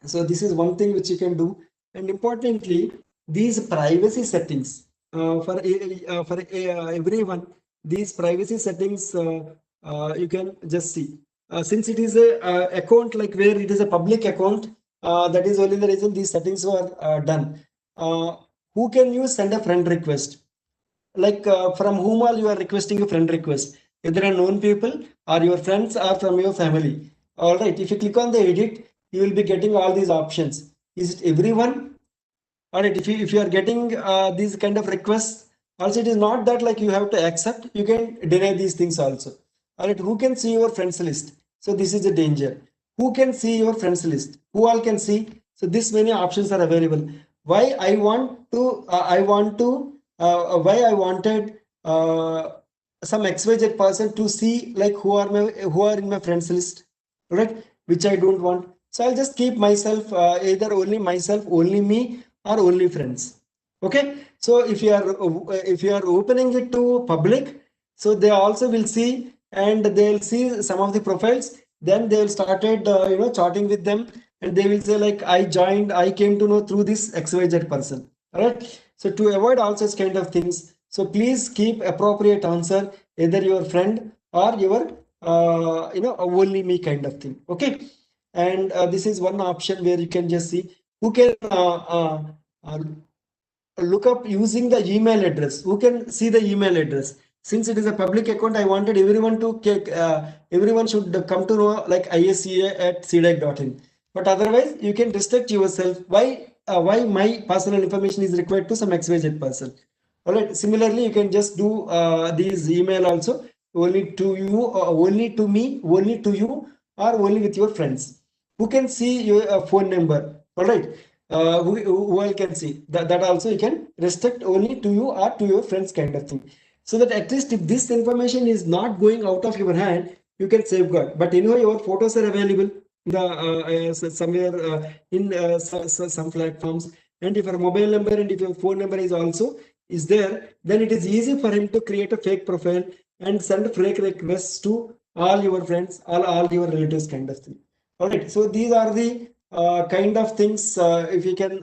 So this is one thing which you can do. And importantly, these privacy settings for everyone, these privacy settings you can just see. Since it is a account like where it is a public account, that is only the reason these settings were done. Who can you send a friend request? Like from whom all you are requesting a friend request, either a known people or your friends or from your family. All right, if you click on the edit, you will be getting all these options. Is it everyone? All right, if you are getting these kind of requests, also it is not that like you have to accept, you can deny these things also. All right, who can see your friends list? So this is a danger. Who can see your friends list? Who all can see? So this many options are available. Why I want to, why I wanted some XYZ person to see like who are in my friends list, right? Which I don't want. So I'll just keep myself either only myself, only me, or only friends. Okay. So if you are opening it to public, so they also will see, and they'll see some of the profiles. Then they'll started chatting with them, and they will say like I came to know through this XYZ person. All right. So to avoid all such kind of things, so please keep appropriate answer, either your friend or your only me kind of thing. Okay. And this is one option where you can just see who can uh, look up using the email address. Who can see the email address? Since it is a public account, I wanted everyone should come to know like isca@cdac.in. But otherwise, you can restrict yourself. Why my personal information is required to some XYZ person? All right. Similarly, you can just do these email also only to you, only to me, only to you, or only with your friends. Who can see your phone number? All right. Who all can see that also you can restrict only to you or to your friends kind of thing. So that at least if this information is not going out of your hand, you can safeguard. But anyway, your photos are available in the somewhere in some platforms. And if your mobile number and if your phone number is also is there, then it is easy for him to create a fake profile and send fake requests to all your friends, all your relatives kind of thing. All right, so these are the kind of things, if you can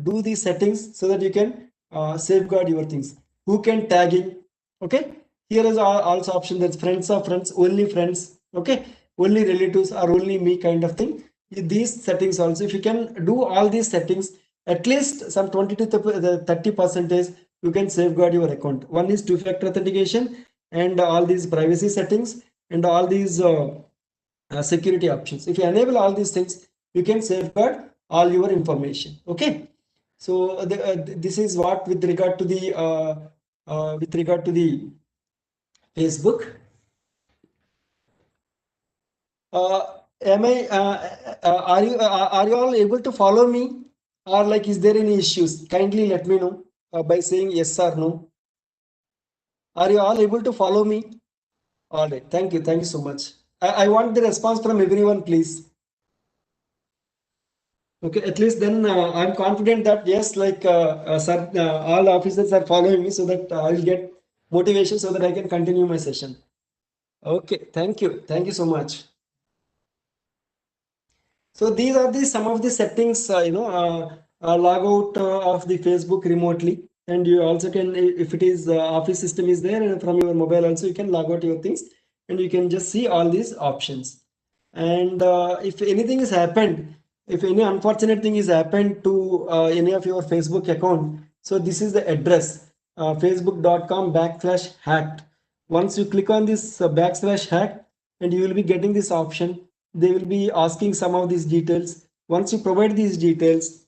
do these settings so that you can safeguard your things. Who can tagging? Okay, here is also option that's friends of friends, only friends. Okay, only relatives or only me kind of thing. These settings also, if you can do all these settings, at least some 20 to 30 percentage, you can safeguard your account. One is two-factor authentication and all these privacy settings and all these security options. If you enable all these things, you can safeguard all your information. Okay, so this is what with regard to the Facebook. Am I are you all able to follow me, or like is there any issues? Kindly let me know by saying yes or no. Are you all able to follow me? All right, thank you so much. I want the response from everyone, please. Okay, at least then I'm confident that yes, like sir, all officers are following me, so that I will get motivation so that I can continue my session. Okay, thank you so much. So these are the some of the settings, log out of the Facebook remotely, and you also can, if it is office system is there, and from your mobile also you can log out your things, and you can just see all these options. And if anything has happened, if any unfortunate thing is happened to any of your Facebook account, so this is the address, facebook.com/hacked. Once you click on this /hack, and you will be getting this option. They will be asking some of these details. Once you provide these details,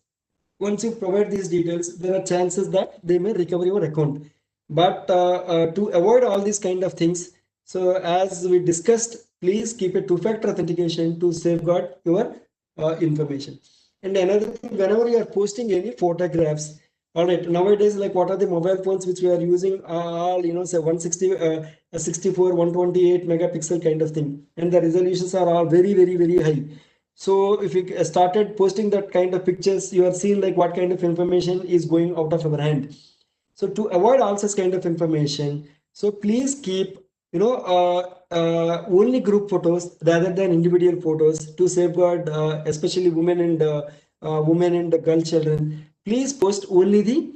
there are chances that they may recover your account. But to avoid all these kind of things, so as we discussed, please keep a two-factor authentication to safeguard your information. And another thing, whenever you are posting any photographs, all right, nowadays, like what are the mobile phones which we are using, all, say 160, 64, 128 megapixel kind of thing, and the resolutions are all very high. So if you started posting that kind of pictures, you are seeing like what kind of information is going out of our hand. So to avoid all such kind of information, so please keep, only group photos rather than individual photos to safeguard, especially women and girl children. Please post only the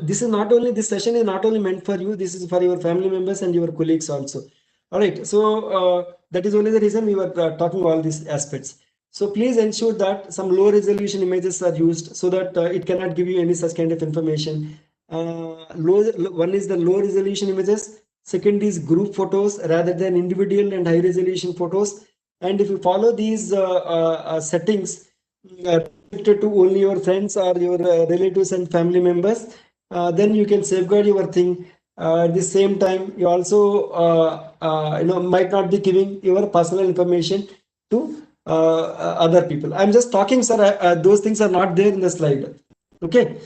this is not only, this session is not only meant for you, this is for your family members and your colleagues also. All right, so that is only the reason we were talking all these aspects. So please ensure that some low resolution images are used so that it cannot give you any such kind of information. One is the low resolution images, second is group photos rather than individual and high resolution photos. And if you follow these settings, restricted to only your friends or your relatives and family members, then you can safeguard your thing. At the same time, you also might not be giving your personal information to other people. I'm just talking, sir. Those things are not there in the slide. Okay.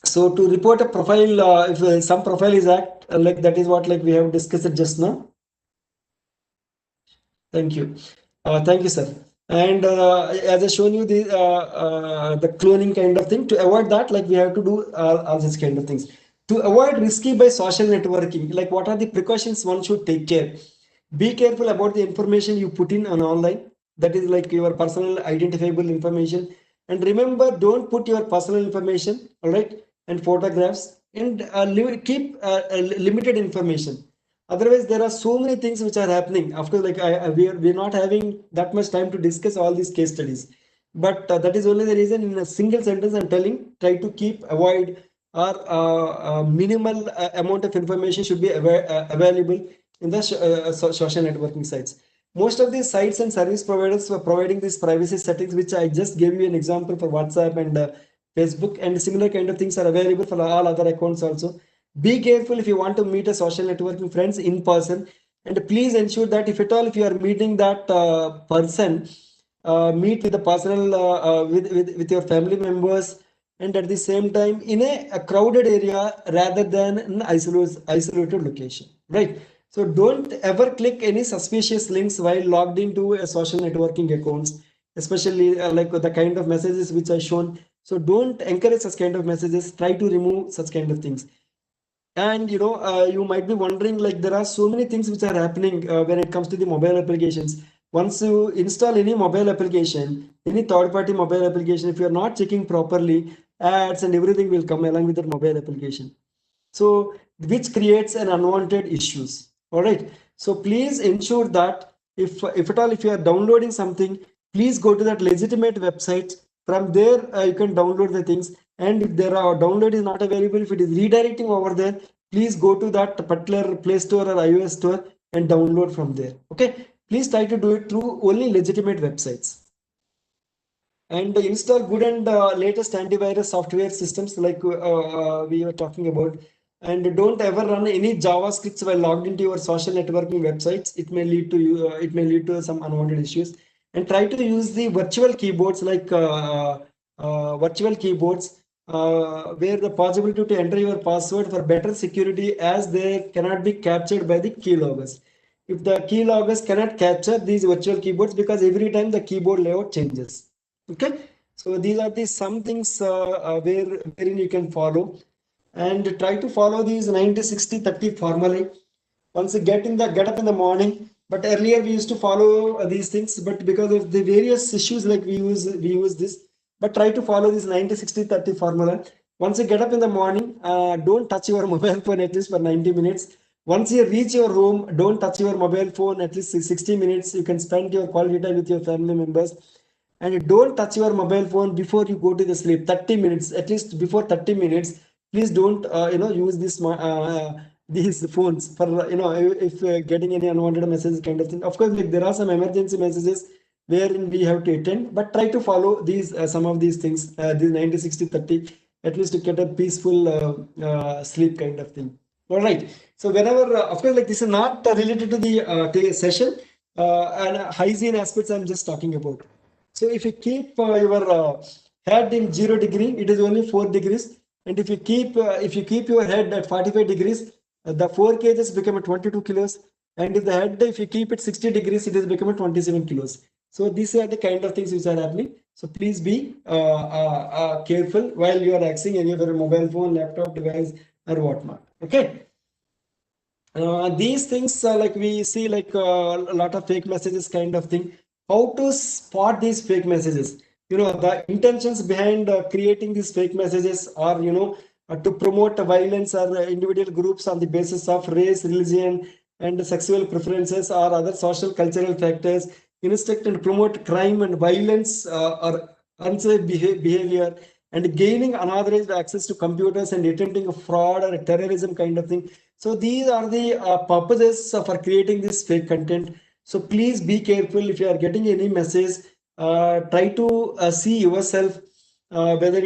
So to report a profile, if some profile is act like that is what like we have discussed it just now. Thank you. Thank you, sir. And as I shown you the cloning kind of thing, to avoid that, like we have to do all these kind of things. To avoid risky by social networking, like what are the precautions one should take care? Be careful about the information you put in on online. That is like your personal identifiable information. And remember, don't put your personal information, all right, and photographs, and keep limited information. Otherwise, there are so many things which are happening. After like we're not having that much time to discuss all these case studies, but that is only the reason. In a single sentence, I'm telling, try to keep avoid or minimal amount of information should be available in the social networking sites. Most of these sites and service providers were providing these privacy settings, which I just gave you an example for WhatsApp and Facebook, and similar kind of things are available for all other accounts also. Be careful if you want to meet a social networking friends in person, and please ensure that if at all if you are meeting that person, meet with the personal with your family members, and at the same time in a crowded area rather than an isolated location, right? So don't ever click any suspicious links while logged into a social networking accounts, especially like the kind of messages which I shown. So don't encourage such kind of messages. Try to remove such kind of things. And you might be wondering, like, there are so many things which are happening when it comes to the mobile applications. Once you install any mobile application, any third-party mobile application, if you are not checking properly, ads and everything will come along with that mobile application. So, which creates an unwanted issues. All right. So please ensure that if at all if you are downloading something, please go to that legitimate website. From there, you can download the things. And if there are download is not available, if it is redirecting over there, please go to that particular Play Store or iOS store and download from there. Okay. Please try to do it through only legitimate websites, and install good and latest antivirus software systems like we were talking about. And don't ever run any javascripts while logged into your social networking websites. It may lead to it may lead to some unwanted issues. And try to use the virtual keyboards, like virtual keyboards, where the possibility to enter your password for better security, as they cannot be captured by the keyloggers. If the keyloggers cannot capture these virtual keyboards, because every time the keyboard layout changes. Okay, so these are the some things wherein you can follow, and try to follow these 90-60-30 formally. Once you get up in the morning. But earlier we used to follow these things, but because of the various issues, like we use this. But try to follow this 90-60-30 formula. Once you get up in the morning, don't touch your mobile phone at least for 90 minutes. Once you reach your home, don't touch your mobile phone at least 60 minutes. You can spend your quality time with your family members. And don't touch your mobile phone before you go to the sleep. 30 minutes, at least before 30 minutes. Please don't use these phones for if getting any unwanted messages kind of thing. Of course, like, there are some emergency messages wherein we have to attend, but try to follow these some of these things, these 90-60-30, at least to get a peaceful sleep kind of thing. All right. So whenever, of course, like, this is not related to the session, and hygiene aspects I'm just talking about. So if you keep your head in 0 degree, it is only 4 degrees. And if you keep your head at 45 degrees, the 4 kgs become a 22 kilos. And if the head, if you keep it 60 degrees, it is become a 27 kilos. So these are the kind of things which are happening. So please be careful while you are accessing any of your mobile phone, laptop device, or whatnot. Okay. These things, like, we see, like, a lot of fake messages kind of thing. How to spot these fake messages? The intentions behind creating these fake messages are, to promote violence or individual groups on the basis of race, religion, and sexual preferences or other social cultural factors. Instruct and promote crime and violence, or unsafe behavior, and gaining unauthorized access to computers and attempting a fraud or a terrorism kind of thing. So these are the purposes for creating this fake content. So please be careful if you are getting any message. Try to see yourself, whether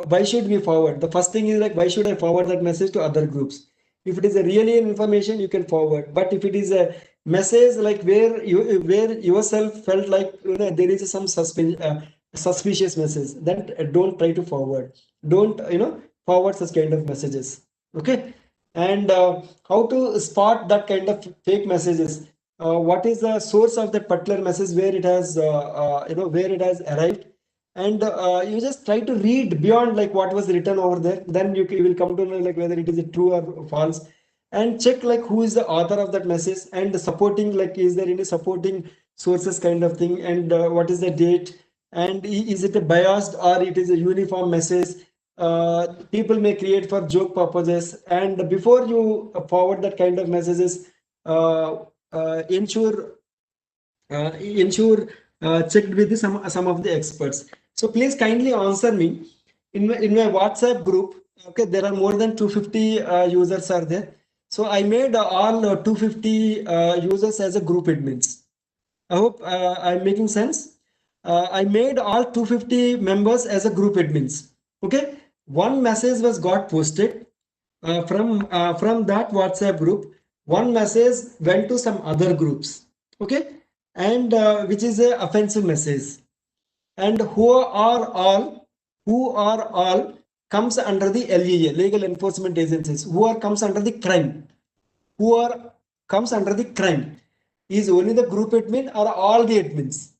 why should we forward. The first thing is, like, why should I forward that message to other groups? If it is a really information, you can forward. But if it is a message, like, where yourself felt like, there is some suspicious message, then don't try to forward. Don't forward such kind of messages. Okay. And how to spot that kind of fake messages? What is the source of that particular message, where it has where it has arrived? And you just try to read beyond, like, what was written over there. Then you will come to know, like, whether it is true or false. And check, like, who is the author of that message, and supporting, like, is there any supporting sources kind of thing, and what is the date, and is it a biased or it is a uniform message? People may create for joke purposes. And before you forward that kind of messages, uh, ensure checked with some of the experts. So please kindly answer me. In my WhatsApp group, okay, there are more than 250 users are there. So I made all 250 users as a group admins. I hope I'm making sense. I made all 250 members as a group admins. Okay, one message was got posted from that WhatsApp group. One message went to some other groups. Okay, and which is a offensive message. And who are all comes under the LEA, legal enforcement agencies. Who are comes under the crime? Who are comes under the crime? Is only the group admin or all the admins?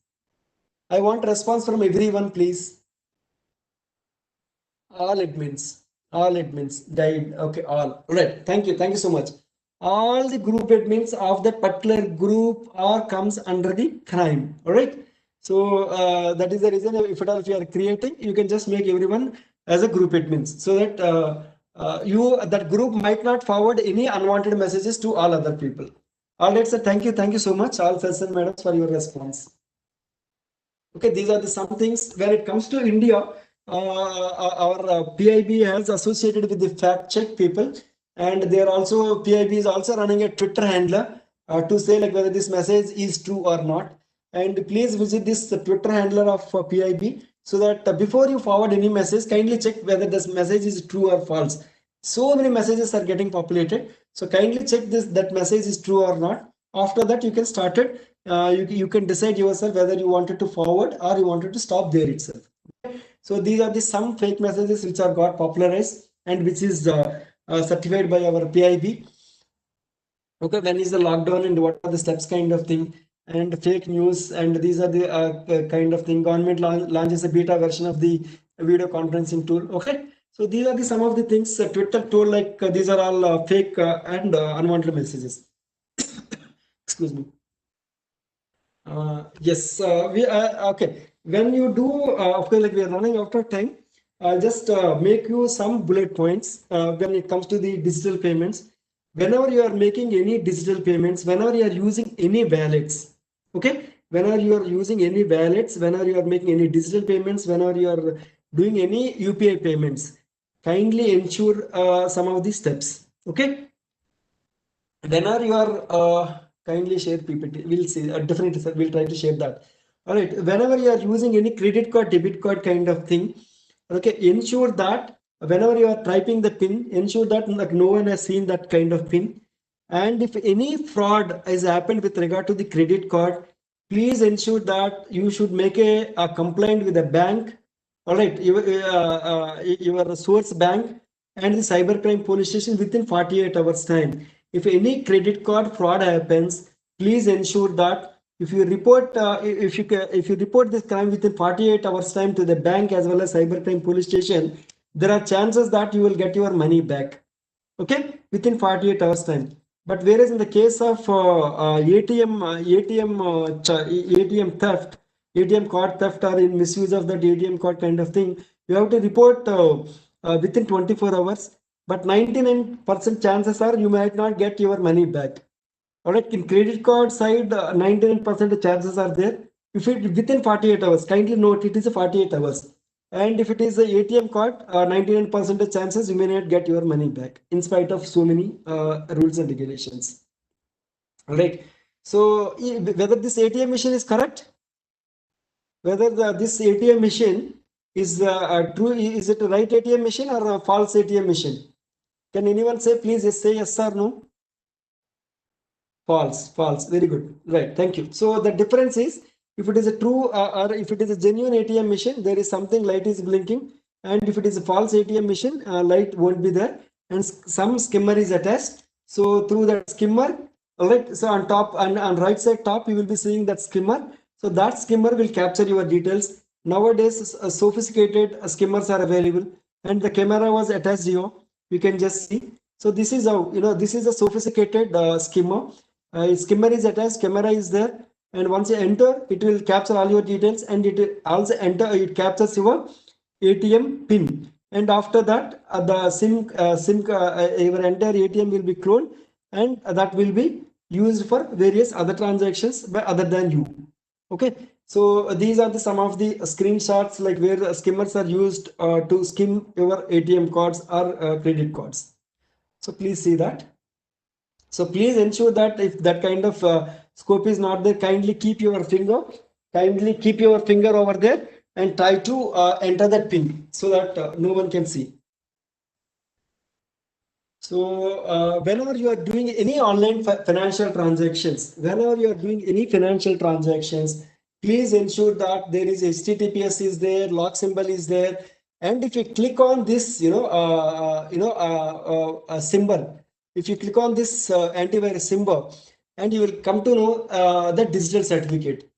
I want response from everyone, please. All admins. All admins died. Okay, all right. Thank you so much. All the group admins of that particular group are comes under the crime. All right. So that is the reason. If at all if you are creating, you can just make everyone as a group admins, so that you that group might not forward any unwanted messages to all other people. All right, sir. Thank you so much, all sirs and madams, for your response. Okay, these are the some things. When it comes to India, our PIB has associated with the fact check people, and they are also PIB is also running a Twitter handler to say like whether this message is true or not. And please visit this Twitter handler of PIB, so that before you forward any message, kindly check whether this message is true or false. So many messages are getting populated, so kindly check this that message is true or not. After that, you can start it. You can decide yourself whether you wanted to forward or you wanted to stop there itself. So these are the some fake messages which are got popularized and which is certified by our PIB. Okay, when is the lockdown and what are the steps kind of thing, and fake news, and these are the kind of thing. Government launches a beta version of the video conferencing tool. Okay, so these are the some of the things Twitter told like these are all fake and unwanted messages. Excuse me. Yes, we okay. When you do, of course, like we are running out of time. I'll just make you some bullet points when it comes to the digital payments. Whenever you are making any digital payments, whenever you are using any wallets, okay. Whenever you are using any wallets, whenever you are making any digital payments, whenever you are doing any UPI payments, kindly ensure some of these steps. Okay, whenever you are kindly share PPT, we'll see definitely sir, we'll try to share that. All right, whenever you are using any credit card, debit card kind of thing, okay, ensure that whenever you are typing the pin, ensure that like no one has seen that kind of pin. And if any fraud has happened with regard to the credit card, please ensure that you should make a complaint with the bank. All right, your source bank and the cybercrime police station within 48 hours time. If any credit card fraud happens, please ensure that if you report if you report this crime within 48 hours time to the bank as well as cybercrime police station, there are chances that you will get your money back. Okay, within 48 hours time. But whereas in the case of ATM theft, ATM card theft, or in misuse of that ATM card kind of thing, you have to report within 24 hours. But 99% chances are you might not get your money back. All right, in credit card side, 99% chances are there. If it within 48 hours, kindly note it is a 48 hours. And if it is a ATM card, 99% chances you may not get your money back in spite of so many rules and regulations. All right. So whether this ATM machine is correct, whether this ATM machine is true, is it a right ATM machine or a false ATM machine? Can anyone say, please say yes or no? False, false. Very good. Right. Thank you. So the difference is if it is a true or if it is a genuine ATM machine, there is something light is blinking, and if it is a false ATM machine, light won't be there, and some skimmer is attached. So through that skimmer, all right. So on top and on right side top, you will be seeing that skimmer. So that skimmer will capture your details. Nowadays, sophisticated skimmers are available, and the camera was attached here. You can just see. So this is how this is a sophisticated skimmer. Skimmer is attached, camera is there, and once you enter, it will capture all your details, and it also it captures your ATM pin. And after that, the your entire ATM will be cloned, and that will be used for various other transactions by other than you. Okay, so these are the some of the screenshots like where skimmers are used to skim your ATM cards or credit cards. So please see that. So please ensure that if that kind of scope is not there, kindly keep your finger over there and try to enter that pin so that no one can see. So whenever you are doing any online financial transactions, whenever you are doing any financial transactions, please ensure that there is HTTPS is there, lock symbol is there, and if you click on this, symbol, if you click on this antivirus symbol, and you will come to know the digital certificate.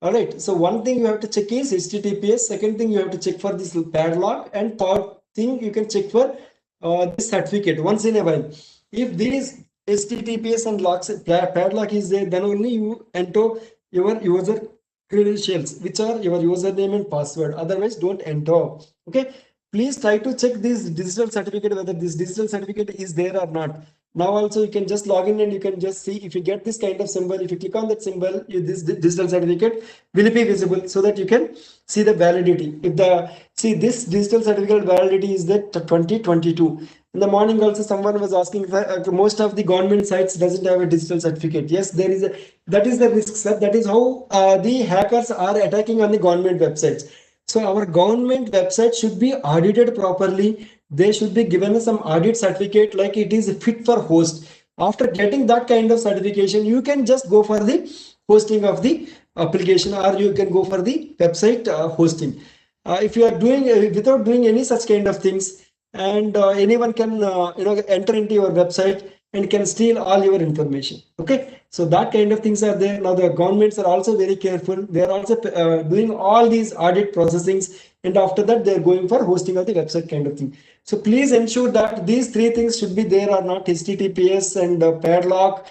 All right. So one thing you have to check is HTTPS. Second thing you have to check for this padlock, and third thing you can check for this certificate once in a while. If these HTTPS and padlock is there, then only you enter your user credentials, which are your username and password. Otherwise, don't enter. Okay. Please try to check this digital certificate whether this digital certificate is there or not. Now also you can just log in and you can just see if you get this kind of symbol. If you click on that symbol, this digital certificate will be visible so that you can see the validity. If the see this digital certificate validity is that 2022. In the morning also someone was asking if most of the government sites doesn't have a digital certificate. Yes, there is a that is the risk, sir. That is how the hackers are attacking on the government websites. So our government website should be audited properly. They should be given some audit certificate like it is fit for host. After getting that kind of certification, you can just go for the hosting of the application, or you can go for the website hosting. If you are doing without doing any such kind of things, and anyone can enter into your website and can steal all your information. Okay, so that kind of things are there. Now the governments are also very careful. They are also doing all these audit processings, and after that they are going for hosting of the website kind of thing. So please ensure that these three things should be there or not: HTTPS and padlock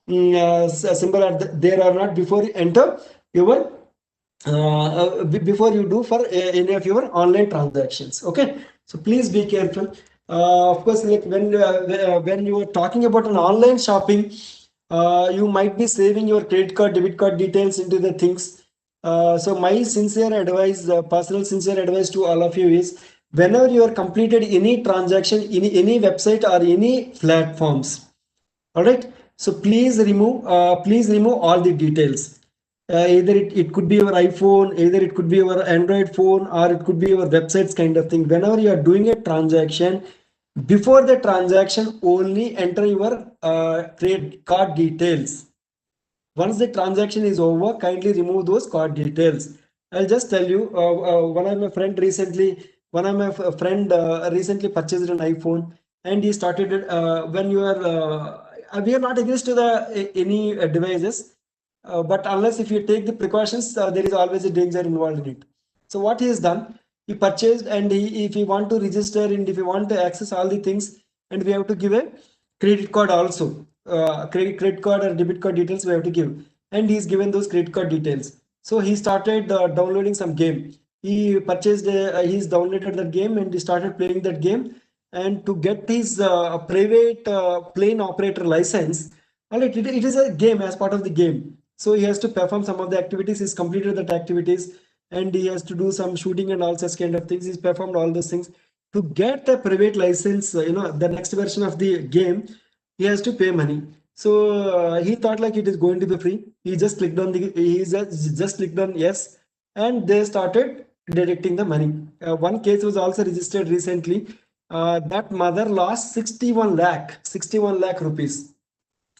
symbol are there or not before you enter your before you do for any of your online transactions. Okay, so please be careful. Of course, like when you are talking about an online shopping, you might be saving your credit card, debit card details into the things. So my sincere advice, personal sincere advice to all of you is, whenever you are completed any transaction in any website or any platforms, all right, so please remove all the details. Either it could be your iPhone, either it could be your Android phone, or it could be your websites kind of thing. Whenever you are doing a transaction, before the transaction only enter your credit card details. Once the transaction is over, kindly remove those card details. I'll just tell you, one of my friend recently purchased an iPhone, and he started it when you are, we are not against to the any devices, but unless if you take the precautions, there is always a danger involved in it. So what he has done, he purchased, and if he want to register and if he want to access all the things, and we have to give a credit card also, credit card or debit card details we have to give, and he's given those credit card details. So he started downloading some game. He purchased he's downloaded that game and he started playing that game. And to get his private plane operator license, all right, it is a game. As part of the game, so he has to perform some of the activities. He's completed that activities, and he has to do some shooting and all such kind of things. He's performed all those things. To get a private license, the next version of the game, he has to pay money. So he thought like it is going to be free. He just clicked on yes, and they started deducting the money. One case was also registered recently. That mother lost 61 lakh rupees.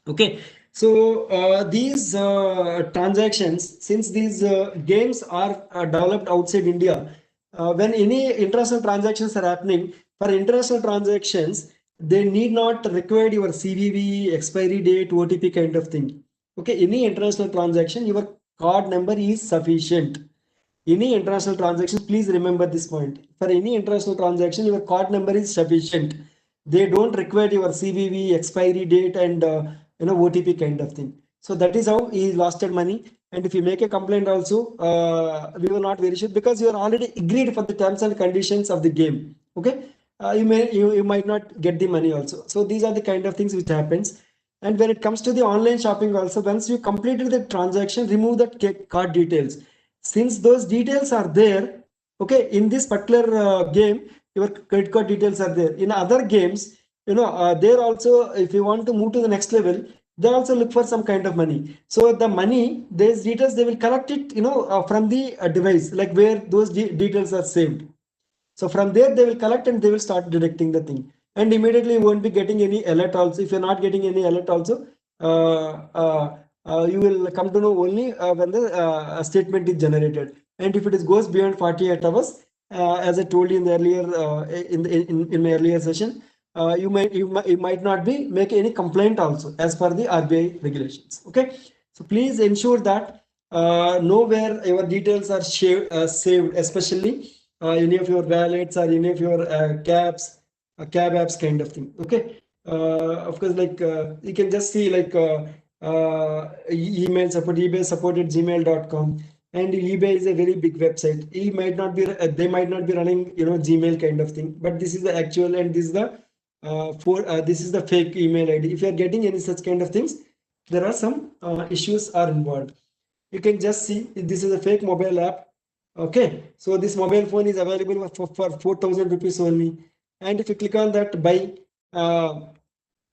Okay, so these transactions, since these games are developed outside India, when any international transactions are happening, for international transactions, they need not require your CVV, expiry date, OTP kind of thing. Okay, any international transaction, your card number is sufficient. Any international transactions, please remember this point. For any international transaction, your card number is sufficient. They don't require your CVV, expiry date, and OTP kind of thing. So that is how he lost money. And if you make a complaint also, we were not very sure, because you are already agreed for the terms and conditions of the game. Okay, you might not get the money also. So these are the kind of things which happens. And when it comes to the online shopping also, once you completed the transaction, remove that card details. Since those details are there, okay, in this particular game, your credit card details are there. In other games, there also, if you want to move to the next level, they also look for some kind of money. So the money, these details, they will collect it, from the device, like where those details are saved. So from there they will collect and they will start deducting the thing. And immediately you won't be getting any alert also. If you're not getting any alert also, you will come to know only when the statement is generated. And if it is goes beyond 48 hours, as I told you in the earlier in my earlier session, you might not be make any complaint also as per the RBI regulations. Okay, so please ensure that know where your details are saved, especially any of your wallets or any of your caps, cab apps kind of thing. Okay, of course, like you can just see like email support, eBay support at gmail.com, and eBay is a very big website. He might not be they might not be running Gmail kind of thing, but this is the actual, and this is the this is the fake email ID. If you are getting any such kind of things, there are some issues are involved. You can just see this is a fake mobile app. Okay, so this mobile phone is available for 4,000 rupees only, and if you click on that buy, uh,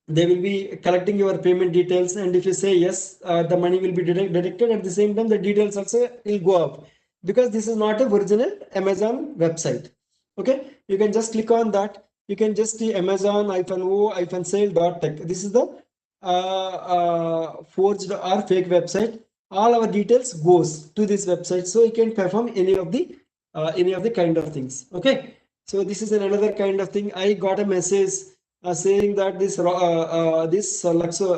they will be collecting your payment details, and if you say yes, the money will be deducted. At the same time, the details also will go up, because this is not a original Amazon website. Okay, you can just click on that. You can just see Amazon-o-sale.tech. This is the forged or fake website. All our details goes to this website, so you can perform any of the kind of things. Okay, so this is another kind of thing. I got a message saying that this Luxo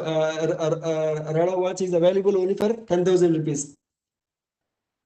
Rada watch is available only for 10,000 rupees.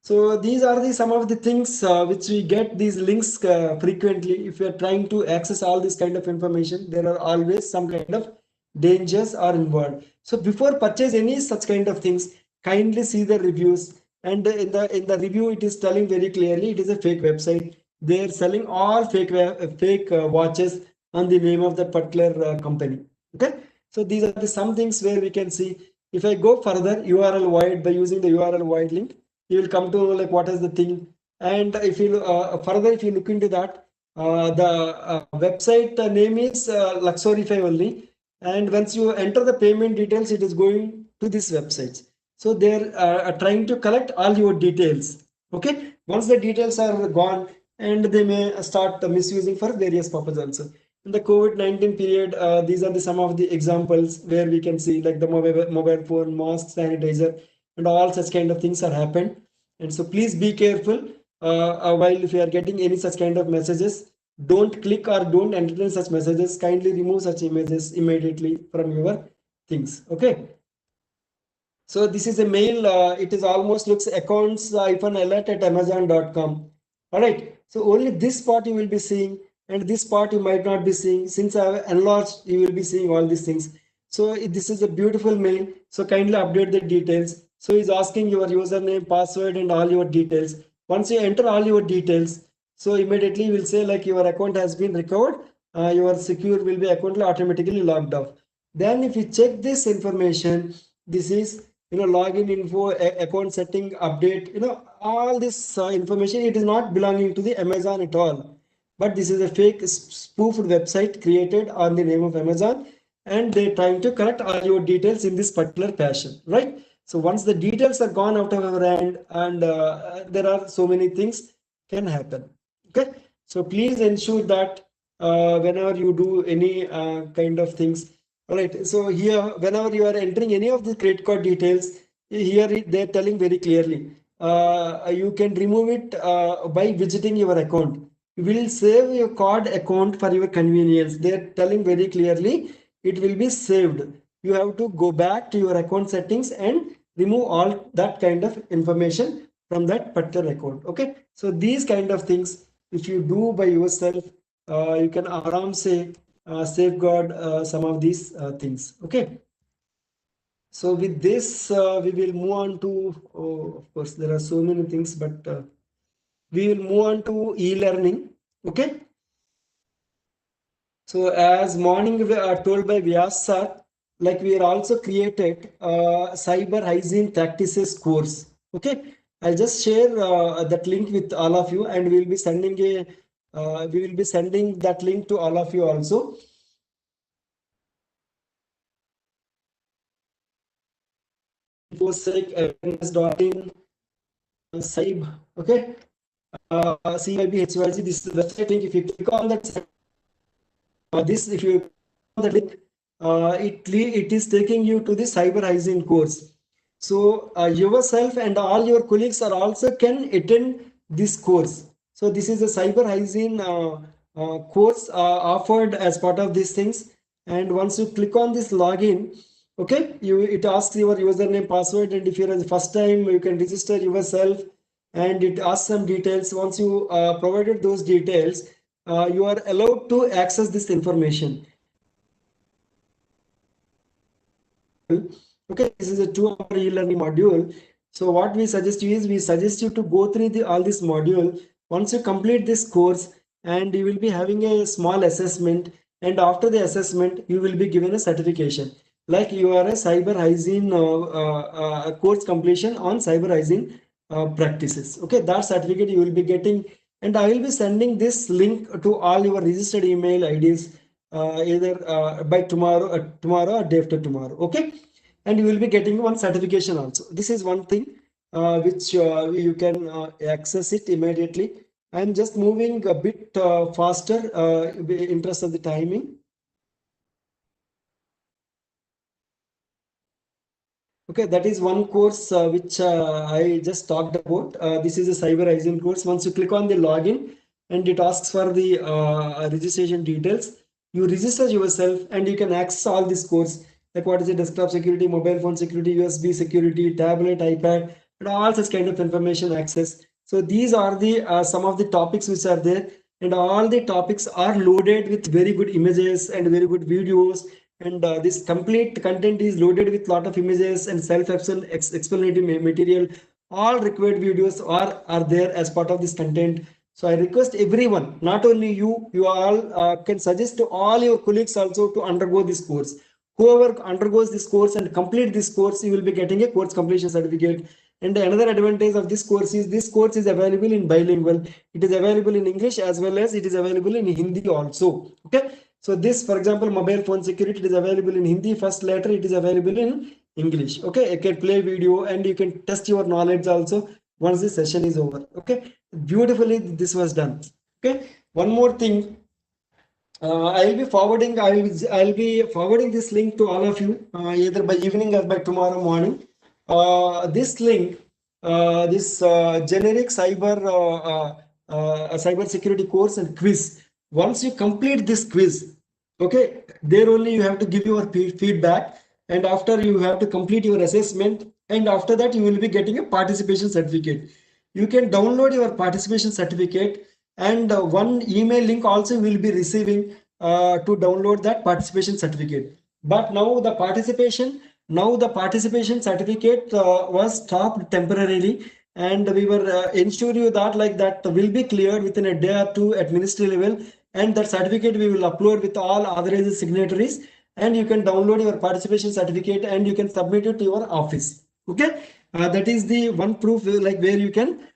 So these are the some of the things which we get these links frequently. If you are trying to access all this kind of information, there are always some kind of dangers are involved. So before purchase any such kind of things, kindly see the reviews. And in the review, it is telling very clearly it is a fake website. They are selling all fake watches on the name of that particular company. Okay, so these are the some things where we can see. If I go further, URL void, by using the URL void link, you will come to know like what is the thing. And if you further, if you look into that, the website name is Luxorify only, and once you enter the payment details, it is going to this website. So they're trying to collect all your details. Okay, once the details are gone, and they may start misusing for various purposes also. In the COVID-19 period, these are the some of the examples where we can see like the mobile phone, mask, sanitizer, and all such kind of things are happened. And so please be careful while if you are getting any such kind of messages, don't click or don't entertain such messages. Kindly remove such images immediately from your things. Okay, so this is a mail. It is almost looks accounts alert at amazon.com. All right. So only this part you will be seeing, and this part you might not be seeing. Since I have enlarged, you will be seeing all these things. So this is a beautiful mail. So kindly update the details. So he's asking your username, password, and all your details. Once you enter all your details, so immediately will say like your account has been recovered. Your secure will be account will automatically logged off. Then if you check this information, this is login info, account setting, update, all this information, it is not belonging to the Amazon at all, but this is a fake spoofed website created on the name of Amazon, and they're trying to collect all your details in this particular fashion, right? So once the details are gone out of our hand, and there are so many things can happen. Okay, so please ensure that whenever you do any kind of things. All right, so here, whenever you are entering any of the credit card details, here they're telling very clearly, you can remove it by visiting your account. You will save your card account for your convenience. They're telling very clearly, it will be saved. You have to go back to your account settings and remove all that kind of information from that particular account. Okay, so these kind of things, if you do by yourself, you can aram say safeguard some of these things. Okay, so with this we will move on to, oh, of course there are so many things, but we will move on to e-learning. Okay, so as morning we are told by Vyas sir, like we are also created cyber hygiene practices course. Okay, I'll just share that link with all of you, and we'll be sending a we will be sending that link to all of you also. Infosec awareness.in Saib. Okay, CIBHYG. This is the website link. If you click on that, this if you click on the link, it is taking you to the cyber hygiene course. So yourself and all your colleagues are also can attend this course. So this is a cyber hygiene course offered as part of these things. And once you click on this login, okay, it asks your username, password, and if you're the first time, you can register yourself, and it asks some details. Once you provided those details, you are allowed to access this information. Okay, this is a 2-hour e-learning module. So what we suggest you is, we suggest you to go through all this module. Once you complete this course, and you will be having a small assessment, and after the assessment you will be given a certification, like you are a cyber hygiene course completion on cyber hygiene practices. Okay, that certificate you will be getting, and I will be sending this link to all your registered email IDs either by tomorrow or day after tomorrow. Okay, and you will be getting one certification also. This is one thing which you can access it immediately. I am just moving a bit faster in interest of the timing. Okay, that is one course which I just talked about. This is a cyber hygiene course. Once you click on the login and it asks for the registration details, you register yourself and you can access all this course. Like what is the desktop security, mobile phone security, USB security, tablet, iPad, and all such kind of information access. So these are the some of the topics which are there, and all the topics are loaded with very good images and very good videos, and this complete content is loaded with lot of images and self-explanatory material. All required videos are there as part of this content. So I request everyone, not only you all can suggest to all your colleagues also to undergo this course. Whoever undergoes this course and complete this course, you will be getting a course completion certificate. And another advantage of this course is available in bilingual. It is available in English as well as it is available in Hindi also. Okay, so this, for example, mobile phone security, it is available in Hindi first, later it is available in English. Okay, you can play video and you can test your knowledge also once the session is over. Okay, beautifully this was done. Okay, one more thing, I'll be forwarding this link to all of you either by evening or by tomorrow morning. This link, this generic cyber security course and quiz. Once you complete this quiz, okay, there only you have to give your feedback, and after you have to complete your assessment, and after that you will be getting a participation certificate. You can download your participation certificate, and one email link also will be receiving to download that participation certificate. But now the participation certificate was stopped temporarily, and we were ensure you that like that will be cleared within a day or two at ministry level, and that certificate we will upload with all authorized signatories, and you can download your participation certificate and you can submit it to your office. Okay, that is the one proof like where you can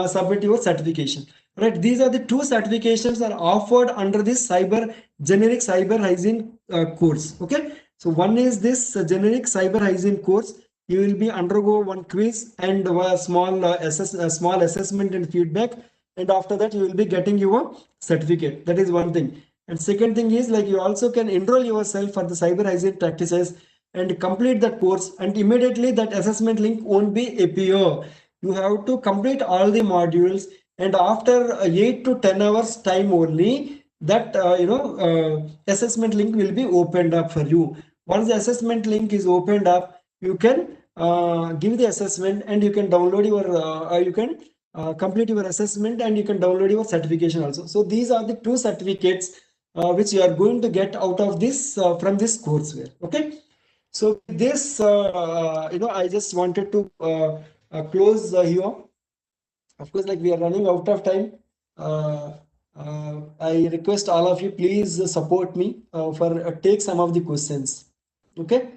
submit your certification. Right, these are the two certifications are offered under this generic cyber hygiene course. Okay, so one is this generic cyber hygiene course. You will be undergo one quiz and a small assessment and feedback, and after that you will be getting your certificate. That is one thing. And second thing is, like, you also can enroll yourself for the cyber hygiene practices and complete that course, and immediately that assessment link won't be appear. You have to complete all the modules, and after 8 to 10 hours time only, that assessment link will be opened up for you. Once the assessment link is opened up, you can give the assessment, and you can download your you can complete your assessment, and you can download your certification also. So these are the two certificates which you are going to get out of this from this courseware. Okay, so with this I just wanted to close here. Of course, like, we are running out of time. uh, I request all of you, please support me for take some of the questions. Okay.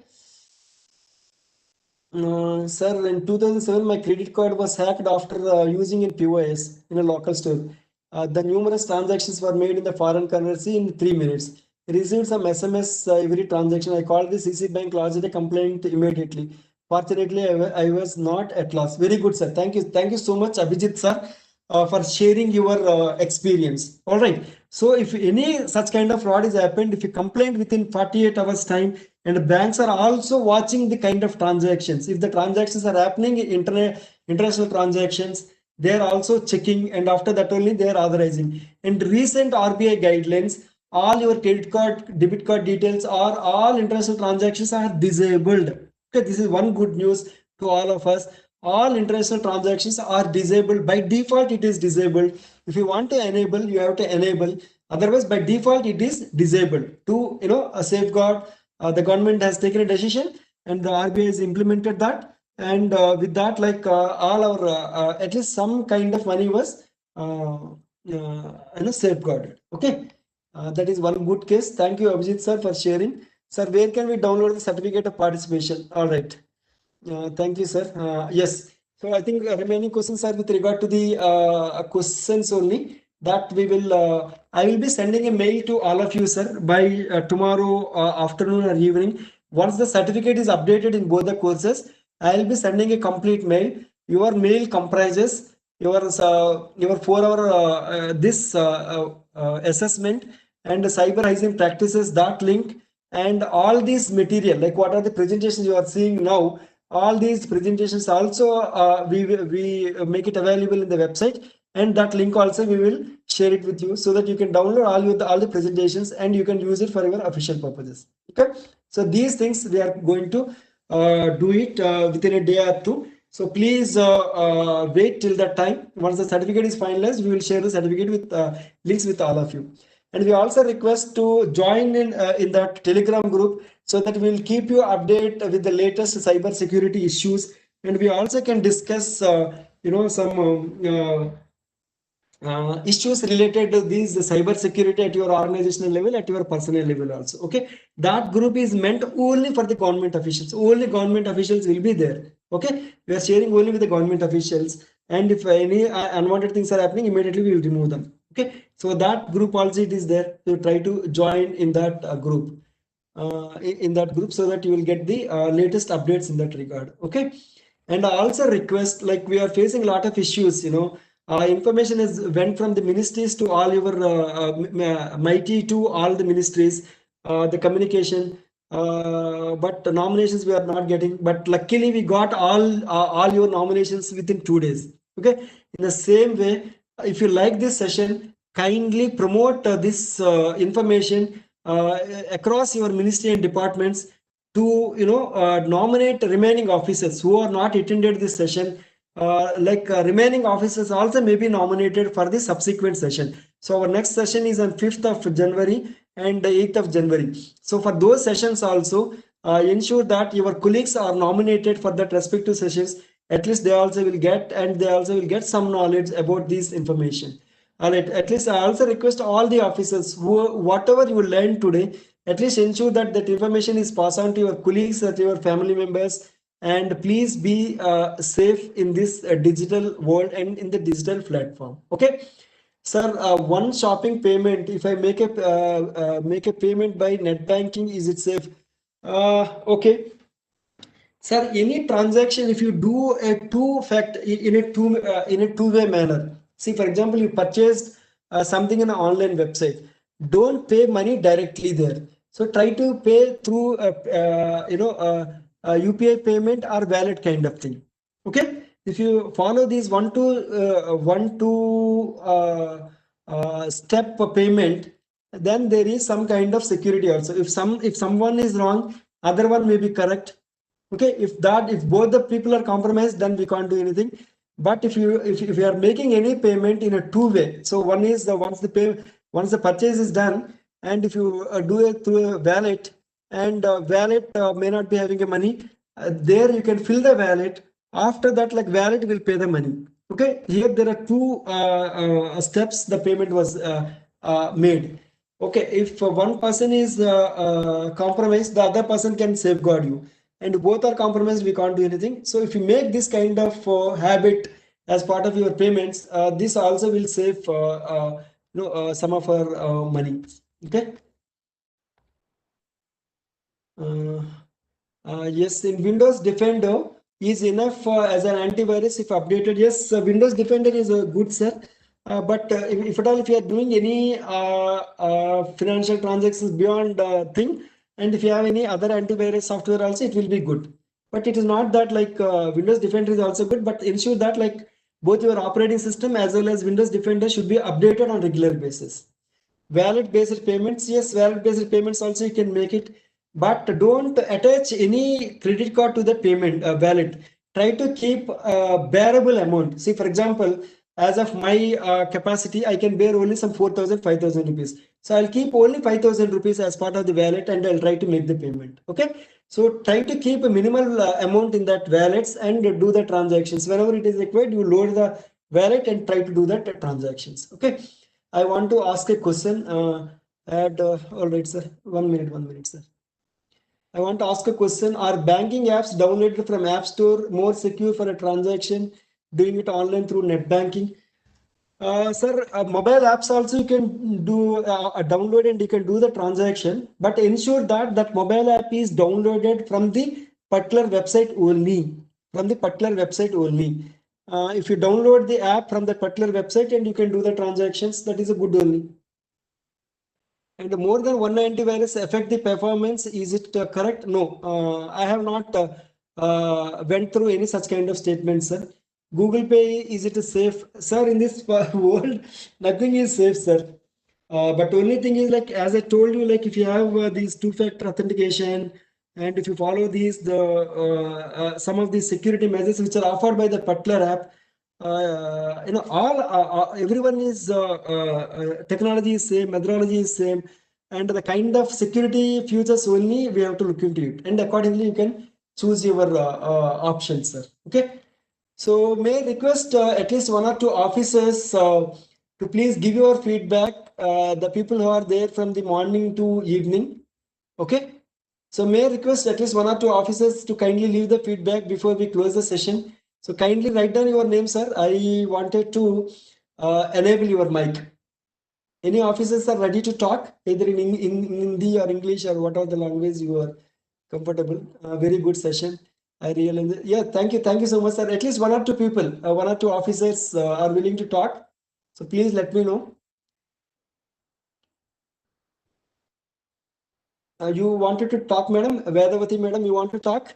Sir, in 2007, my credit card was hacked after using in POS in a local store. The numerous transactions were made in the foreign currency in 3 minutes. I received some SMS every transaction. I called the CC bank, lodged a complaint immediately. Fortunately, I was not at loss. Very good, sir. Thank you. Thank you so much, Abhijit, sir, for sharing your experience. All right. So if any such kind of fraud is happened, if you complain within 48 hours time, and banks are also watching the kind of transactions. If the transactions are happening international transactions, they are also checking, and after that only they are authorizing. And recent RBI guidelines, all your credit card, debit card details, or all international transactions are disabled. Okay, this is one good news to all of us. All international transactions are disabled by default. It is disabled. If you want to enable, you have to enable. Otherwise, by default, it is disabled to, a safeguard. The government has taken a decision, and the RBI has implemented that. And with that, like all our at least some kind of money was safeguarded. Okay, that is one good case. Thank you, Abhijit sir, for sharing. Sir, where can we download the certificate of participation? All right. Thank you, sir. Yes. So I think remaining questions are with regard to the questions only that we will. I will be sending a mail to all of you, sir, by tomorrow afternoon or evening. Once the certificate is updated in both the courses, I will be sending a complete mail. Your mail comprises your 4 hour this assessment and cyber hygiene practices, that link, and all these material, like what are the presentations you are seeing now. All these presentations also we make it available in the website, and that link also we will share it with you, so that you can download all the presentations and you can use it for your official purposes. Okay, so these things we are going to do it within a day or two. So please wait till that time. Once the certificate is finalized, we will share the certificate with links with all of you. And we also request to join in that Telegram group, so that we will keep you updated with the latest cyber security issues. And we also can discuss some issues related to these cyber security at your organizational level, at your personal level also. Okay, that group is meant only for the government officials. Only government officials will be there. Okay, we are sharing only with the government officials, and if any unwanted things are happening, immediately we will remove them. Okay, so that group also it is there. So try to join in that group, in that group, so that you will get the latest updates in that regard. Okay, and I also request, like we are facing a lot of issues, information is went from the ministries to all your MeitY to all the ministries, the communication, but the nominations we are not getting. But luckily we got all your nominations within 2 days. Okay, in the same way, if you like this session, kindly promote this information across your ministry and departments to nominate remaining officers who are not attended this session. Remaining officers also may be nominated for the subsequent session. So our next session is on 5th of January and 8th of January. So for those sessions also, ensure that your colleagues are nominated for that respective sessions. At least they also will get, and they also will get some knowledge about this information. All right, at least I also request all the officers who, whatever you learned today, at least ensure that that information is passed on to your colleagues, to your family members, and please be safe in this digital world and in the digital platform. Okay, sir, one shopping payment, if I make a payment by net banking, is it safe? Okay, sir, any transaction, if you do a in a two-way manner. See, for example, you purchased something in an online website. Don't pay money directly there. So try to pay through a UPI payment or wallet kind of thing. Okay, if you follow these one two step payment, then there is some kind of security also. If someone is wrong, other one may be correct. Okay, if both the people are compromised, then we can't do anything. But if you are making any payment in a two-way, so one is once the purchase is done, and if you do it through a wallet, and wallet may not be having a money, there you can fill the wallet. After that, like wallet will pay the money. Okay, here there are two steps the payment was made. Okay, if one person is compromised, the other person can safeguard you, and both are compromised, we can't do anything. So if you make this kind of habit as part of your payments, this also will save some of our money. Okay. uh, yes, in Windows Defender is enough as an antivirus if updated. Yes, Windows Defender is a good, sir. But if at all, if you are doing any financial transactions beyond thing, and if you have any other antivirus software also, it will be good. But it is not that like Windows Defender is also good, but ensure that like both your operating system as well as Windows Defender should be updated on regular basis. Wallet based payments, yes, wallet based payments also you can make it, but don't attach any credit card to the payment wallet. Try to keep a bearable amount. See, for example, as of my capacity, I can bear only some 4,000, 5,000 rupees. So I'll keep only 5,000 rupees as part of the wallet and I'll try to make the payment. Okay. So try to keep a minimal amount in that wallets and do the transactions. Whenever it is required, you load the wallet and try to do that transactions. Okay. I want to ask a question. All right, sir. 1 minute, sir. I want to ask a question. Are banking apps downloaded from App Store more secure for a transaction doing it online through net banking? Sir, mobile apps also you can do download and you can do the transaction, but ensure that that mobile app is downloaded from the particular website only. From the particular website only. If you download the app from the particular website and you can do the transactions, that is a good only. And more than one antivirus affect the performance. Is it correct? No, I have not went through any such kind of statements, sir. Google Pay, is it safe? Sir, in this world, nothing is safe, sir. But only thing is like, as I told you, like if you have these two-factor authentication and if you follow these, some of these security measures which are offered by the particular app, all everyone is technology is same, methodology is same, and the kind of security features only we have to look into it, and accordingly you can choose your options, sir. Okay. So may I request at least one or two officers to please give your feedback. The people who are there from the morning to evening. Okay. So may I request at least one or two officers to kindly leave the feedback before we close the session. So kindly write down your name, sir. I wanted to enable your mic. Any officers are ready to talk, either in Hindi or English or whatever the language you are comfortable. Very good session. I really, yeah, thank you. Thank you so much, sir. At least one or two people, one or two officers are willing to talk. So please let me know. You wanted to talk, madam? Vedavati, madam, you want to talk?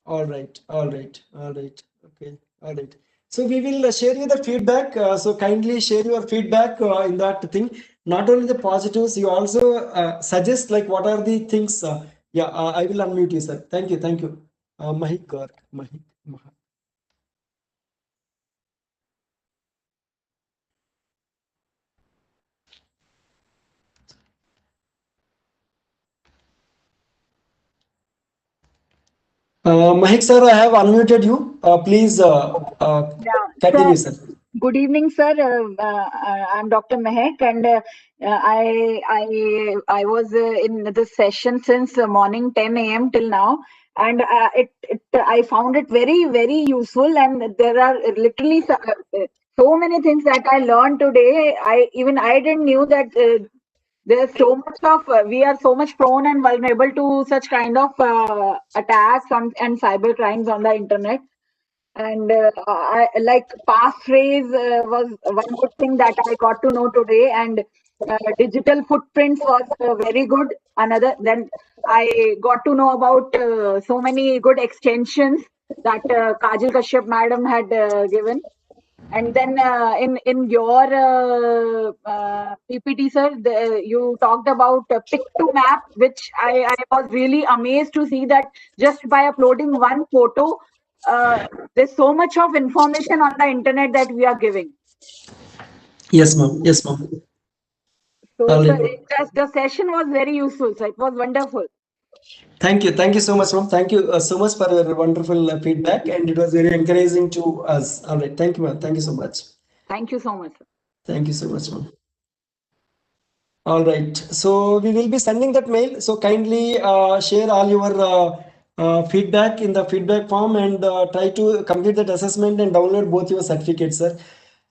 All right, all right, all right. Okay, all right. So we will share you the feedback. So kindly share your feedback in that thing. Not only the positives, you also suggest like what are the things. Yeah, I will unmute you, sir. Thank you, thank you. Mahik Garg, Mahik. Mahik sir, I have unmuted you. Please Yeah, continue, sir. sir. Good evening, sir. I'm Dr. Mehak, and I was in this session since morning 10 a.m. till now, and I found it very useful. And there are literally so many things that I learned today. I didn't knew that there's so much of we are so much prone and vulnerable to such kind of attacks and cyber crimes on the internet. And I like passphrase was one good thing that I got to know today, and digital footprints was very good. Another, then I got to know about so many good extensions that Kajal Kashyap madam had given. And then in your PPT, sir, you talked about pick to map, which I was really amazed to see that just by uploading one photo, there's so much of information on the internet that we are giving. Yes, ma'am. Yes, ma'am. So, All sir, right. the session was very useful. So it was wonderful. Thank you. Thank you so much, ma'am. Thank you so much for your wonderful feedback, and it was very encouraging to us. All right. Thank you, ma'am. Thank you so much. Thank you so much, sir. Thank you so much, ma'am. All right. So we will be sending that mail. So kindly share all your feedback in the feedback form and try to complete that assessment and download both your certificates, sir.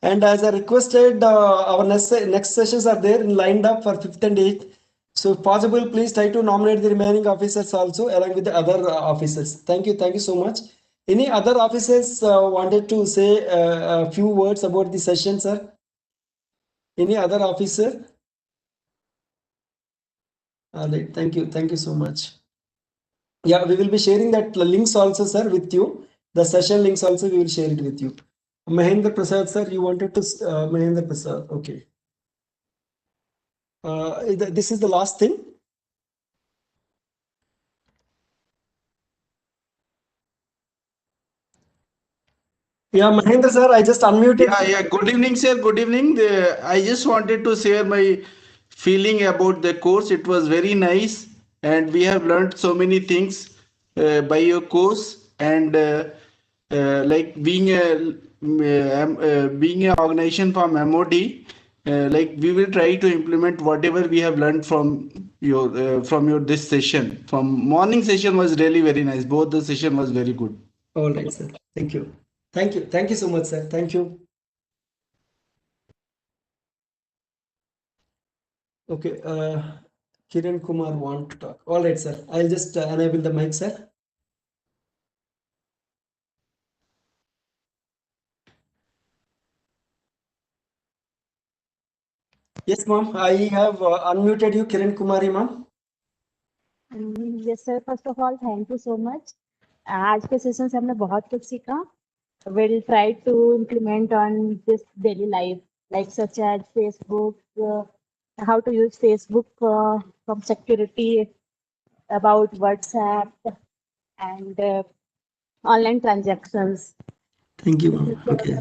And as I requested, our next sessions are there lined up for 5th and 8th. So if possible, please try to nominate the remaining officers also along with the other officers. Thank you. Thank you so much. Any other officers wanted to say a few words about the session, sir? Any other officer? All right. Thank you. Thank you so much. Yeah, we will be sharing that links also, sir, with you. The session links also we will share it with you. Mahendra Prasad, sir, you wanted to Mahendra Prasad. Okay. This is the last thing. Yeah, Mahendra sir, I just unmuted. Yeah. Good evening, sir. Good evening. I just wanted to share my feeling about the course. It was very nice, and we have learned so many things by your course. And like being an organization from MOD, like we will try to implement whatever we have learned from your this session. From morning session was really very nice. Both the session was very good. All right, sir. Thank you. Thank you. Thank you so much, sir. Thank you. Okay. Kiran Kumar want to talk. All right, sir. I'll just enable the mic, sir. Yes, ma'am. I have unmuted you, Kiran Kumari, ma'am. Yes sir first of all thank you so much आज के session से हमने बहुत कुछ सीखा will try to implement on this daily life like such as Facebook how to use Facebook from security about WhatsApp and online transactions. Thank you, This ma'am. is Okay.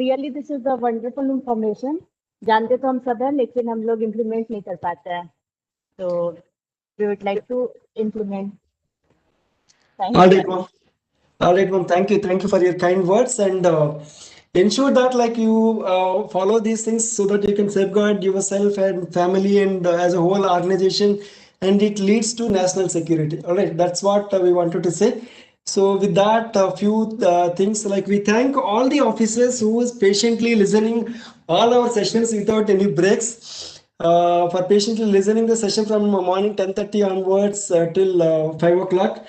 really this is the wonderful information. जानते तो हम सब हैं लेकिन हम लोग implement नहीं कर पाते हैं तो we would like to implement. Thank All you. right, ma'am. All right, ma'am. Thank you. Thank you for your kind words and ensure that like you follow these things so that you can safeguard yourself and family and as a whole organization, and it leads to national security. All right, that's what we wanted to say. So with that, a few things like we thank all the officers who is patiently listening all our sessions without any breaks. For patiently listening the session from morning 10:30 onwards till 5 o'clock.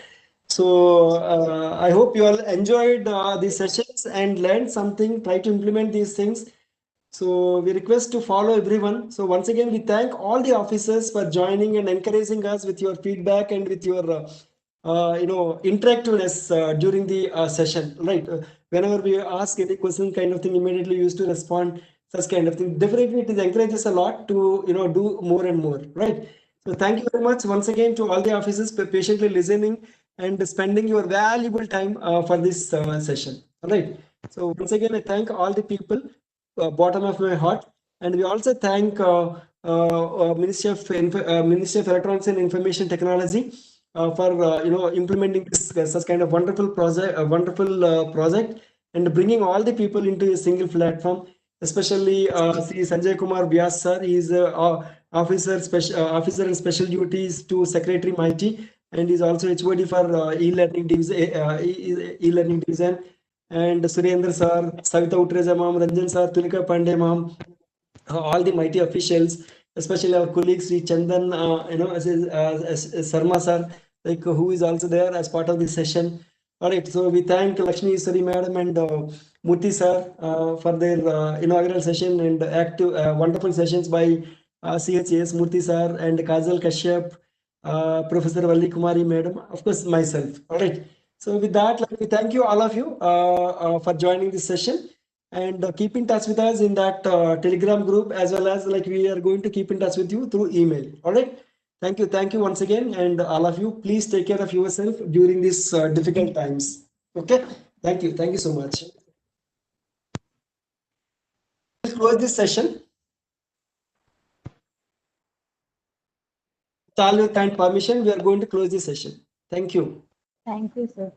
So I hope you all enjoyed these sessions and learned something. Try to implement these things. So we request to follow everyone. So once again, we thank all the officers for joining and encouraging us with your feedback and with your interactiveness during the session. Right. Whenever we ask any question, kind of thing, immediately used to respond. Such kind of thing. Definitely, it encourages a lot to do more and more. Right. So thank you very much once again to all the officers for patiently listening and spending your valuable time for this session. All right. So once again, I thank all the people, bottom of my heart, and we also thank Ministry of Electronics and Information Technology for implementing this such kind of wonderful project and bringing all the people into a single platform. Especially Sri Sanjay Kumar Vyas sir, he is officer and special duties to Secretary MeitY, and is also HOD for e-learning division, e-learning division. And Surendra sir, Savita Utreja ma'am, Ranjan sir, Tulika Pandey ma'am, all the MeitY officials, especially our colleagues, Sri Chandan, as Sarma sir, like who is also there as part of this session. All right, so we thank Lakshmi Iswari madam and Murthy sir for their inaugural session and active, wonderful sessions by CHS Murthy sir and Kajal Kashyap, Professor Valli Kumari madam, of course myself. All right. So with that, like, we thank you all of you for joining this session and keep in touch with us in that Telegram group, as well as like we are going to keep in touch with you through email. All right. Thank you once again, and all of you, please take care of yourself during these difficult times. Okay. Thank you so much. Let's close this session. With all your kind permission, we are going to close this session. Thank you. Thank you, sir.